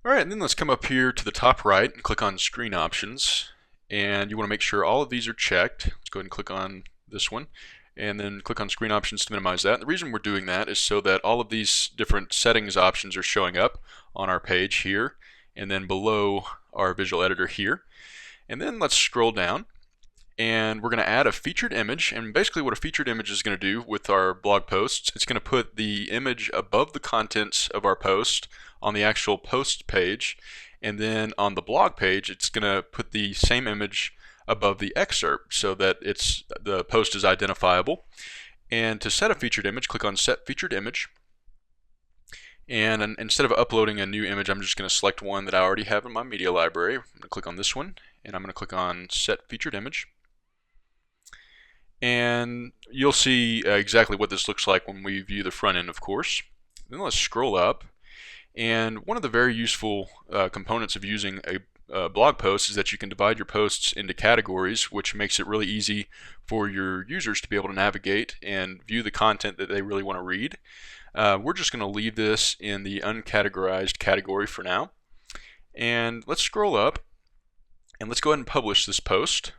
Alright, and then let's come up here to the top right and click on screen options. And you want to make sure all of these are checked. Let's go ahead and click on this one, and then click on screen options to minimize that. And the reason we're doing that is so that all of these different settings options are showing up on our page here, and then below our visual editor here. And then let's scroll down, and we're going to add a featured image. And basically what a featured image is going to do with our blog posts, it's going to put the image above the contents of our post on the actual post page. And then on the blog page, it's going to put the same image above the excerpt so that the post is identifiable. And to set a featured image, click on Set Featured Image. And instead of uploading a new image, I'm just going to select one that I already have in my media library. I'm going to click on this one, and I'm going to click on Set Featured Image. And you'll see exactly what this looks like when we view the front end, of course. Then let's scroll up. And one of the very useful components of using a blog post is that you can divide your posts into categories, which makes it really easy for your users to be able to navigate and view the content that they really want to read. We're just going to leave this in the uncategorized category for now. And let's scroll up, and let's go ahead and publish this post.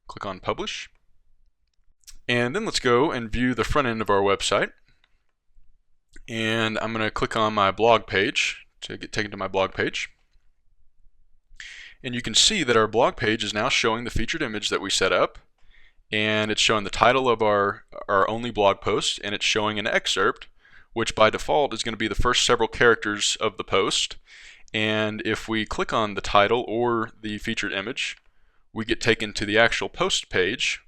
Click on Publish. And then let's go and view the front end of our website. And I'm going to click on my blog page to get taken to my blog page. And you can see that our blog page is now showing the featured image that we set up, and it's showing the title of our only blog post, and it's showing an excerpt, which by default is going to be the first several characters of the post. And if we click on the title or the featured image, we get taken to the actual post page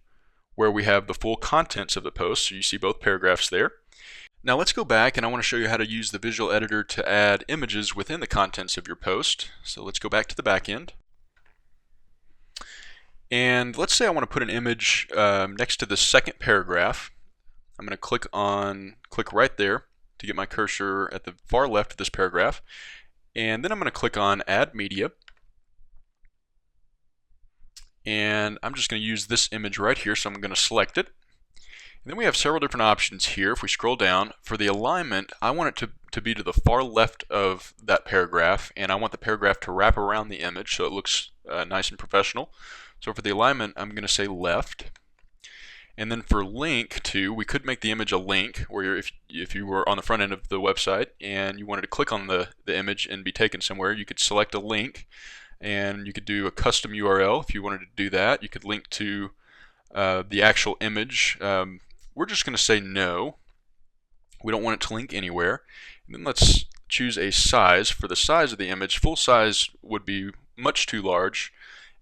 where we have the full contents of the post. So you see both paragraphs there. Now let's go back, and I want to show you how to use the visual editor to add images within the contents of your post. So let's go back to the back end. And let's say I want to put an image next to the second paragraph. I'm going to click right there to get my cursor at the far left of this paragraph. And then I'm going to click on Add Media. And I'm just going to use this image right here, so I'm going to select it. And then we have several different options here. If we scroll down, for the alignment, I want it to be to the far left of that paragraph, and I want the paragraph to wrap around the image so it looks nice and professional. So for the alignment, I'm going to say left. And then for link to, we could make the image a link, where if you were on the front end of the website and you wanted to click on the image and be taken somewhere, you could select a link, and you could do a custom URL if you wanted to do that. You could link to the actual image. We're just going to say no. We don't want it to link anywhere. And then let's choose a size. For the size of the image, full size would be much too large.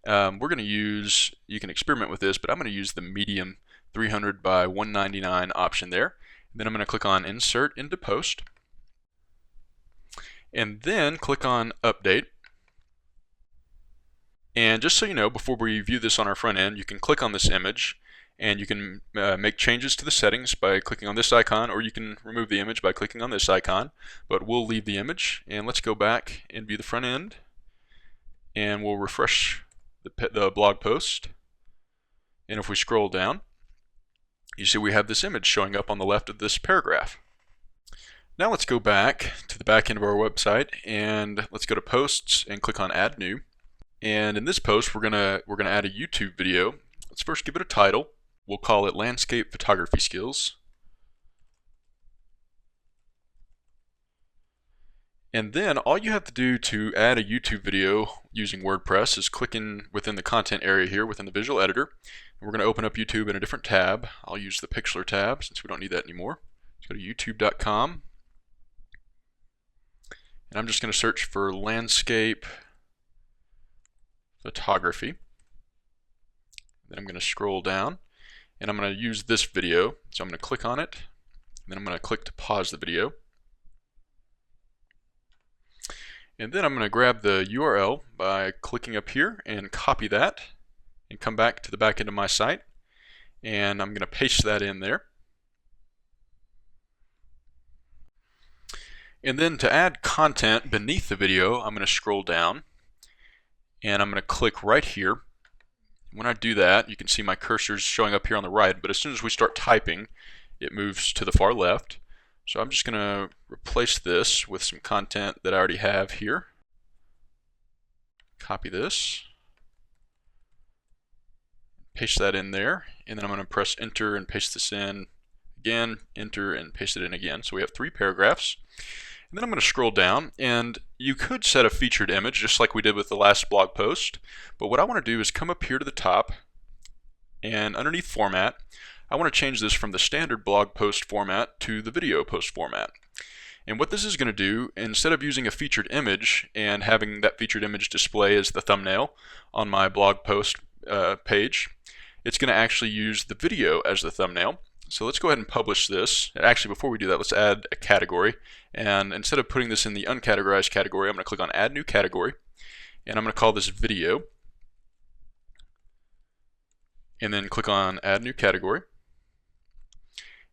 We're going to use, you can experiment with this, but I'm going to use the medium 300 by 199 option there. And then I'm going to click on Insert into Post. And then click on Update. And just so you know, before we view this on our front end, you can click on this image and you can make changes to the settings by clicking on this icon, or you can remove the image by clicking on this icon. But we'll leave the image, and let's go back and view the front end, and we'll refresh the blog post. And if we scroll down, you see we have this image showing up on the left of this paragraph. Now let's go back to the back end of our website, and let's go to Posts and click on Add New. And in this post, we're gonna add a YouTube video. Let's first give it a title. We'll call it Landscape Photography Skills. And then all you have to do to add a YouTube video using WordPress is click in within the content area here within the visual editor. And we're going to open up YouTube in a different tab. I'll use the Pixlr tab since we don't need that anymore. Let's go to youtube.com. And I'm just going to search for landscape photography. Then I'm going to scroll down, and I'm going to use this video. So I'm going to click on it, and then I'm going to click to pause the video. And then I'm going to grab the URL by clicking up here and copy that and come back to the back end of my site, and I'm going to paste that in there. And then to add content beneath the video, I'm going to scroll down and I'm going to click right here. When I do that, you can see my cursor's showing up here on the right, but as soon as we start typing, it moves to the far left. So I'm just going to replace this with some content that I already have here. Copy this, paste that in there, and then I'm going to press enter and paste this in again, enter and paste it in again. So we have 3 paragraphs. And then I'm going to scroll down, and you could set a featured image just like we did with the last blog post. But what I want to do is come up here to the top, and underneath format, I want to change this from the standard blog post format to the video post format. And what this is going to do, instead of using a featured image and having that featured image display as the thumbnail on my blog post page, it's going to actually use the video as the thumbnail. So let's go ahead and publish this. Actually, before we do that, let's add a category. And instead of putting this in the uncategorized category, I'm going to click on Add New Category, and I'm going to call this Video. And then click on Add New Category.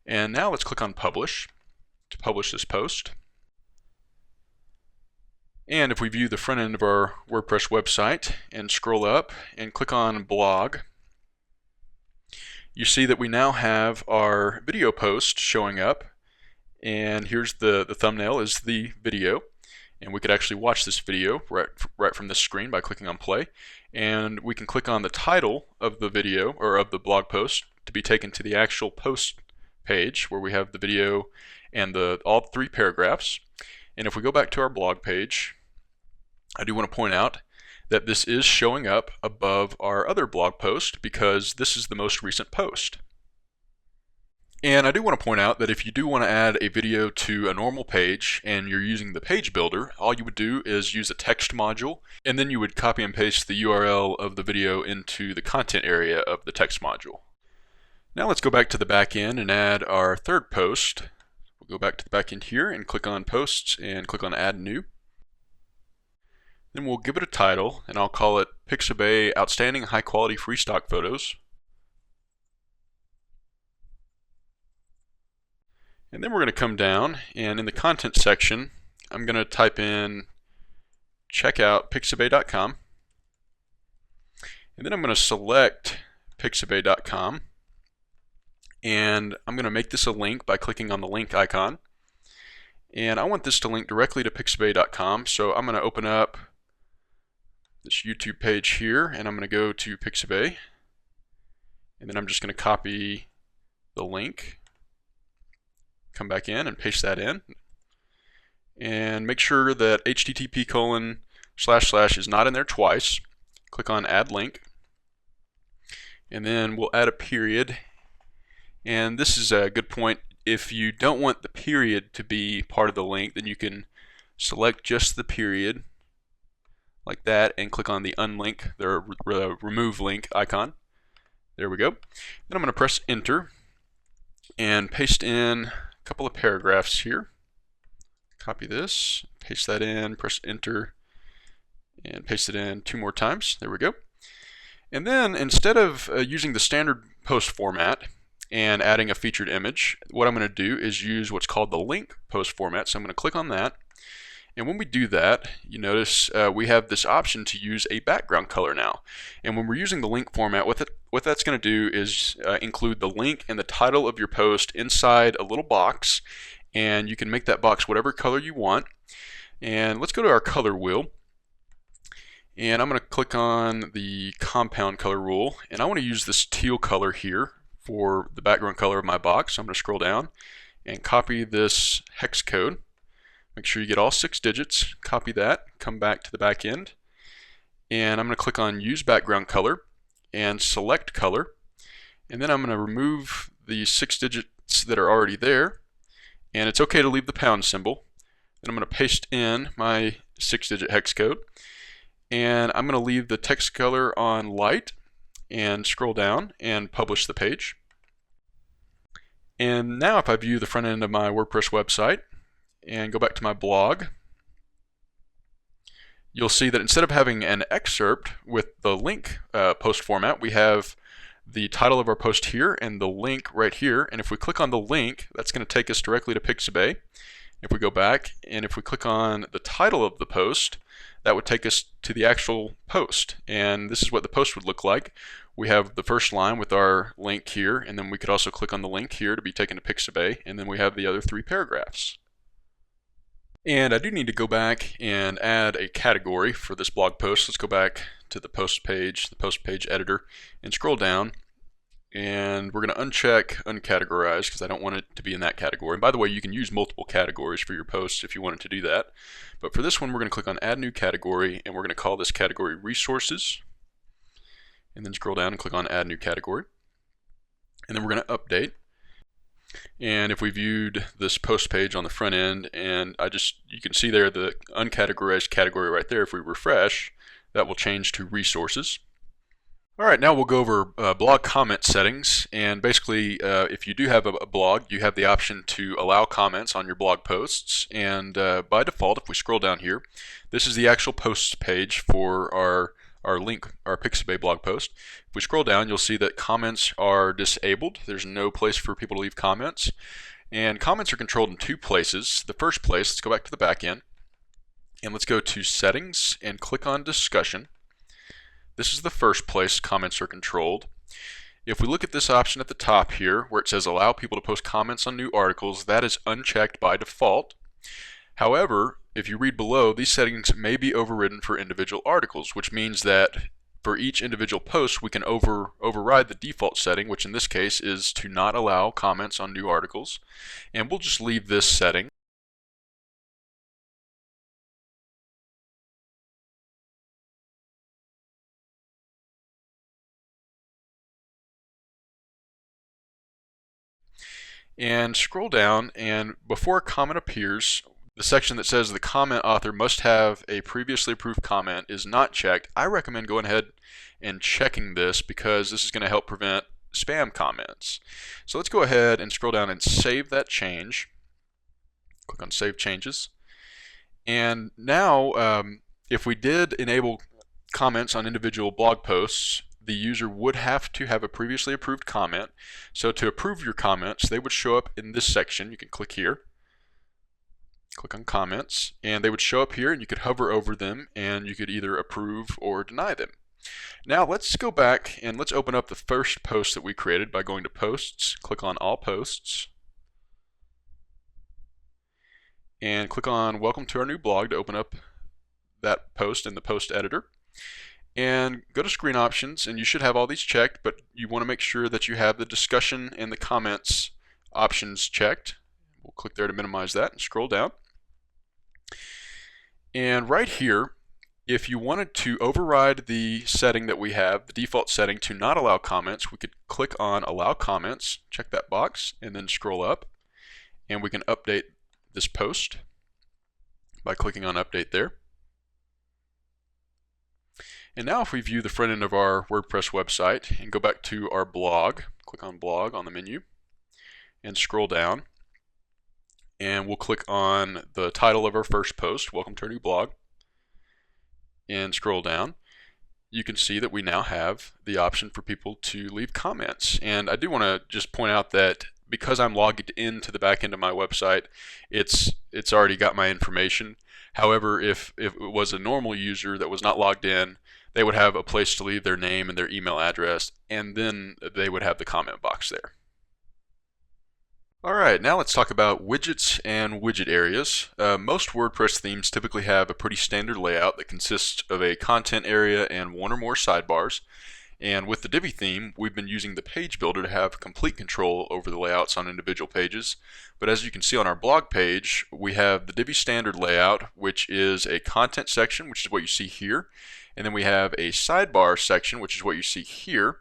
And now let's click on Publish to publish this post. And if we view the front end of our WordPress website and scroll up and click on Blog, you see that we now have our video post showing up, and here's the thumbnail is the video, and we could actually watch this video right from this screen by clicking on play, and we can click on the title of the video or of the blog post to be taken to the actual post page where we have the video and all 3 paragraphs. And if we go back to our blog page, I do want to point out that this is showing up above our other blog post because this is the most recent post. And I do want to point out that if you do want to add a video to a normal page and you're using the page builder, all you would do is use a text module, and then you would copy and paste the URL of the video into the content area of the text module. Now let's go back to the back end and add our third post. We'll go back to the back end here and click on Posts and click on Add New. Then we'll give it a title, and I'll call it Pixabay Outstanding High Quality Free Stock Photos. And then we're going to come down, and in the content section, I'm going to type in checkout pixabay.com. And then I'm going to select pixabay.com. And I'm going to make this a link by clicking on the link icon. And I want this to link directly to pixabay.com, so I'm going to open up this YouTube page here, and I'm going to go to Pixabay, and then I'm just going to copy the link, come back in and paste that in, and make sure that http:// is not in there twice. Click on add link, and then we'll add a period. And this is a good point. If you don't want the period to be part of the link, then you can select just the period like that and click on the unlink, the remove link icon. There we go. Then I'm going to press enter and paste in a couple of paragraphs here. Copy this, paste that in, press enter, and paste it in 2 more times. There we go. And then instead of using the standard post format and adding a featured image, what I'm going to do is use what's called the link post format. So I'm going to click on that. And when we do that, you notice we have this option to use a background color now. And when we're using the link format, what that's going to do is include the link and the title of your post inside a little box. And you can make that box whatever color you want. And let's go to our color wheel. And I'm going to click on the compound color rule. And I want to use this teal color here for the background color of my box. So I'm going to scroll down and copy this hex code. Make sure you get all 6 digits, copy that, come back to the back end, and I'm going to click on use background color and select color, and then I'm going to remove the 6 digits that are already there, and it's okay to leave the pound symbol. Then I'm going to paste in my 6-digit hex code, and I'm going to leave the text color on light and scroll down and publish the page. And now if I view the front end of my WordPress website and go back to my blog, you'll see that instead of having an excerpt with the link post format, we have the title of our post here and the link right here. And if we click on the link, that's going to take us directly to Pixabay. If we go back and if we click on the title of the post, that would take us to the actual post. And this is what the post would look like. We have the first line with our link here, and then we could also click on the link here to be taken to Pixabay, and then we have the other 3 paragraphs. And I do need to go back and add a category for this blog post. Let's go back to the post page editor, and scroll down. And we're going to uncheck uncategorize because I don't want it to be in that category. And by the way, you can use multiple categories for your posts if you wanted to do that. But for this one, we're going to click on add new category, and we're going to call this category resources. And then scroll down and click on add new category. And then we're going to update. And if we viewed this post page on the front end, and you can see there the uncategorized category right there. If we refresh, that will change to resources. All right, now we'll go over blog comment settings. And basically, if you do have a blog, you have the option to allow comments on your blog posts. And by default, if we scroll down here, this is the actual posts page for our Pixabay blog post. If we scroll down, you'll see that comments are disabled. There's no place for people to leave comments. And comments are controlled in 2 places. The first place, let's go back to the back end, and let's go to settings and click on discussion. This is the first place comments are controlled. If we look at this option at the top here, where it says allow people to post comments on new articles, that is unchecked by default. However, if you read below, these settings may be overridden for individual articles, which means that for each individual post, we can override the default setting, which in this case is to not allow comments on new articles. And we'll just leave this setting. And scroll down, and before a comment appears, the section that says the comment author must have a previously approved comment is not checked. I recommend going ahead and checking this because this is going to help prevent spam comments. So let's go ahead and scroll down and save that change. Click on Save Changes. And now, if we did enable comments on individual blog posts, the user would have to have a previously approved comment. So to approve your comments, they would show up in this section. You can click here. Click on comments, and they would show up here, and you could hover over them and you could either approve or deny them. Now let's go back and let's open up the first post that we created by going to posts, click on all posts, and click on welcome to our new blog to open up that post in the post editor. And go to screen options, and you should have all these checked, but you want to make sure that you have the discussion and the comments options checked. We'll click there to minimize that and scroll down. And right here, if you wanted to override the setting that we have, the default setting to not allow comments, we could click on allow comments, check that box, and then scroll up, and we can update this post by clicking on update there. And now if we view the front end of our WordPress website and go back to our blog, click on blog on the menu and scroll down, and we'll click on the title of our first post, welcome to our new blog, and scroll down. You can see that we now have the option for people to leave comments. And I do want to just point out that because I'm logged into the back end of my website, it's already got my information. However, if it was a normal user that was not logged in, they would have a place to leave their name and their email address, and then they would have the comment box there. Alright, now let's talk about widgets and widget areas. Most WordPress themes typically have a pretty standard layout that consists of a content area and one or more sidebars. And with the Divi theme, we've been using the page builder to have complete control over the layouts on individual pages. But as you can see on our blog page, we have the Divi standard layout, which is a content section, which is what you see here. And then we have a sidebar section, which is what you see here.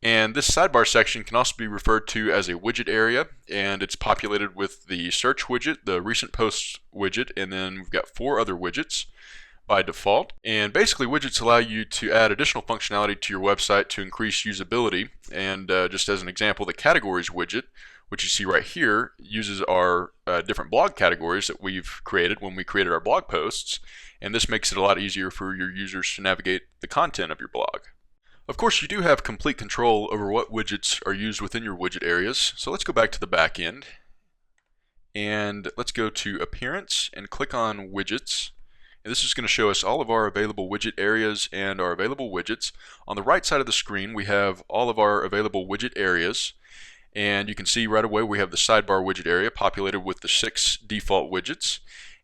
And this sidebar section can also be referred to as a widget area, and it's populated with the search widget, the recent posts widget, and then we've got 4 other widgets by default. And basically widgets allow you to add additional functionality to your website to increase usability. And just as an example, the categories widget, which you see right here, uses our different blog categories that we've created when we created our blog posts, and this makes it a lot easier for your users to navigate the content of your blog. Of course, you do have complete control over what widgets are used within your widget areas, so let's go back to the back end, and let's go to Appearance and click on Widgets. And this is going to show us all of our available widget areas and our available widgets. On the right side of the screen, we have all of our available widget areas. And you can see right away we have the sidebar widget area populated with the 6 default widgets.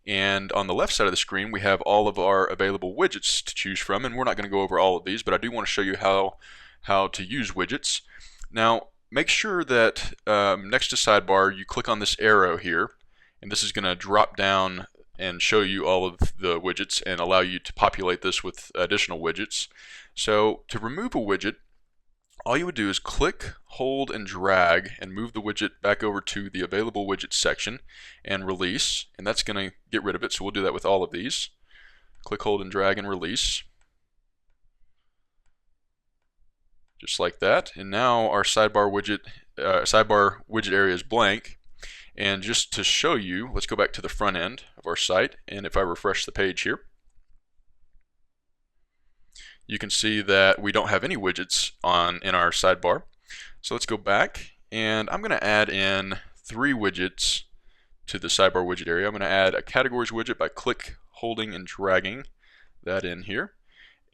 And on the left side of the screen, we have all of our available widgets to choose from. And we're not going to go over all of these, but I do want to show you how to use widgets. Now, make sure that next to sidebar, you click on this arrow here. And this is going to drop down and show you all of the widgets and allow you to populate this with additional widgets. So to remove a widget, all you would do is click, hold, and drag and move the widget back over to the available widgets section and release, and that's going to get rid of it. So we'll do that with all of these. Click, hold, and drag and release. Just like that. And now our sidebar widget area is blank. And just to show you, let's go back to the front end of our site, and if I refresh the page here, you can see that we don't have any widgets in our sidebar. So let's go back, and I'm going to add in 3 widgets to the sidebar widget area. I'm going to add a categories widget by click, holding, and dragging that in here,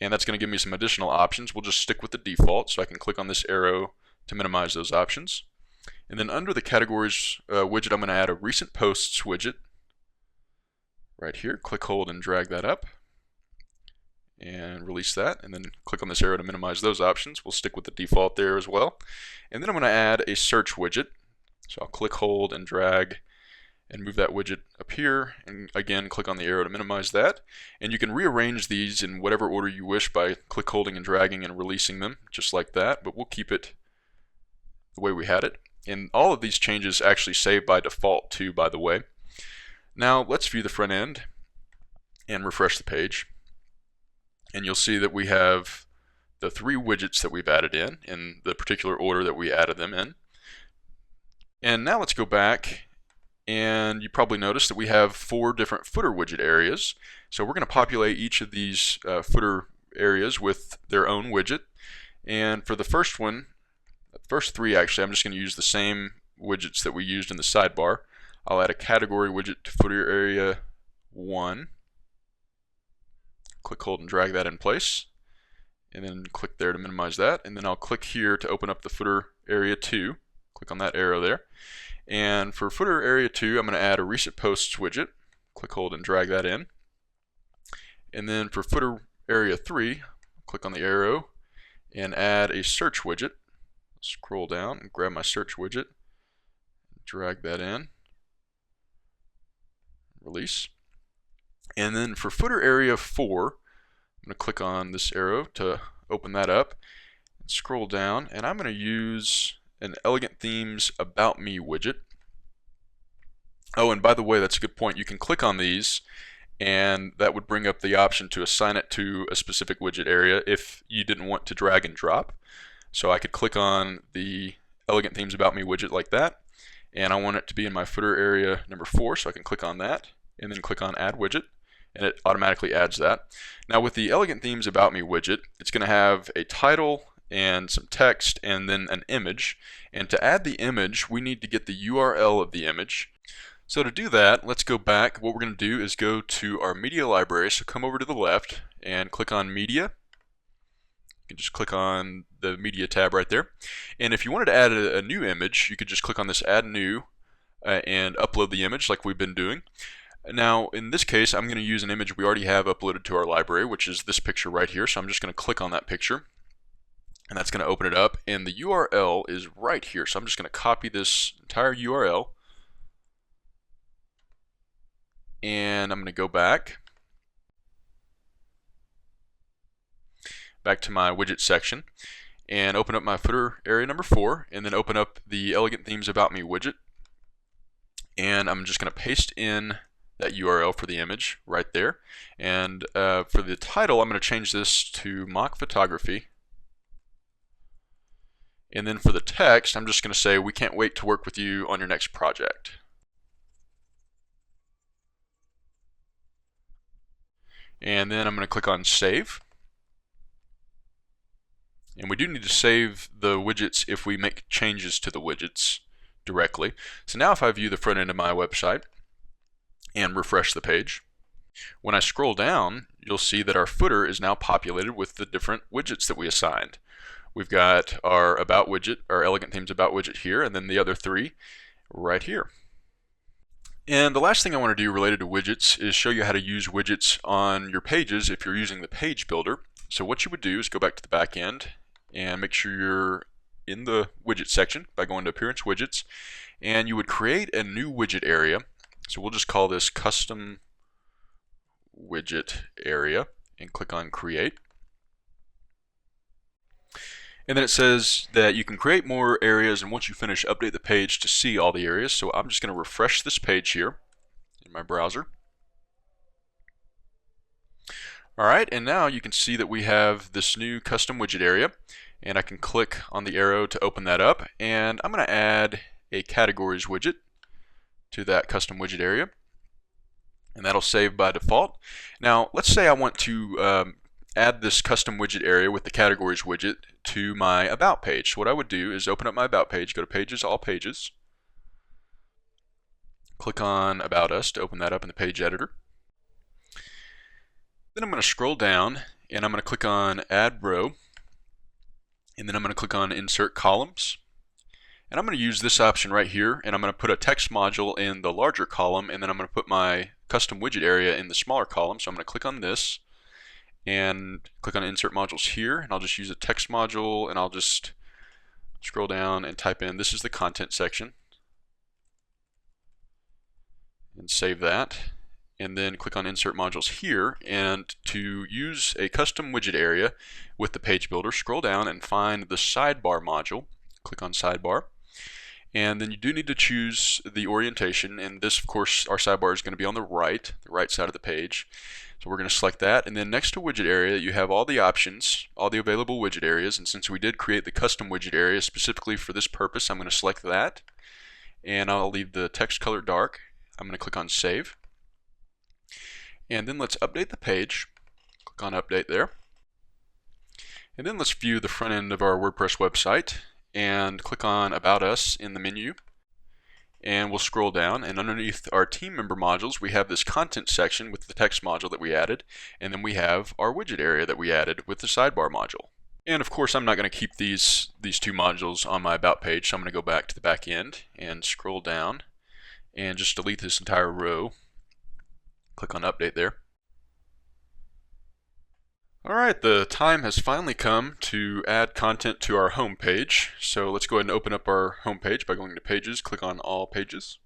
and that's going to give me some additional options. We'll just stick with the default, so I can click on this arrow to minimize those options. And then under the categories widget, I'm going to add a recent posts widget right here. Click, hold, and drag that up and release that, and then click on this arrow to minimize those options. We'll stick with the default there as well. And then I'm going to add a search widget. So I'll click, hold, and drag and move that widget up here, and again click on the arrow to minimize that. And you can rearrange these in whatever order you wish by click, holding, and dragging and releasing them just like that, but we'll keep it the way we had it. And all of these changes actually save by default too, by the way. Now let's view the front end and refresh the page. And you'll see that we have the 3 widgets that we've added in the particular order that we added them in. And now let's go back, and you probably noticed that we have 4 different footer widget areas. So we're going to populate each of these footer areas with their own widget. And for the first one, first 3 actually, I'm just going to use the same widgets that we used in the sidebar. I'll add a category widget to footer area 1. Click, hold, and drag that in place, and then click there to minimize that, and then I'll click here to open up the footer area 2. Click on that arrow there, and for footer area 2 I'm going to add a recent posts widget. Click, hold, and drag that in, and then for footer area 3, click on the arrow and add a search widget. Scroll down and grab my search widget, drag that in, release. And then for footer area 4, I'm going to click on this arrow to open that up, and scroll down, and I'm going to use an Elegant Themes About Me widget. Oh, and by the way, that's a good point. You can click on these, and that would bring up the option to assign it to a specific widget area if you didn't want to drag and drop. So I could click on the Elegant Themes About Me widget like that, and I want it to be in my footer area number 4, so I can click on that, and then click on Add Widget, and it automatically adds that. Now with the Elegant Themes About Me widget, it's going to have a title and some text and then an image, and to add the image, we need to get the URL of the image. So to do that, let's go back. What we're going to do is go to our media library, so come over to the left and click on Media. You can just click on the Media tab right there. And if you wanted to add a new image, you could just click on this Add New and upload the image like we've been doing. Now, in this case, I'm going to use an image we already have uploaded to our library, which is this picture right here. So I'm just going to click on that picture, and that's going to open it up. And the URL is right here. So I'm just going to copy this entire URL, and I'm going to go back to my widget section and open up my footer area number 4, and then open up the Elegant Themes About Me widget, and I'm just going to paste in that URL for the image right there. And for the title, I'm going to change this to Mock Photography, and then for the text, I'm just going to say, "We can't wait to work with you on your next project." And then I'm going to click on Save. And we do need to save the widgets if we make changes to the widgets directly. So now if I view the front end of my website and refresh the page, when I scroll down, you'll see that our footer is now populated with the different widgets that we assigned. We've got our About widget, our Elegant Themes About widget here, and then the other 3 right here. And the last thing I want to do related to widgets is show you how to use widgets on your pages if you're using the page builder. So what you would do is go back to the back end and make sure you're in the widget section by going to Appearance Widgets, and you would create a new widget area. So we'll just call this Custom Widget Area and click on Create. And then it says that you can create more areas, and once you finish, update the page to see all the areas. So I'm just going to refresh this page here in my browser. Alright, and now you can see that we have this new custom widget area, and I can click on the arrow to open that up, and I'm going to add a categories widget to that custom widget area, and that'll save by default. Now let's say I want to add this custom widget area with the categories widget to my About page. So what I would do is open up my About page, go to Pages, All Pages, click on About Us to open that up in the page editor. Then I'm going to scroll down and I'm going to click on Add Row, and then I'm going to click on Insert Columns. And I'm going to use this option right here, and I'm going to put a text module in the larger column, and then I'm going to put my custom widget area in the smaller column. So I'm going to click on this and click on Insert Modules here, and I'll just use a text module, and I'll just scroll down and type in, this is the content section, and save that. And then click on Insert Modules here, and to use a custom widget area with the page builder, scroll down and find the sidebar module. Click on Sidebar, and then you do need to choose the orientation, and this, of course, our sidebar is going to be on the right side of the page. So we're going to select that, and then next to widget area you have all the options, all the available widget areas, and since we did create the custom widget area specifically for this purpose, I'm going to select that, and I'll leave the text color dark. I'm going to click on Save. And then let's update the page. Click on Update there. And then let's view the front end of our WordPress website and click on About Us in the menu. And we'll scroll down, and underneath our team member modules we have this content section with the text module that we added, and then we have our widget area that we added with the sidebar module. And of course I'm not going to keep these 2 modules on my About page, so I'm going to go back to the back end and scroll down and just delete this entire row. Click on Update there. Alright, the time has finally come to add content to our home page. So let's go ahead and open up our home page by going to Pages, click on All Pages,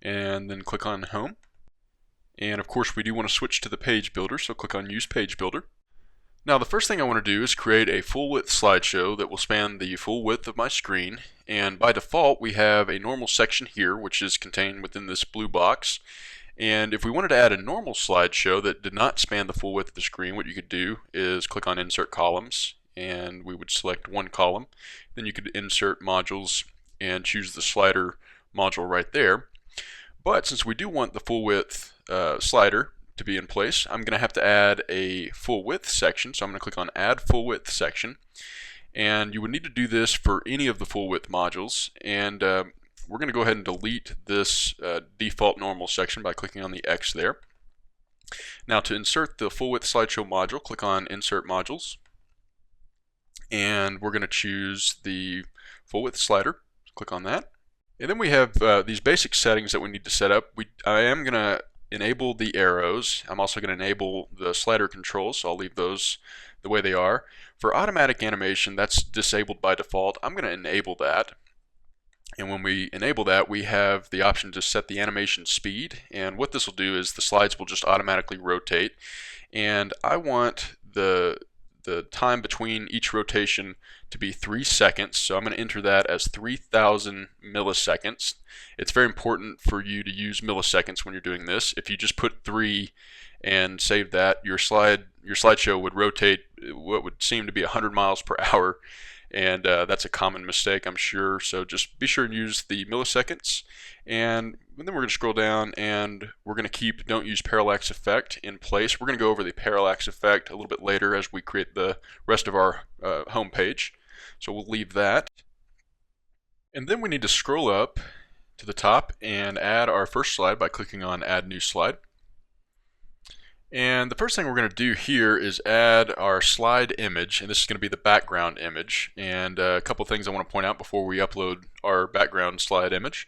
and then click on Home. And of course we do want to switch to the Page Builder, so click on Use Page Builder. Now the first thing I want to do is create a full width slideshow that will span the full width of my screen, and by default we have a normal section here which is contained within this blue box. And if we wanted to add a normal slideshow that did not span the full width of the screen, what you could do is click on Insert Columns, and we would select one column. Then you could insert modules and choose the slider module right there. But since we do want the full width slider to be in place, I'm going to have to add a full width section. So I'm going to click on Add Full Width Section. And you would need to do this for any of the full width modules. And we're going to go ahead and delete this default normal section by clicking on the X there. Now to insert the full width slideshow module, click on Insert Modules, and we're going to choose the full width slider. Click on that, and then we have these basic settings that we need to set up. I am going to enable the arrows. I'm also going to enable the slider controls, so I'll leave those the way they are. For automatic animation, that's disabled by default. I'm going to enable that. And when we enable that, we have the option to set the animation speed, and what this will do is the slides will just automatically rotate, and I want the time between each rotation to be 3 seconds, so I'm going to enter that as 3,000 milliseconds. It's very important for you to use milliseconds when you're doing this. If you just put 3 and save that, your slideshow would rotate what would seem to be 100 miles per hour. And that's a common mistake, I'm sure, so just be sure and use the milliseconds. And then we're going to scroll down and we're going to keep Don't Use Parallax Effect in place. We're going to go over the Parallax Effect a little bit later as we create the rest of our home page. So we'll leave that. And then we need to scroll up to the top and add our first slide by clicking on Add New Slide. And the first thing we're going to do here is add our slide image, and this is going to be the background image. And a couple things I want to point out before we upload our background slide image.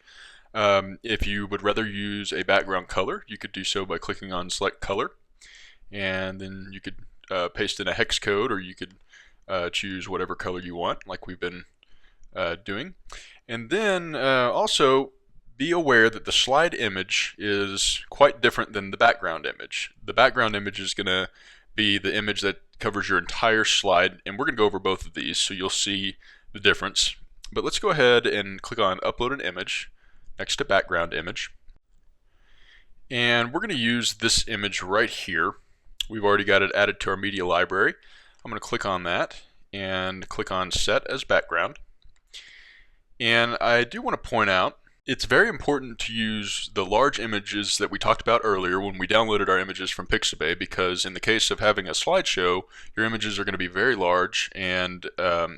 If you would rather use a background color, you could do so by clicking on Select Color, and then you could paste in a hex code, or you could choose whatever color you want, like we've been doing. And then also be aware that the slide image is quite different than the background image. The background image is going to be the image that covers your entire slide, and we're going to go over both of these so you'll see the difference. But let's go ahead and click on Upload an Image next to Background Image. And we're going to use this image right here. We've already got it added to our media library. I'm going to click on that and click on Set as Background. And I do want to point out, it's very important to use the large images that we talked about earlier when we downloaded our images from Pixabay, because in the case of having a slideshow, your images are going to be very large, and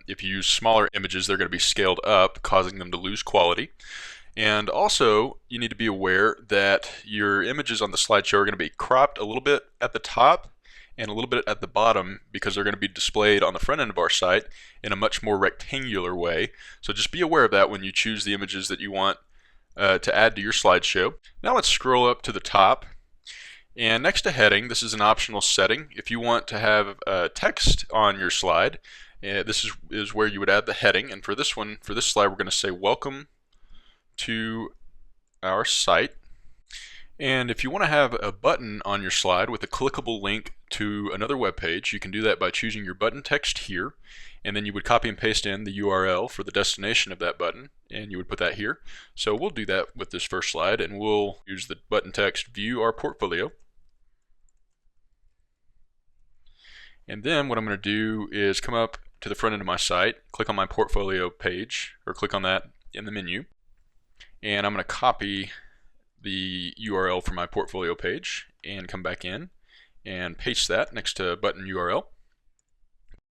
if you use smaller images, they're going to be scaled up, causing them to lose quality. And also, you need to be aware that your images on the slideshow are going to be cropped a little bit at the top and a little bit at the bottom, because they're going to be displayed on the front end of our site in a much more rectangular way. So just be aware of that when you choose the images that you want to add to your slideshow. Now let's scroll up to the top, and next to heading, this is an optional setting. If you want to have text on your slide, this is where you would add the heading. And for this one, for this slide, we're going to say Welcome to our site. And if you want to have a button on your slide with a clickable link to another web page, you can do that by choosing your button text here, and then you would copy and paste in the URL for the destination of that button, and you would put that here. So we'll do that with this first slide, and we'll use the button text View Our Portfolio. And then what I'm going to do is come up to the front end of my site, click on my portfolio page, or click on that in the menu, and I'm going to copy the URL for my portfolio page and come back in and paste that next to button URL.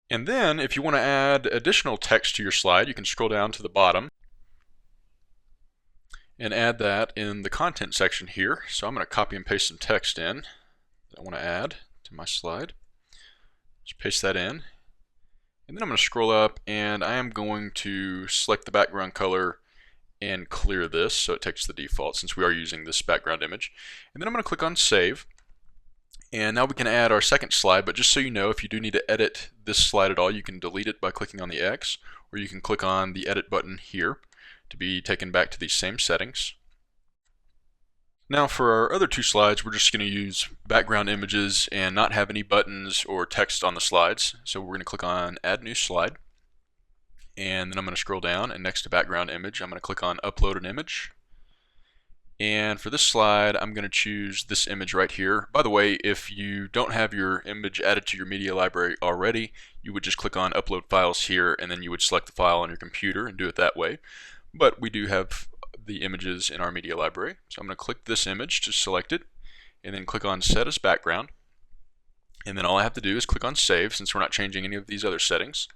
And then if you want to add additional text to your slide, you can scroll down to the bottom and add that in the content section here. So I'm going to copy and paste some text in that I want to add to my slide. Just paste that in, and then I'm going to scroll up, and I am going to select the background color and clear this so it takes the default, since we are using this background image. And then I'm going to click on Save, And now we can add our second slide, but just so you know, if you do need to edit this slide at all, you can delete it by clicking on the X, or you can click on the edit button here to be taken back to these same settings. Now for our other two slides, we're just going to use background images and not have any buttons or text on the slides. So we're going to click on Add New Slide, and then I'm going to scroll down, and next to background image, I'm going to click on Upload an Image. And for this slide, I'm going to choose this image right here. By the way, if you don't have your image added to your media library already, you would just click on Upload Files here, and then you would select the file on your computer and do it that way. But we do have the images in our media library. So I'm going to click this image to select it, and then click on Set as Background. And then all I have to do is click on Save, since we're not changing any of these other settings.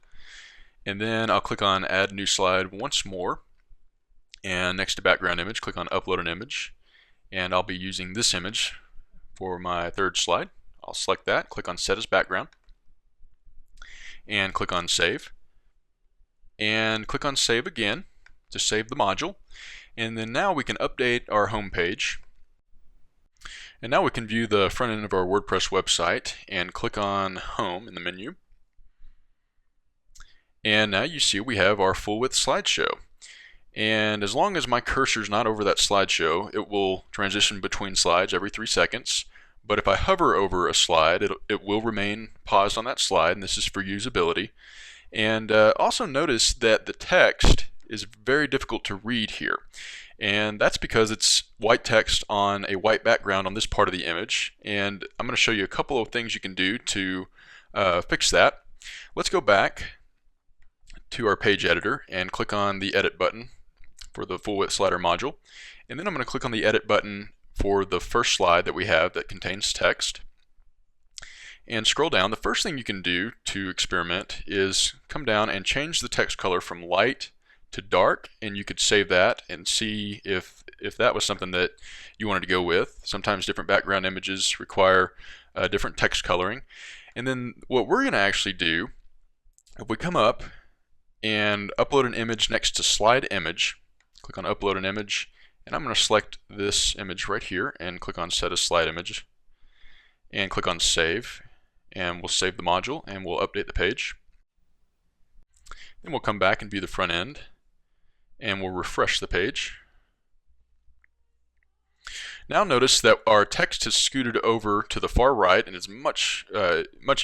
And then I'll click on Add New Slide once more. And next to background image, click on Upload an Image, and I'll be using this image for my third slide. I'll select that, click on Set as Background, and click on Save, and click on Save again to save the module. And then now we can update our home page, and now we can view the front end of our WordPress website and click on Home in the menu, and now you see we have our full width slideshow. And as long as my cursor is not over that slideshow, it will transition between slides every 3 seconds. But if I hover over a slide, it will remain paused on that slide, and this is for usability. And also notice that the text is very difficult to read here. And that's because it's white text on a white background on this part of the image. And I'm going to show you a couple of things you can do to fix that. Let's go back to our page editor and click on the Edit button for the full width slider module, and then I'm going to click on the Edit button for the first slide that we have that contains text, and scroll down. The first thing you can do to experiment is come down and change the text color from light to dark, and you could save that and see if that was something that you wanted to go with. Sometimes different background images require different text coloring. And then what we're going to actually do, if we come up and upload an image next to slide image, click on Upload an Image, and I'm going to select this image right here and click on Set as Slide Image, and click on Save, and we'll save the module and we'll update the page. Then we'll come back and view the front end, and we'll refresh the page. Now notice that our text has scooted over to the far right, and it's much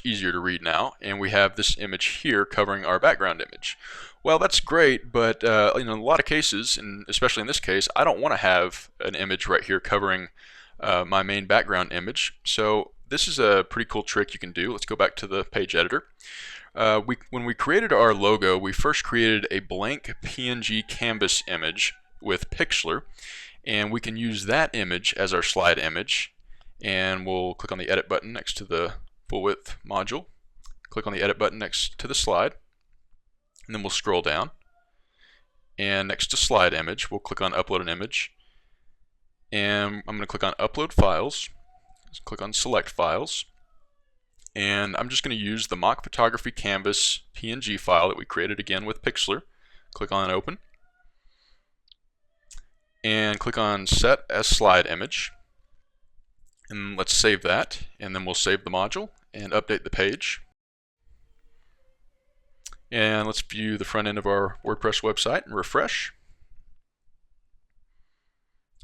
easier to read now, and we have this image here covering our background image. Well, that's great, but in a lot of cases, and especially in this case, I don't want to have an image right here covering my main background image. So this is a pretty cool trick you can do. Let's go back to the page editor. When we created our logo, we first created a blank PNG canvas image with Pixlr, and we can use that image as our slide image. And we'll click on the Edit button next to the full width module, click on the Edit button next to the slide, and then we'll scroll down, and next to slide image we'll click on Upload an Image, and I'm going to click on Upload Files, click on Select Files, and I'm just going to use the mock photography canvas PNG file that we created again with Pixlr. Click on Open, and click on Set as Slide Image, and let's save that, and then we'll save the module and update the page. And let's view the front end of our WordPress website and refresh.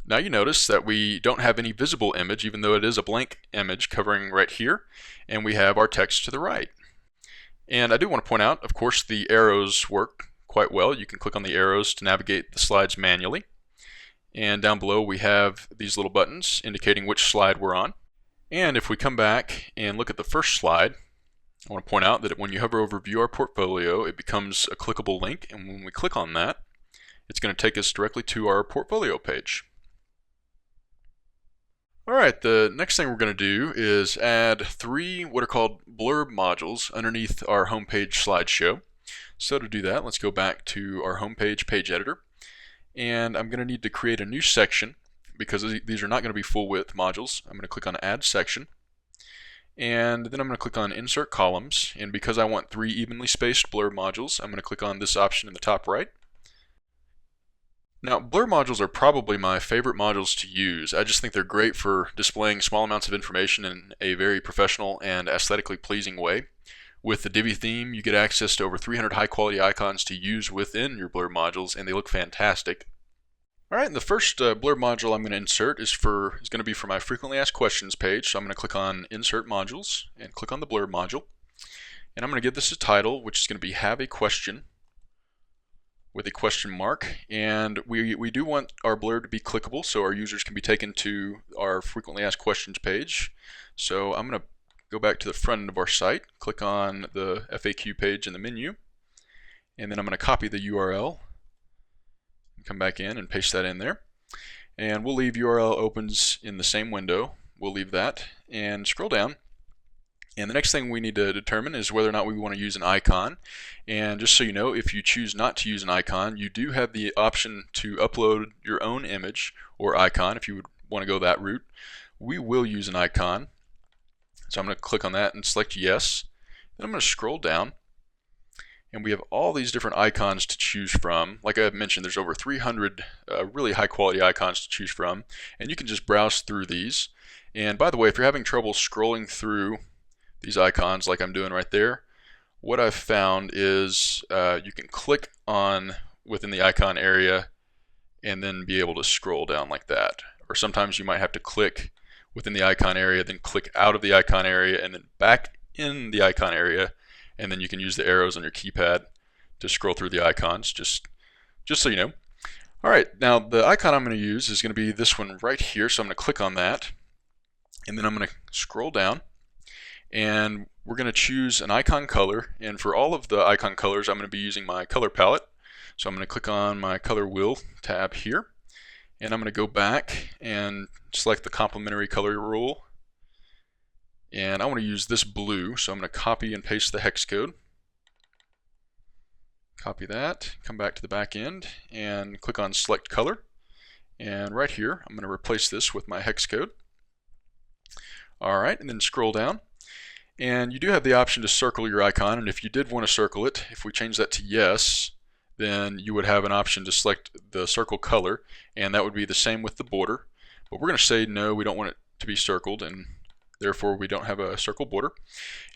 Now you notice that we don't have any visible image, even though it is a blank image covering right here, and we have our text to the right. And I do want to point out, of course, the arrows work quite well. You can click on the arrows to navigate the slides manually. And down below we have these little buttons indicating which slide we're on. And if we come back and look at the first slide, I want to point out that when you hover over View Our Portfolio, it becomes a clickable link, and when we click on that, it's going to take us directly to our portfolio page. Alright, the next thing we're going to do is add 3 what are called blurb modules underneath our homepage slideshow. So to do that, let's go back to our homepage page editor, and I'm going to need to create a new section because these are not going to be full width modules. I'm going to click on Add Section, and then I'm going to click on Insert Columns, and because I want 3 evenly spaced blurb modules, I'm going to click on this option in the top right. Now, blur modules are probably my favorite modules to use. I just think they're great for displaying small amounts of information in a very professional and aesthetically pleasing way. With the Divi theme, you get access to over 300 high-quality icons to use within your blur modules, and they look fantastic. Alright, and the first blur module I'm going to insert is going to be for my frequently asked questions page. So I'm going to click on Insert Modules and click on the blur module. And I'm going to give this a title, which is going to be Have a Question with a question mark. And we do want our blur to be clickable so our users can be taken to our frequently asked questions page. So I'm going to go back to the front end of our site, click on the FAQ page in the menu, and then I'm going to copy the URL. Come back in and paste that in there, and we'll leave URL opens in the same window. We'll leave that and scroll down, and the next thing we need to determine is whether or not we want to use an icon. And just so you know, if you choose not to use an icon, you do have the option to upload your own image or icon if you would want to go that route. We will use an icon, so I'm going to click on that and select yes. Then I'm going to scroll down, and we have all these different icons to choose from. Like I mentioned, there's over 300 really high quality icons to choose from, and you can just browse through these. And by the way, if you're having trouble scrolling through these icons like I'm doing right there, what I've found is you can click on within the icon area and then be able to scroll down like that. Or sometimes you might have to click within the icon area, then click out of the icon area, and then back in the icon area, and then you can use the arrows on your keypad to scroll through the icons, just so you know. Alright, now the icon I'm going to use is going to be this one right here, so I'm going to click on that, and then I'm going to scroll down, and we're going to choose an icon color. And for all of the icon colors, I'm going to be using my color palette. So I'm going to click on my color wheel tab here, and I'm going to go back and select the complementary color rule. And I want to use this blue, so I'm going to copy and paste the hex code. Copy that, come back to the back end, and click on Select Color. And right here, I'm going to replace this with my hex code. Alright, and then scroll down. And you do have the option to circle your icon, and if you did want to circle it, if we change that to yes, then you would have an option to select the circle color, and that would be the same with the border. But we're going to say no, we don't want it to be circled, and therefore we don't have a circle border.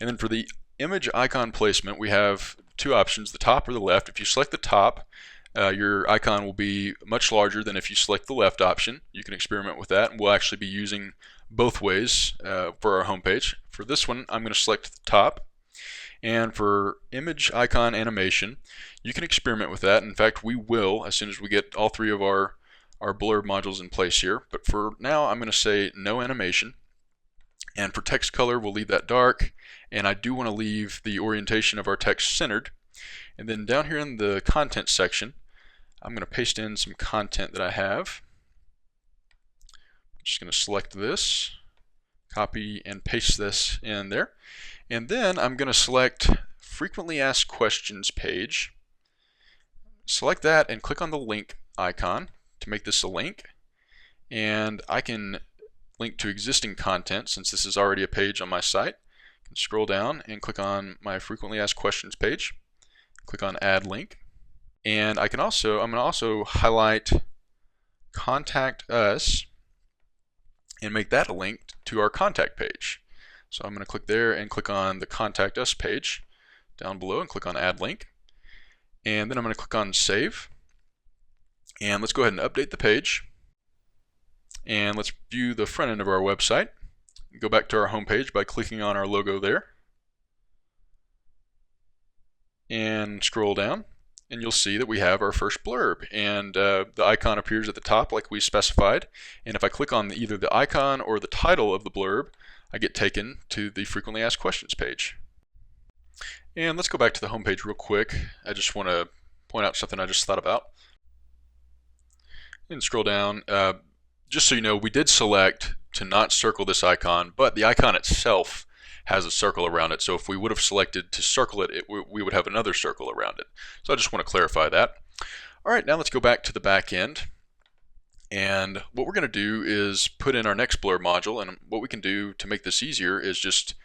And then for the image icon placement, we have two options, the top or the left. If you select the top, your icon will be much larger than if you select the left option. You can experiment with that, and we'll actually be using both ways for our homepage. For this one, I'm going to select the top. And for image icon animation, you can experiment with that. In fact, we will as soon as we get all three of our blur modules in place here. But for now, I'm going to say no animation. And for text color, we'll leave that dark. And I do want to leave the orientation of our text centered. And then down here in the content section, I'm going to paste in some content that I have. I'm just going to select this, copy and paste this in there. And then I'm going to select Frequently Asked Questions page. Select that and click on the link icon to make this a link. And I can link to existing content since this is already a page on my site. I can scroll down and click on my Frequently Asked Questions page. Click on Add Link. And I'm going to also highlight Contact Us and make that a link to our contact page. So I'm going to click there and click on the Contact Us page down below and click on Add Link. And then I'm going to click on Save. And let's go ahead and update the page. And let's view the front end of our website. Go back to our home page by clicking on our logo there. And scroll down, and you'll see that we have our first blurb. And the icon appears at the top like we specified. And if I click on either the icon or the title of the blurb, I get taken to the Frequently Asked Questions page. And let's go back to the home page real quick. I just want to point out something I just thought about. And scroll down. Just so you know, we did select to not circle this icon, but the icon itself has a circle around it. So if we would have selected to circle it, we would have another circle around it. So I just want to clarify that. All right, now let's go back to the back end. And what we're going to do is put in our next blur module. And what we can do to make this easier is just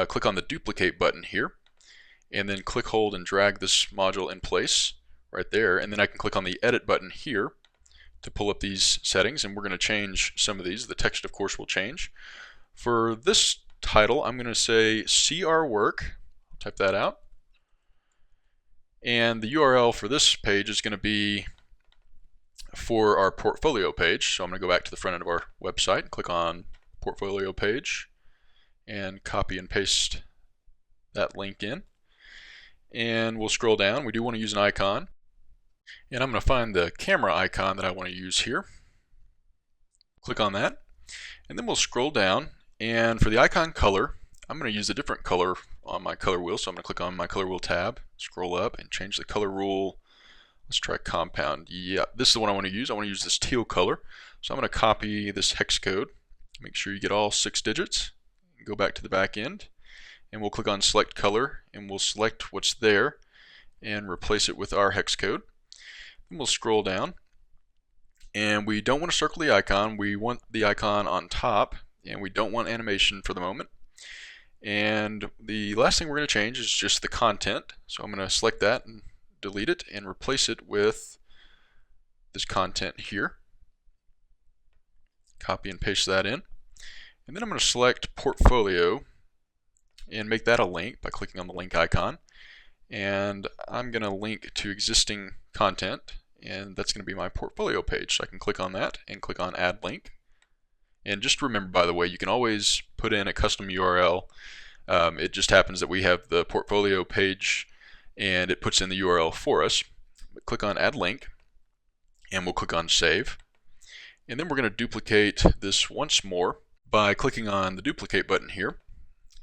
click on the duplicate button here, and then hold and drag this module in place right there. And then I can click on the edit button here, to pull up these settings, and we're going to change some of these. The text, of course, will change. For this title, I'm going to say "See Our Work." I'll type that out. And the URL for this page is going to be for our portfolio page. So I'm going to go back to the front end of our website, click on portfolio page, and copy and paste that link in. And we'll scroll down. We do want to use an icon. And I'm going to find the camera icon that I want to use here. Click on that. And then we'll scroll down. And for the icon color, I'm going to use a different color on my color wheel. So I'm going to click on my color wheel tab, scroll up, and change the color rule. Let's try compound. Yeah, this is the one I want to use. I want to use this teal color. So I'm going to copy this hex code. Make sure you get all 6 digits. Go back to the back end. And we'll click on select color. And we'll select what's there and replace it with our hex code. Then we'll scroll down. And we don't want to circle the icon. We want the icon on top. And we don't want animation for the moment. And the last thing we're going to change is just the content. So I'm going to select that and delete it and replace it with this content here. Copy and paste that in. And then I'm going to select portfolio and make that a link by clicking on the link icon. And I'm going to link to existing content, and that's going to be my portfolio page. So I can click on that and click on add link. And just remember, by the way, you can always put in a custom URL. It just happens that we have the portfolio page and it puts in the URL for us. Click on add link and we'll click on save. And then we're going to duplicate this once more by clicking on the duplicate button here.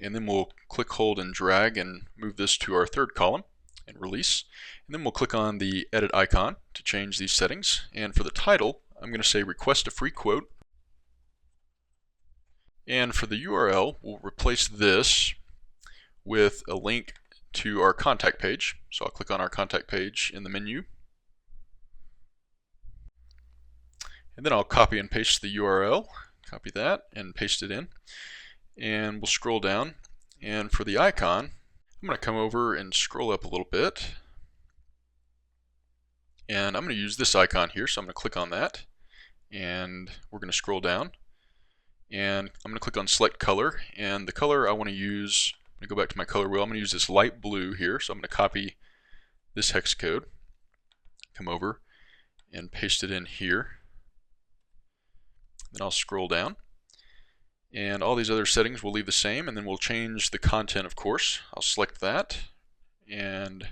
And then we'll click, hold, and drag and move this to our third column and release. And then we'll click on the edit icon to change these settings. And for the title, I'm going to say request a free quote. And for the URL, we'll replace this with a link to our contact page. So I'll click on our contact page in the menu. And then I'll copy and paste the URL, copy that and paste it in. And we'll scroll down. And for the icon, I'm going to come over and scroll up a little bit. And I'm going to use this icon here, so I'm going to click on that. And we're going to scroll down. And I'm going to click on select color, and the color I want to use, I'm going to go back to my color wheel, I'm going to use this light blue here, so I'm going to copy this hex code, come over and paste it in here. Then I'll scroll down, and all these other settings will leave the same, and then we'll change the content, of course. I'll select that and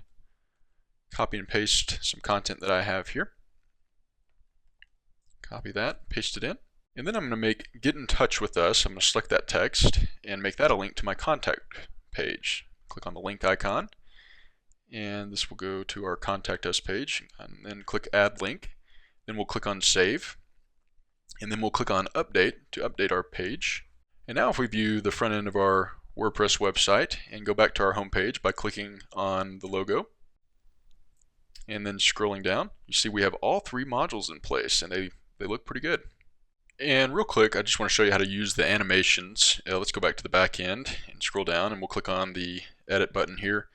copy and paste some content that I have here. Copy that, paste it in. And then I'm going to make get in touch with us. I'm going to select that text and make that a link to my contact page. Click on the link icon, and this will go to our contact us page, and then click add link. Then we'll click on save, and then we'll click on update to update our page. And now if we view the front end of our WordPress website and go back to our home page by clicking on the logo and then scrolling down, you see we have all 3 modules in place, and they look pretty good. And real quick, I just want to show you how to use the animations. Let's go back to the back end and scroll down, and we'll click on the edit button here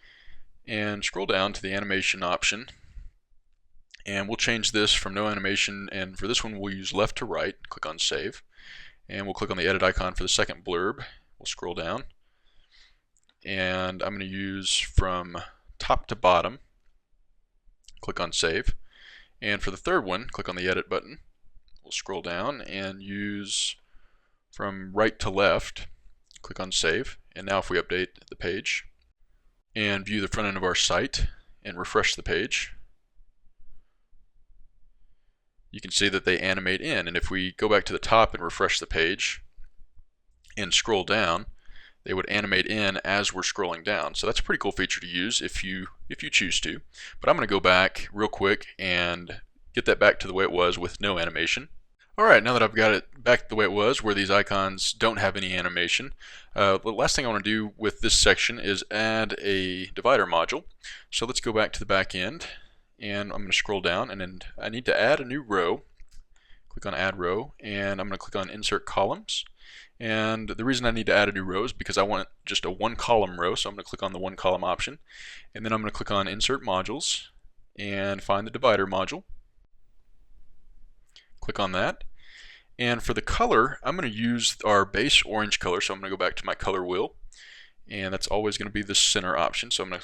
and scroll down to the animation option. And we'll change this from no animation, and for this one we'll use left to right. Click on save, and we'll click on the edit icon for the second blurb. We'll scroll down, and I'm going to use from top to bottom. Click on save, and for the third one, click on the edit button. We'll scroll down and use from right to left. Click on save, and now if we update the page and view the front end of our site and refresh the page, you can see that they animate in. And if we go back to the top and refresh the page and scroll down, they would animate in as we're scrolling down. So that's a pretty cool feature to use if you choose to. But I'm going to go back real quick and get that back to the way it was with no animation. Alright, now that I've got it back the way it was, where these icons don't have any animation, the last thing I want to do with this section is add a divider module. So let's go back to the back end, and I'm going to scroll down, and then I need to add a new row. Click on add row, and I'm going to click on insert columns. And the reason I need to add a new row is because I want just a 1-column row, so I'm going to click on the 1-column option, and then I'm going to click on insert modules and find the divider module. Click on that. And for the color, I'm going to use our base orange color, so I'm going to go back to my color wheel, and that's always going to be the center option. So I'm going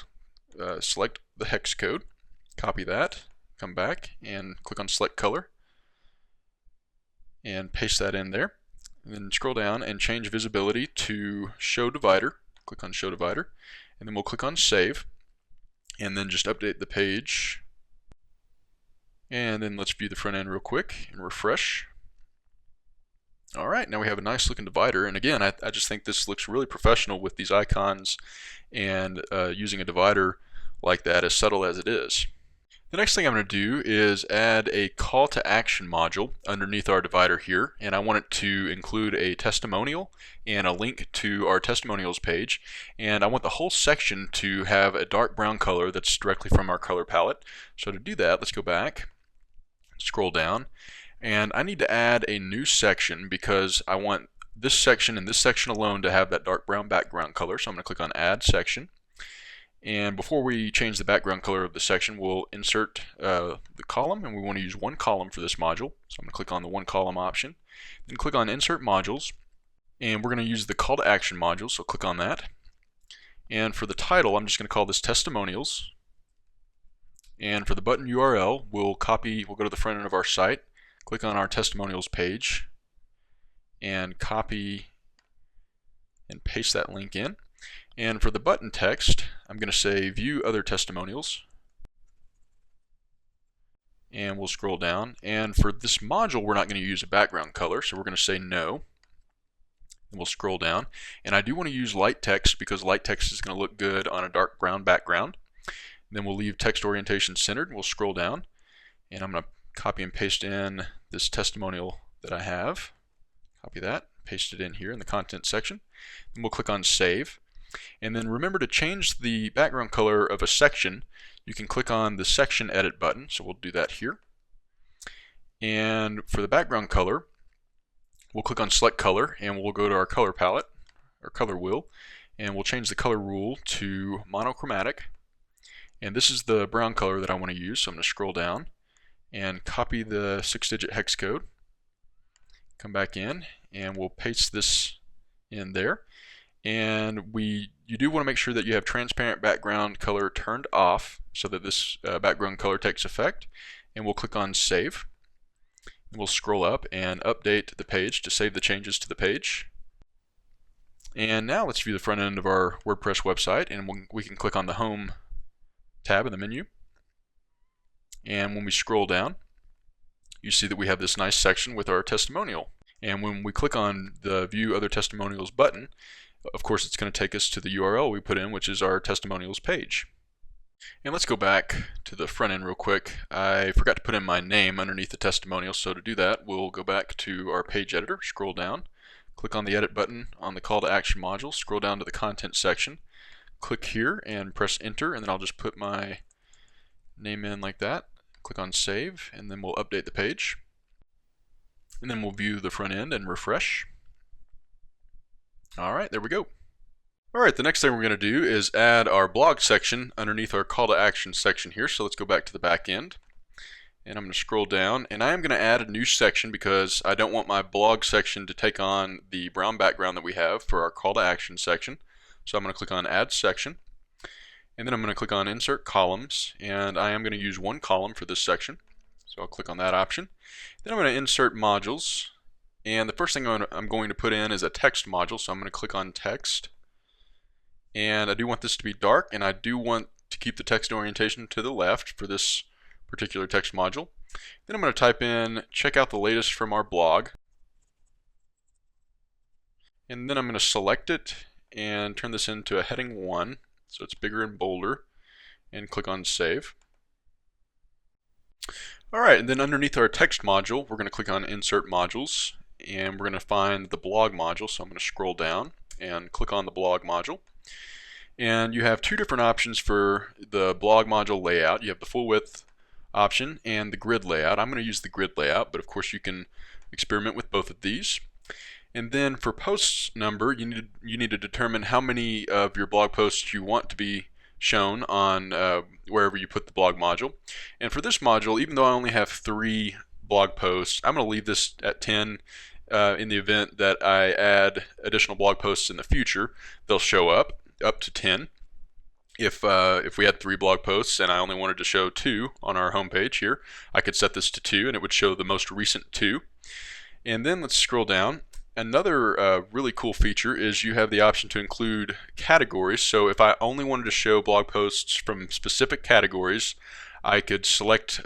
to select the hex code, copy that, come back and click on select color and paste that in there, and then scroll down and change visibility to show divider. Click on show divider, and then we'll click on save, and then just update the page, and then let's view the front end real quick and refresh. Alright, now we have a nice looking divider, and again I just think this looks really professional with these icons and using a divider like that, as subtle as it is. The next thing I'm going to do is add a call to action module underneath our divider here, and I want it to include a testimonial and a link to our testimonials page, and I want the whole section to have a dark brown color that's directly from our color palette. So to do that, let's go back, scroll down, and I need to add a new section because I want this section and this section alone to have that dark brown background color. So I'm going to click on add section, and before we change the background color of the section, we'll insert the column, and we want to use one column for this module. So I'm going to click on the one column option, then click on insert modules, and we're going to use the call to action module, so click on that. And for the title, I'm just going to call this testimonials, and for the button URL, we'll go to the front end of our site, click on our testimonials page, and copy and paste that link in. And for the button text, I'm going to say view other testimonials, and we'll scroll down. And for this module, we're not going to use a background color, so we're going to say no, and we'll scroll down. And I do want to use light text because light text is going to look good on a dark brown background. Then we'll leave text orientation centered, and we'll scroll down, and I'm going to copy and paste in this testimonial that I have. Copy that, paste it in here in the content section. Then we'll click on save. And then remember to change the background color of a section. You can click on the section edit button, so we'll do that here. And for the background color, we'll click on select color, and we'll go to our color palette, or color wheel, and we'll change the color rule to monochromatic. And this is the brown color that I want to use, so I'm going to scroll down and copy the 6-digit hex code, come back in, and we'll paste this in there. And you do want to make sure that you have transparent background color turned off so that this background color takes effect. And we'll click on save. We'll scroll up and update the page to save the changes to the page. And now let's view the front end of our WordPress website, and we can click on the home tab in the menu. And when we scroll down, you see that we have this nice section with our testimonial. And when we click on the view other testimonials button, of course it's going to take us to the URL we put in, which is our testimonials page. And let's go back to the front end real quick. I forgot to put in my name underneath the testimonial, so to do that we'll go back to our page editor, scroll down, click on the edit button on the call to action module, scroll down to the content section, click here and press enter, and then I'll just put my name in like that, click on save, and then we'll update the page. And then we'll view the front end and refresh. Alright, there we go. Alright, the next thing we're going to do is add our blog section underneath our call to action section here. So let's go back to the back end. And I'm going to scroll down, and I am going to add a new section because I don't want my blog section to take on the brown background that we have for our call to action section. So I'm going to click on add section, and then I'm going to click on insert columns, and I am going to use one column for this section. So I'll click on that option. Then I'm going to insert modules, and the first thing I'm going to put in is a text module, so I'm going to click on text. And I do want this to be dark, and I do want to keep the text orientation to the left for this particular text module. Then I'm going to type in check out the latest from our blog, and then I'm going to select it and turn this into a heading 1 so it's bigger and bolder, and click on save. Alright, and then underneath our text module we're going to click on insert modules, and we're going to find the blog module, so I'm going to scroll down and click on the blog module. And you have two different options for the blog module layout. You have the full width option and the grid layout. I'm going to use the grid layout, but of course you can experiment with both of these. And then for posts number, you need to determine how many of your blog posts you want to be shown on wherever you put the blog module. And for this module, even though I only have 3 blog posts. I'm going to leave this at 10. In the event that I add additional blog posts in the future, they'll show up to 10. If we had 3 blog posts and I only wanted to show 2 on our homepage here, I could set this to 2 and it would show the most recent 2. And then let's scroll down. Another really cool feature is you have the option to include categories. So if I only wanted to show blog posts from specific categories, I could select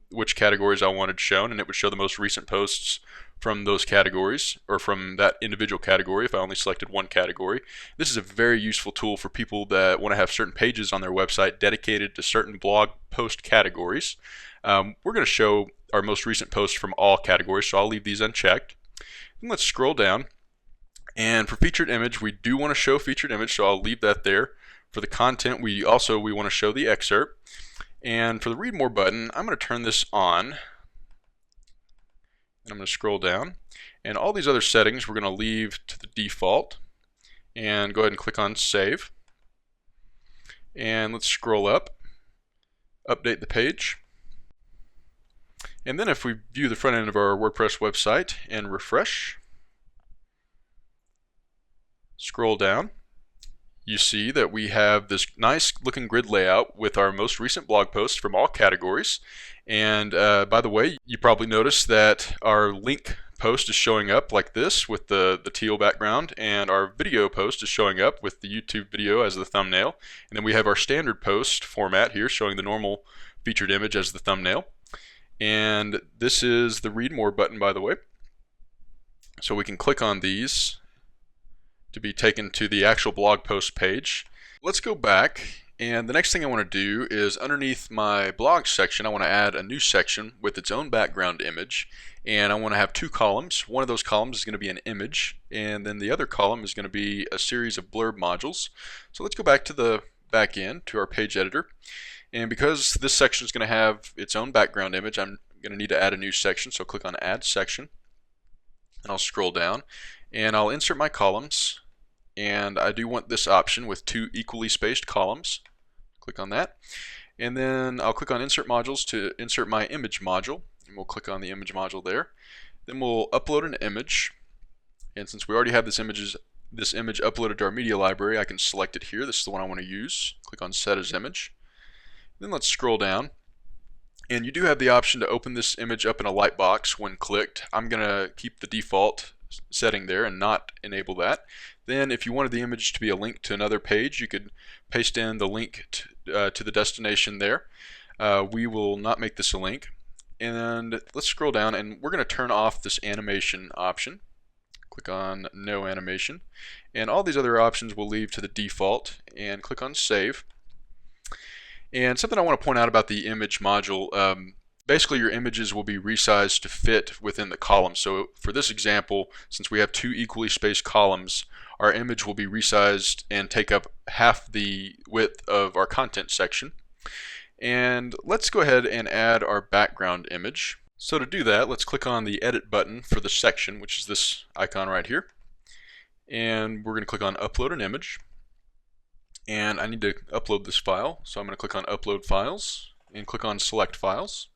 which categories I wanted shown, and it would show the most recent posts from those categories, or from that individual category if I only selected one category. This is a very useful tool for people that want to have certain pages on their website dedicated to certain blog post categories. We're going to show our most recent posts from all categories, so I'll leave these unchecked. And let's scroll down, and for featured image, we do want to show featured image, so I'll leave that there. For the content, we want to show the excerpt. And for the read more button, I'm going to turn this on, and I'm going to scroll down, and all these other settings we're going to leave to the default, and go ahead and click on save. And let's scroll up, update the page. And then if we view the front end of our WordPress website and refresh, scroll down, you see that we have this nice looking grid layout with our most recent blog posts from all categories. And by the way, you probably noticed that our link post is showing up like this with the teal background, and our video post is showing up with the YouTube video as the thumbnail. And then we have our standard post format here showing the normal featured image as the thumbnail. And this is the read more button, by the way. So we can click on these to be taken to the actual blog post page. Let's go back, and the next thing I want to do is underneath my blog section, I want to add a new section with its own background image, and I want to have 2 columns. One of those columns is going to be an image, and then the other column is going to be a series of blurb modules. So let's go back to the back end, to our page editor. And because this section is going to have its own background image, I'm going to need to add a new section. So click on Add Section, and I'll scroll down, and I'll insert my columns. And I do want this option with 2 equally spaced columns. Click on that. And then I'll click on Insert Modules to insert my image module. And we'll click on the image module there. Then we'll upload an image. And since we already have this image uploaded to our media library, I can select it here. This is the one I want to use. Click on Set as Image. Then let's scroll down, and you do have the option to open this image up in a lightbox when clicked. I'm going to keep the default setting there and not enable that. Then if you wanted the image to be a link to another page, you could paste in the link to the destination there. We will not make this a link. And let's scroll down, and we're going to turn off this animation option. Click on No Animation. And all these other options we'll leave to the default, and click on Save. And something I want to point out about the image module, basically your images will be resized to fit within the column. So for this example, since we have 2 equally spaced columns, our image will be resized and take up half the width of our content section. And let's go ahead and add our background image. So to do that, let's click on the Edit button for the section, which is this icon right here. And we're going to click on Upload an Image. And I need to upload this file, so I'm going to click on Upload Files and click on Select Files.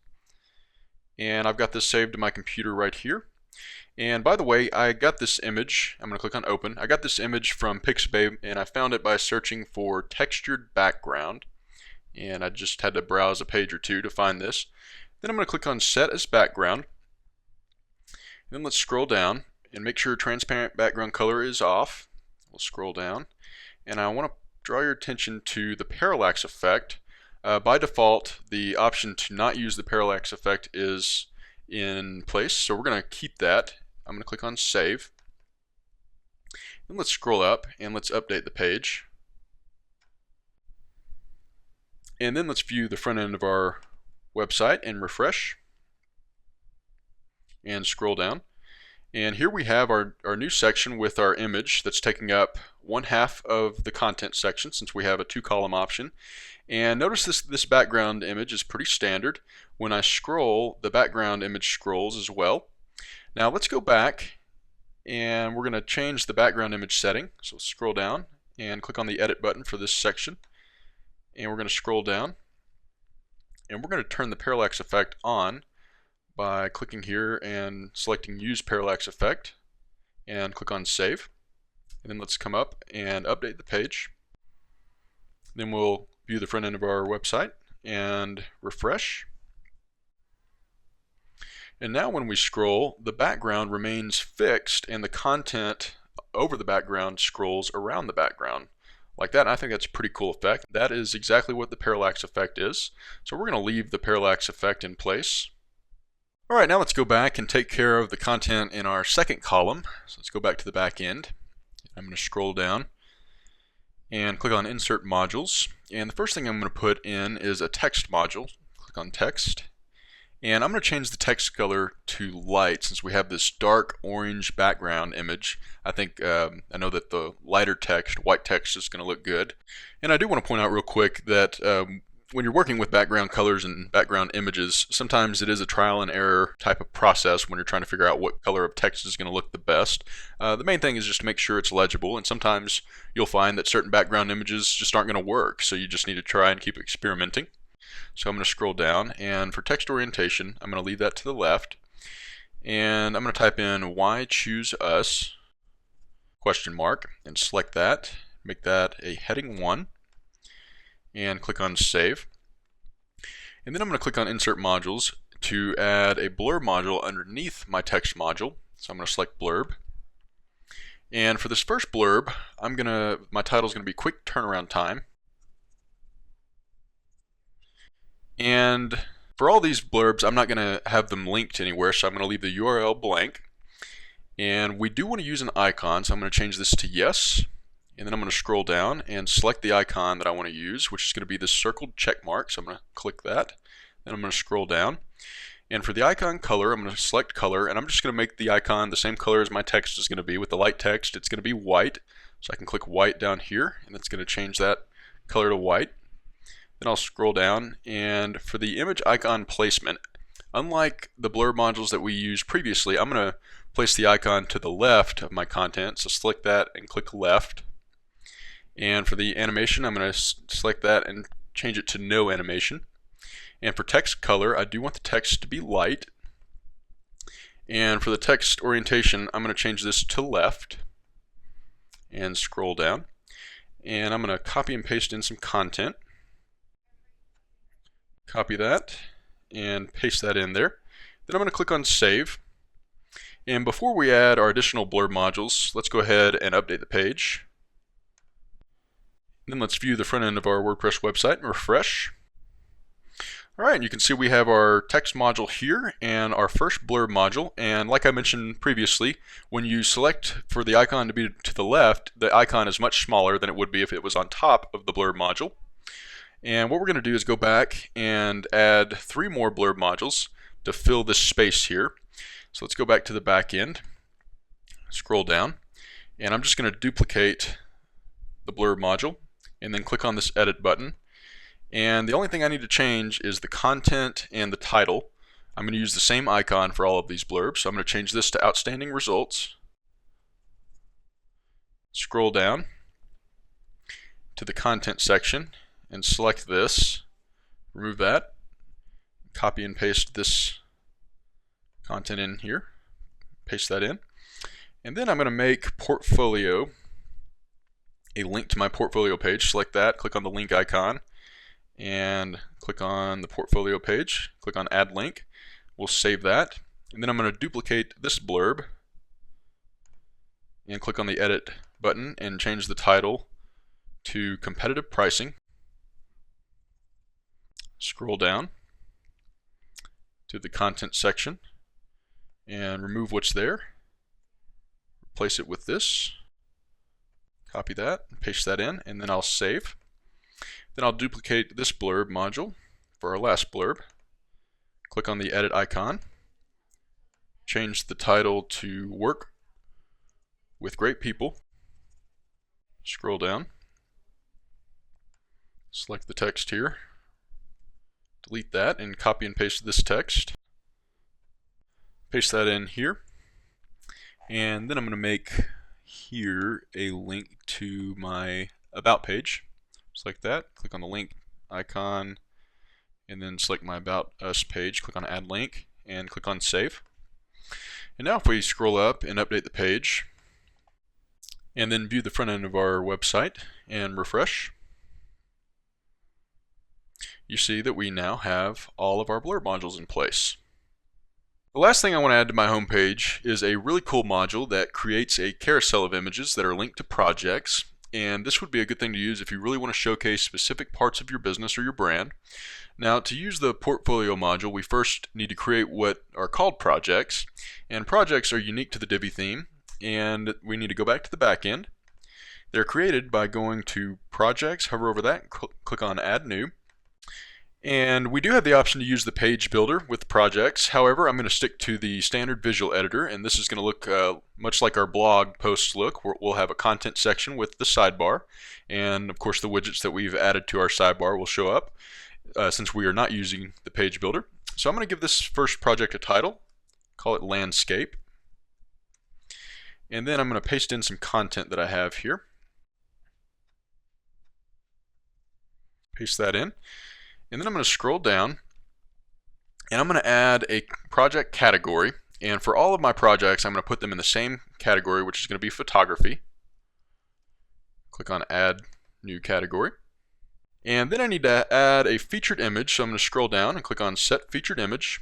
And I've got this saved to my computer right here. And by the way, I got this image, I'm going to click on Open. I got this image from Pixabay, and I found it by searching for textured background. And I just had to browse a page or two to find this. Then I'm going to click on Set as Background. And then let's scroll down and make sure transparent background color is off. We'll scroll down, and I want to draw your attention to the parallax effect. By default, the option to not use the parallax effect is in place, so we're going to keep that. I'm going to click on Save. And let's scroll up and let's update the page. And then let's view the front end of our website and refresh. And scroll down. And here we have our new section with our image that's taking up 1/2 of the content section, since we have a 2-column option. And notice this background image is pretty standard. When I scroll, the background image scrolls as well. Now let's go back, and we're going to change the background image setting. So scroll down and click on the Edit button for this section. And we're going to scroll down, and we're going to turn the parallax effect on by clicking here and selecting Use Parallax Effect and click on Save. And then let's come up and update the page. Then we'll view the front end of our website and refresh. And now when we scroll, the background remains fixed and the content over the background scrolls around the background. Like that, I think that's a pretty cool effect. That is exactly what the parallax effect is. So we're going to leave the parallax effect in place. Alright, now let's go back and take care of the content in our second column. So let's go back to the back end. I'm going to scroll down and click on Insert Modules. And the first thing I'm going to put in is a text module. Click on Text. And I'm going to change the text color to light since we have this dark orange background image. I think I know that the lighter text, white text, is going to look good. And I do want to point out real quick that when you're working with background colors and background images, sometimes it is a trial and error type of process when you're trying to figure out what color of text is going to look the best. The main thing is just to make sure it's legible, and sometimes you'll find that certain background images just aren't going to work, so you just need to try and keep experimenting. So I'm going to scroll down, and for text orientation, I'm going to leave that to the left, and I'm going to type in "Why choose us?" ? and select that, make that a heading 1, and click on Save. And then I'm going to click on Insert Modules to add a blurb module underneath my text module. So I'm going to select Blurb. And for this first blurb, my title is going to be Quick Turnaround Time. And for all these blurbs, I'm not going to have them linked anywhere, so I'm going to leave the URL blank. And we do want to use an icon, so I'm going to change this to Yes. And then I'm going to scroll down and select the icon that I want to use, which is going to be this circled check mark. So I'm going to click that. Then I'm going to scroll down. And for the icon color, I'm going to select color, and I'm just going to make the icon the same color as my text is going to be. With the light text, it's going to be white. So I can click white down here, and it's going to change that color to white. Then I'll scroll down, and for the image icon placement, unlike the blurb modules that we used previously, I'm going to place the icon to the left of my content. So select that and click left. And for the animation, I'm going to select that and change it to no animation. And for text color, I do want the text to be light. And for the text orientation, I'm going to change this to left and scroll down. And I'm going to copy and paste in some content. Copy that and paste that in there. Then I'm going to click on Save. And before we add our additional blurb modules, let's go ahead and update the page. Then let's view the front end of our WordPress website and refresh. Alright, and you can see we have our text module here and our first blurb module. And like I mentioned previously, when you select for the icon to be to the left, the icon is much smaller than it would be if it was on top of the blurb module. And what we're going to do is go back and add 3 more blurb modules to fill this space here. So let's go back to the back end, scroll down, and I'm just going to duplicate the blurb module and then click on this edit button. And the only thing I need to change is the content and the title. I'm going to use the same icon for all of these blurbs, so I'm going to change this to Outstanding Results. Scroll down to the content section and select this, remove that, copy and paste this content in here, paste that in, and then I'm going to make portfolio a link to my portfolio page. Select that, click on the link icon, and click on the portfolio page, click on Add Link. We'll save that, and then I'm going to duplicate this blurb and click on the Edit button and change the title to Competitive Pricing. Scroll down to the content section and remove what's there. Replace it with this. Copy that, paste that in, and then I'll save. Then I'll duplicate this blurb module for our last blurb. Click on the edit icon. Change the title to Work with Great People. Scroll down. Select the text here. Delete that and copy and paste this text. Paste that in here. And then I'm going to make here a link to my About page. Select that, click on the link icon, and then select my About Us page, click on Add Link, and click on Save. And now if we scroll up and update the page, and then view the front end of our website and refresh, you see that we now have all of our blurb modules in place. The last thing I want to add to my homepage is a really cool module that creates a carousel of images that are linked to projects. And this would be a good thing to use if you really want to showcase specific parts of your business or your brand. Now, to use the portfolio module, we first need to create what are called projects. And projects are unique to the Divi theme. And we need to go back to the backend. They're created by going to Projects, hover over that, click on Add New. And we do have the option to use the page builder with projects. However, I'm going to stick to the standard visual editor, and this is going to look much like our blog posts look. We'll have a content section with the sidebar, and of course the widgets that we've added to our sidebar will show up since we are not using the page builder. So I'm going to give this first project a title, call it Landscape, and then I'm going to paste in some content that I have here. Paste that in. And then I'm going to scroll down and I'm going to add a project category. And for all of my projects, I'm going to put them in the same category, which is going to be photography. Click on Add New Category. And then I need to add a featured image. So I'm going to scroll down and click on Set Featured Image.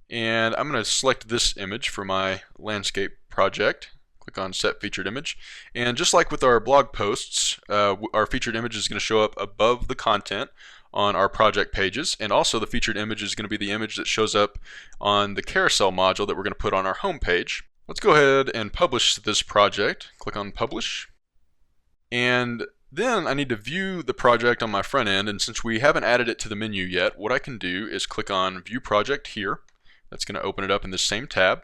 And I'm going to select this image for my landscape project. Click on Set Featured Image. And just like with our blog posts, our featured image is going to show up above the content on our project pages, and also the featured image is going to be the image that shows up on the carousel module that we're going to put on our home page. Let's go ahead and publish this project. Click on Publish. And then I need to view the project on my front end, and since we haven't added it to the menu yet, what I can do is click on View Project here. That's going to open it up in this same tab.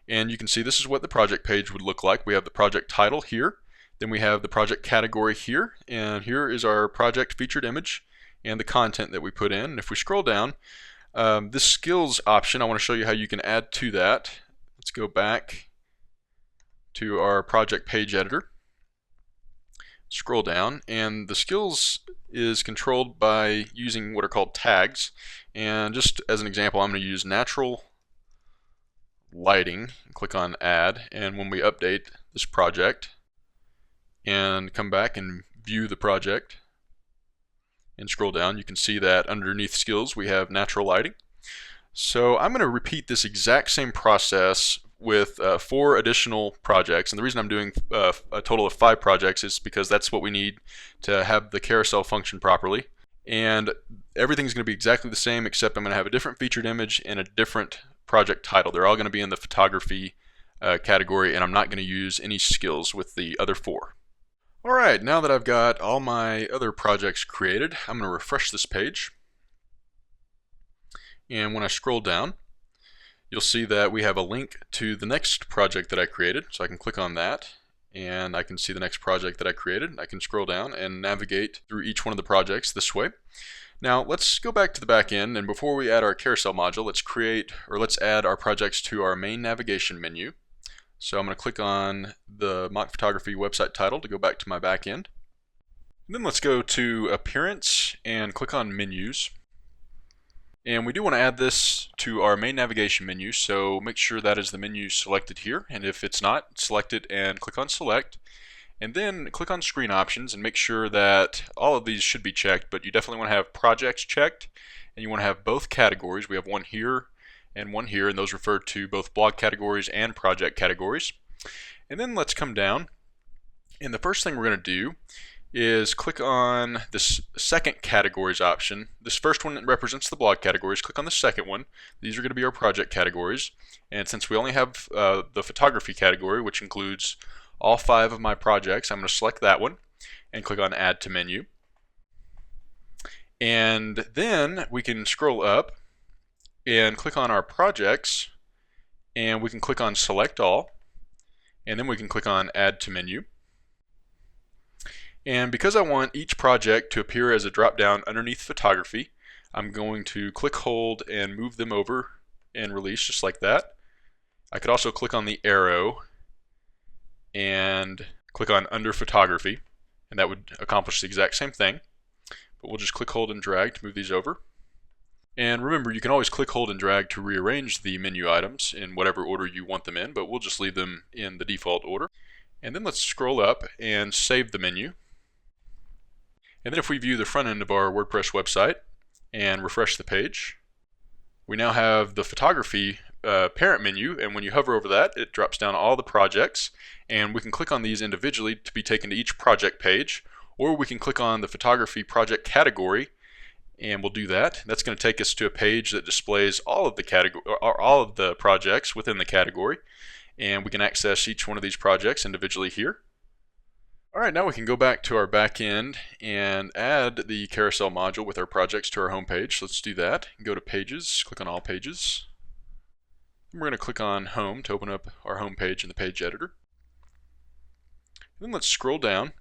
And you can see this is what the project page would look like. We have the project title here. Then we have the project category here, and here is our project featured image and the content that we put in. And if we scroll down, this skills option, I want to show you how you can add to that. Let's go back to our project page editor. Scroll down, and the skills is controlled by using what are called tags. And just as an example, I'm going to use natural lighting. Click on Add, and when we update this project, and come back and view the project and scroll down, you can see that underneath skills we have natural lighting. So I'm going to repeat this exact same process with 4 additional projects, and the reason I'm doing a total of 5 projects is because that's what we need to have the carousel function properly. And everything's going to be exactly the same, except I'm going to have a different featured image and a different project title. They're all going to be in the photography category, and I'm not going to use any skills with the other 4. Alright, now that I've got all my other projects created, I'm going to refresh this page. And when I scroll down, you'll see that we have a link to the next project that I created. So I can click on that, and I can see the next project that I created. I can scroll down and navigate through each one of the projects this way. Now let's go back to the back end, and before we add our carousel module, let's add our projects to our main navigation menu. So I'm going to click on the mock photography website title to go back to my back end. And then let's go to Appearance and click on Menus. And we do want to add this to our main navigation menu, so make sure that is the menu selected here. And if it's not, select it and click on Select. And then click on Screen Options and make sure that all of these should be checked, but you definitely want to have Projects checked, and you want to have both categories. We have one here and one here, and those refer to both blog categories and project categories. And then let's come down, and the first thing we're going to do is click on this second categories option. This first one represents the blog categories. Click on the second one. These are going to be our project categories, and since we only have the photography category, which includes all 5 of my projects, I'm going to select that one and click on Add to Menu. And then we can scroll up and click on our projects, and we can click on Select All, and then we can click on Add to Menu. And because I want each project to appear as a drop-down underneath photography, I'm going to click, hold, and move them over and release just like that. I could also click on the arrow and click on Under Photography, and that would accomplish the exact same thing. But we'll just click, hold, and drag to move these over. And remember, you can always click, hold, and drag to rearrange the menu items in whatever order you want them in, but we'll just leave them in the default order. And then let's scroll up and save the menu. And then if we view the front end of our WordPress website and refresh the page, we now have the photography parent menu, and when you hover over that, it drops down all the projects, and we can click on these individually to be taken to each project page, or we can click on the photography project category, and we'll do that. That's going to take us to a page that displays all of the category, or all of the projects within the category, and we can access each one of these projects individually here. Alright, now we can go back to our back end and add the carousel module with our projects to our home page. Let's do that. Go to Pages, click on All Pages. We're going to click on Home to open up our home page in the page editor. Then let's scroll down,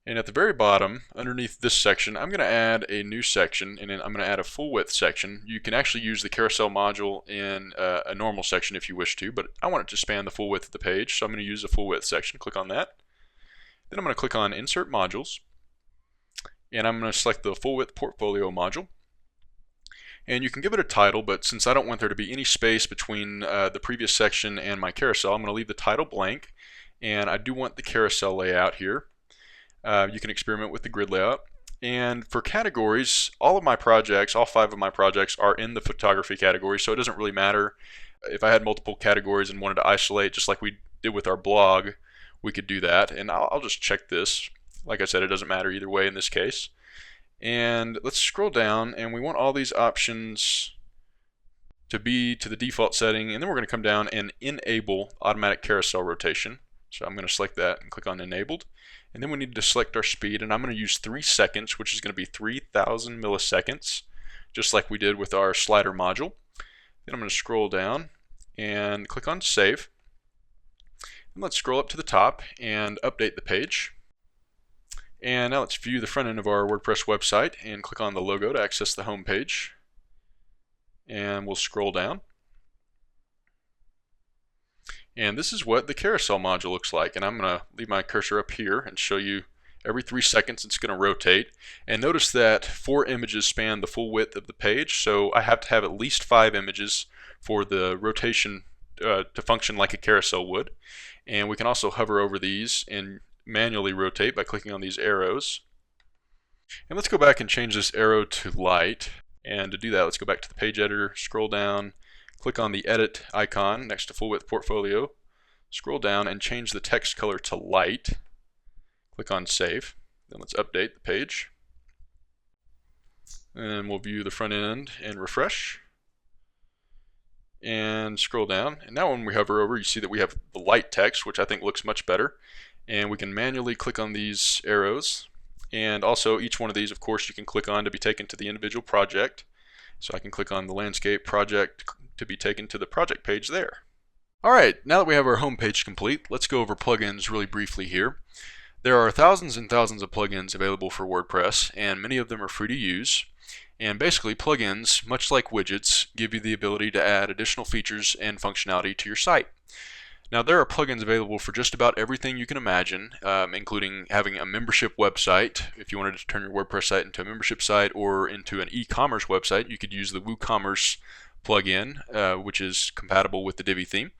and at the very bottom, underneath this section, I'm going to add a new section, and then I'm going to add a full width section. You can actually use the carousel module in a normal section if you wish to, but I want it to span the full width of the page, so I'm going to use a full width section. Click on that. Then I'm going to click on Insert Modules, and I'm going to select the full width portfolio module. And you can give it a title, but since I don't want there to be any space between the previous section and my carousel, I'm going to leave the title blank, and I do want the carousel layout here. You can experiment with the grid layout. And for categories, all of my projects, all 5 of my projects are in the photography category, so it doesn't really matter if I had multiple categories and wanted to isolate, just like we did with our blog. We could do that, and I'll just check this. Like I said, it doesn't matter either way in this case. And let's scroll down, and we want all these options to be to the default setting, and then we're going to come down and enable automatic carousel rotation. So I'm going to select that and click on enabled, and then we need to select our speed, and I'm going to use 3 seconds, which is going to be 3,000 milliseconds, just like we did with our slider module. Then I'm going to scroll down and click on Save. And let's scroll up to the top and update the page. And now let's view the front end of our WordPress website and click on the logo to access the home page. And we'll scroll down. And this is what the carousel module looks like. And I'm going to leave my cursor up here and show you every 3 seconds it's going to rotate. And notice that 4 images span the full width of the page, so I have to have at least 5 images for the rotation to function like a carousel would. And we can also hover over these and manually rotate by clicking on these arrows. And let's go back and change this arrow to light. And to do that, let's go back to the page editor, scroll down, click on the edit icon next to full width portfolio, scroll down and change the text color to light. Click on Save. Then let's update the page. And we'll view the front end and refresh. And scroll down, and now when we hover over, you see that we have the light text, which I think looks much better, and we can manually click on these arrows, and also each one of these, of course, you can click on to be taken to the individual project. So I can click on the landscape project to be taken to the project page there. Alright, now that we have our home page complete, let's go over plugins really briefly here. There are thousands and thousands of plugins available for WordPress, and many of them are free to use. And basically, plugins, much like widgets, give you the ability to add additional features and functionality to your site. Now, there are plugins available for just about everything you can imagine, including having a membership website. If you wanted to turn your WordPress site into a membership site or into an e-commerce website, you could use the WooCommerce plugin, which is compatible with the Divi theme.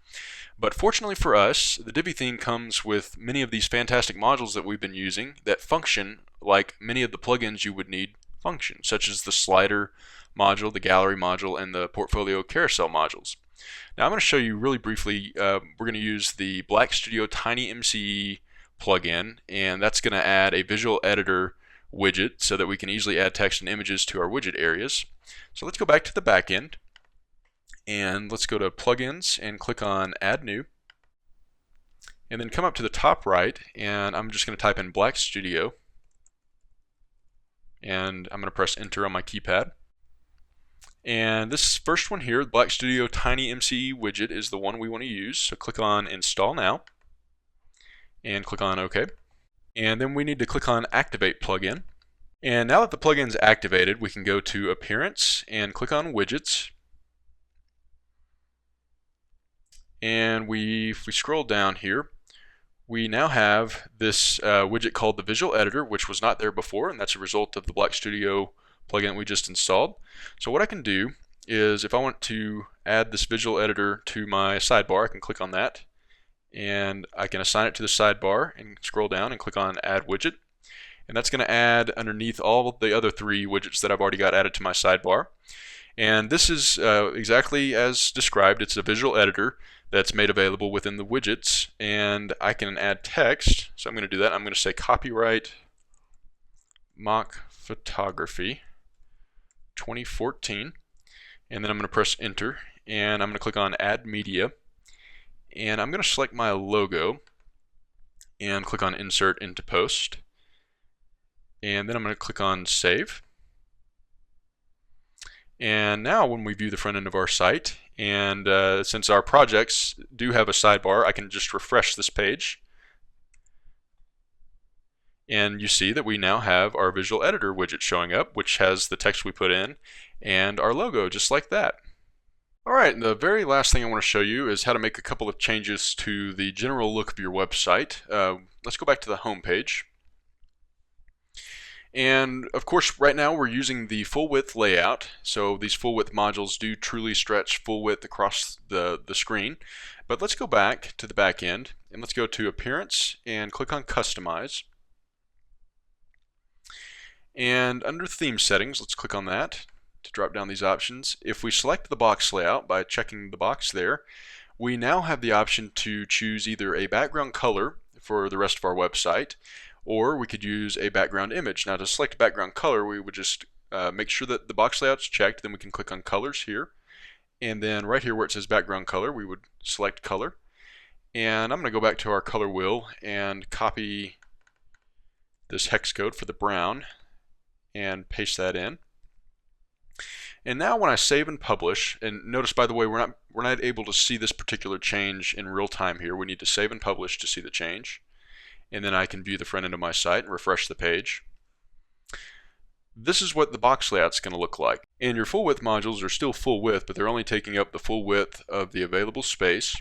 But fortunately for us, the Divi theme comes with many of these fantastic modules that we've been using that function like many of the plugins you would need function, such as the slider module, the gallery module, and the portfolio carousel modules. Now I'm going to show you really briefly, we're going to use the Black Studio Tiny MCE plugin, and that's going to add a visual editor widget so that we can easily add text and images to our widget areas. So let's go back to the back end, and let's go to Plugins and click on Add New, and then come up to the top right, and I'm just going to type in Black Studio, and I'm going to press Enter on my keypad. And this first one here, Black Studio Tiny MCE widget, is the one we want to use. So click on Install Now and click on OK. And then we need to click on Activate Plugin. And now that the plugin is activated, we can go to Appearance and click on Widgets. And if we scroll down here, we now have this widget called the Visual Editor, which was not there before, and that's a result of the Black Studio plugin we just installed. So what I can do is, if I want to add this visual editor to my sidebar, I can click on that, and I can assign it to the sidebar and scroll down and click on Add Widget. And that's going to add underneath all the other 3 widgets that I've already got added to my sidebar. And this is exactly as described. It's a visual editor that's made available within the widgets, and I can add text. So I'm going to do that. I'm going to say copyright mock photography 2014, and then I'm going to press enter, and I'm going to click on add media, and I'm going to select my logo and click on insert into post, and then I'm going to click on save. And now when we view the front end of our site, and since our projects do have a sidebar, I can just refresh this page, and you see that we now have our visual editor widget showing up, which has the text we put in and our logo, just like that. Alright, the very last thing I want to show you is how to make a couple of changes to the general look of your website. Let's go back to the home page. And of course, right now we're using the full width layout, so these full width modules do truly stretch full width across the screen. But let's go back to the back end, and let's go to Appearance and click on Customize. And under Theme Settings, let's click on that to drop down these options. If we select the box layout by checking the box there, we now have the option to choose either a background color for the rest of our website, or we could use a background image. Now, to select background color, we would just make sure that the box layout's checked. Then we can click on colors here, and then right here where it says background color, we would select color. And I'm going to go back to our color wheel and copy this hex code for the brown and paste that in. And now when I save and publish, and notice, by the way, we're not able to see this particular change in real time here. We need to save and publish to see the change. And then I can view the front end of my site and refresh the page. This is what the box layout's going to look like. And your full width modules are still full width, but they're only taking up the full width of the available space.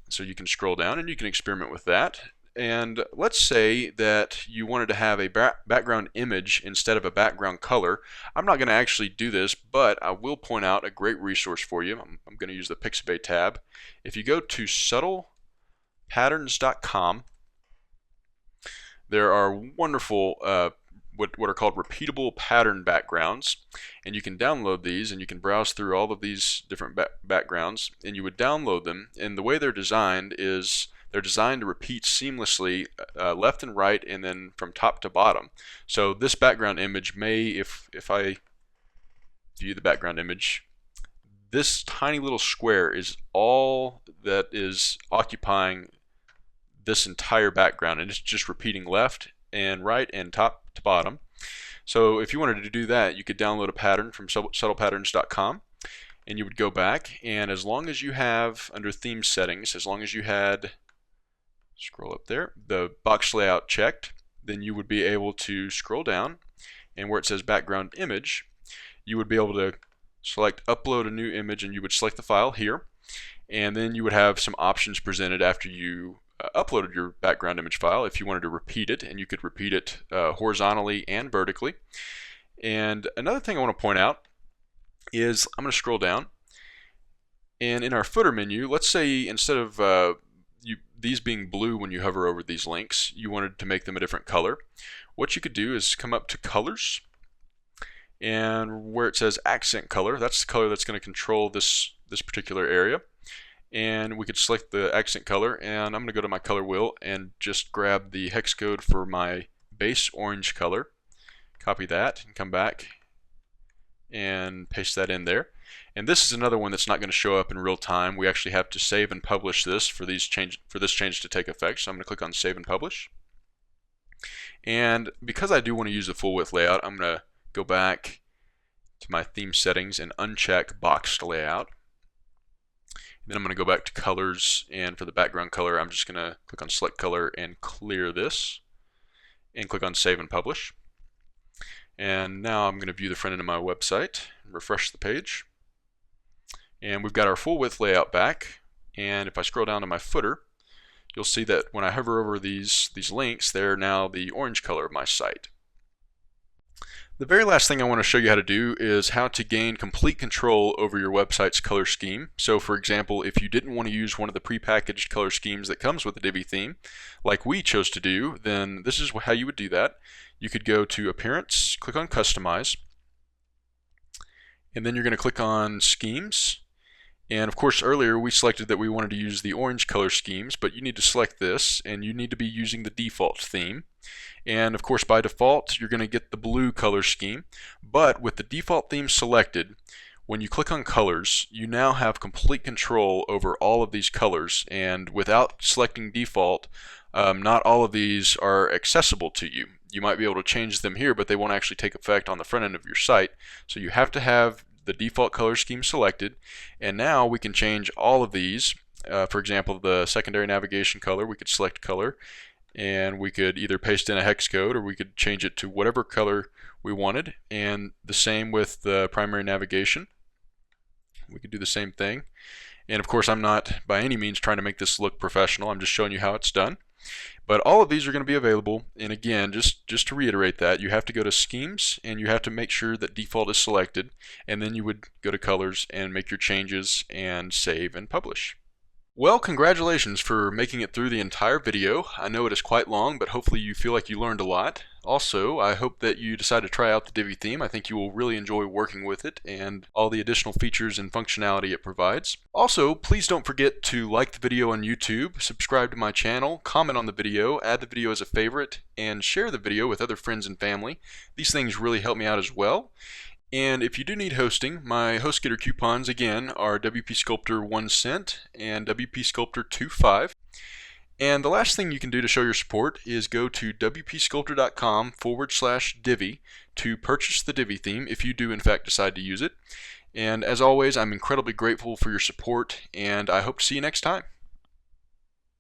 So you can scroll down and you can experiment with that. And let's say that you wanted to have a background image instead of a background color. I'm not going to actually do this, but I will point out a great resource for you. I'm going to use the Pixabay tab. If you go to subtlepatterns.com, there are wonderful what are called repeatable pattern backgrounds, and you can download these and you can browse through all of these different backgrounds, and you would download them. And the way they're designed is they're designed to repeat seamlessly left and right, and then from top to bottom. So this background image may, if I view the background image, this tiny little square is all that is occupying this entire background, and it's just repeating left and right and top to bottom. So if you wanted to do that, you could download a pattern from subtlepatterns.com, and you would go back, and as long as you have, under theme settings, as long as you had, scroll up there, the box layout checked, then you would be able to scroll down, and where it says background image, you would be able to select upload a new image, and you would select the file here, and then you would have some options presented after you uploaded your background image file if you wanted to repeat it, and you could repeat it horizontally and vertically. And another thing I want to point out is I'm going to scroll down, and in our footer menu, let's say instead of these being blue when you hover over these links, you wanted to make them a different color. What you could do is come up to colors, and where it says accent color, that's the color that's going to control this particular area. And we could select the accent color, and I'm going to go to my color wheel and just grab the hex code for my base orange color, copy that, and come back and paste that in there. And this is another one that's not going to show up in real time. We actually have to save and publish this for this change to take effect. So I'm going to click on Save and Publish. And because I do want to use the full width layout, I'm going to go back to my theme settings and uncheck boxed layout. Then I'm going to go back to colors, and for the background color, I'm just going to click on select color and clear this, and click on Save and Publish. And now I'm going to view the front end of my website and refresh the page. And we've got our full width layout back. And if I scroll down to my footer, you'll see that when I hover over these links, they're now the orange color of my site. The very last thing I want to show you how to do is how to gain complete control over your website's color scheme. So for example, if you didn't want to use one of the prepackaged color schemes that comes with the Divi theme, like we chose to do, then this is how you would do that. You could go to Appearance, click on Customize, and then you're going to click on Schemes. And of course earlier we selected that we wanted to use the orange color schemes, but you need to select this and you need to be using the default theme. And of course by default you're going to get the blue color scheme, but with the default theme selected, when you click on colors, you now have complete control over all of these colors, and without selecting default, not all of these are accessible to you. You might be able to change them here, but they won't actually take effect on the front end of your site. So you have to have the default color scheme selected, and now we can change all of these. For example, the secondary navigation color, we could select color, and we could either paste in a hex code or we could change it to whatever color we wanted. And the same with the primary navigation. We could do the same thing. And of course I'm not by any means trying to make this look professional, I'm just showing you how it's done. But all of these are going to be available, and again, just to reiterate that, you have to go to Schemes and you have to make sure that default is selected, and then you would go to Colors and make your changes and save and publish. Well, congratulations for making it through the entire video. I know it is quite long, but hopefully you feel like you learned a lot. Also, I hope that you decide to try out the Divi theme. I think you will really enjoy working with it and all the additional features and functionality it provides. Also, please don't forget to like the video on YouTube, subscribe to my channel, comment on the video, add the video as a favorite, and share the video with other friends and family. These things really help me out as well. And if you do need hosting, my HostGator coupons again are WP Sculptor 1 cent and WP Sculptor 2.5. And the last thing you can do to show your support is go to wpsculptor.com/Divi to purchase the Divi theme if you do in fact decide to use it. And as always, I'm incredibly grateful for your support, and I hope to see you next time.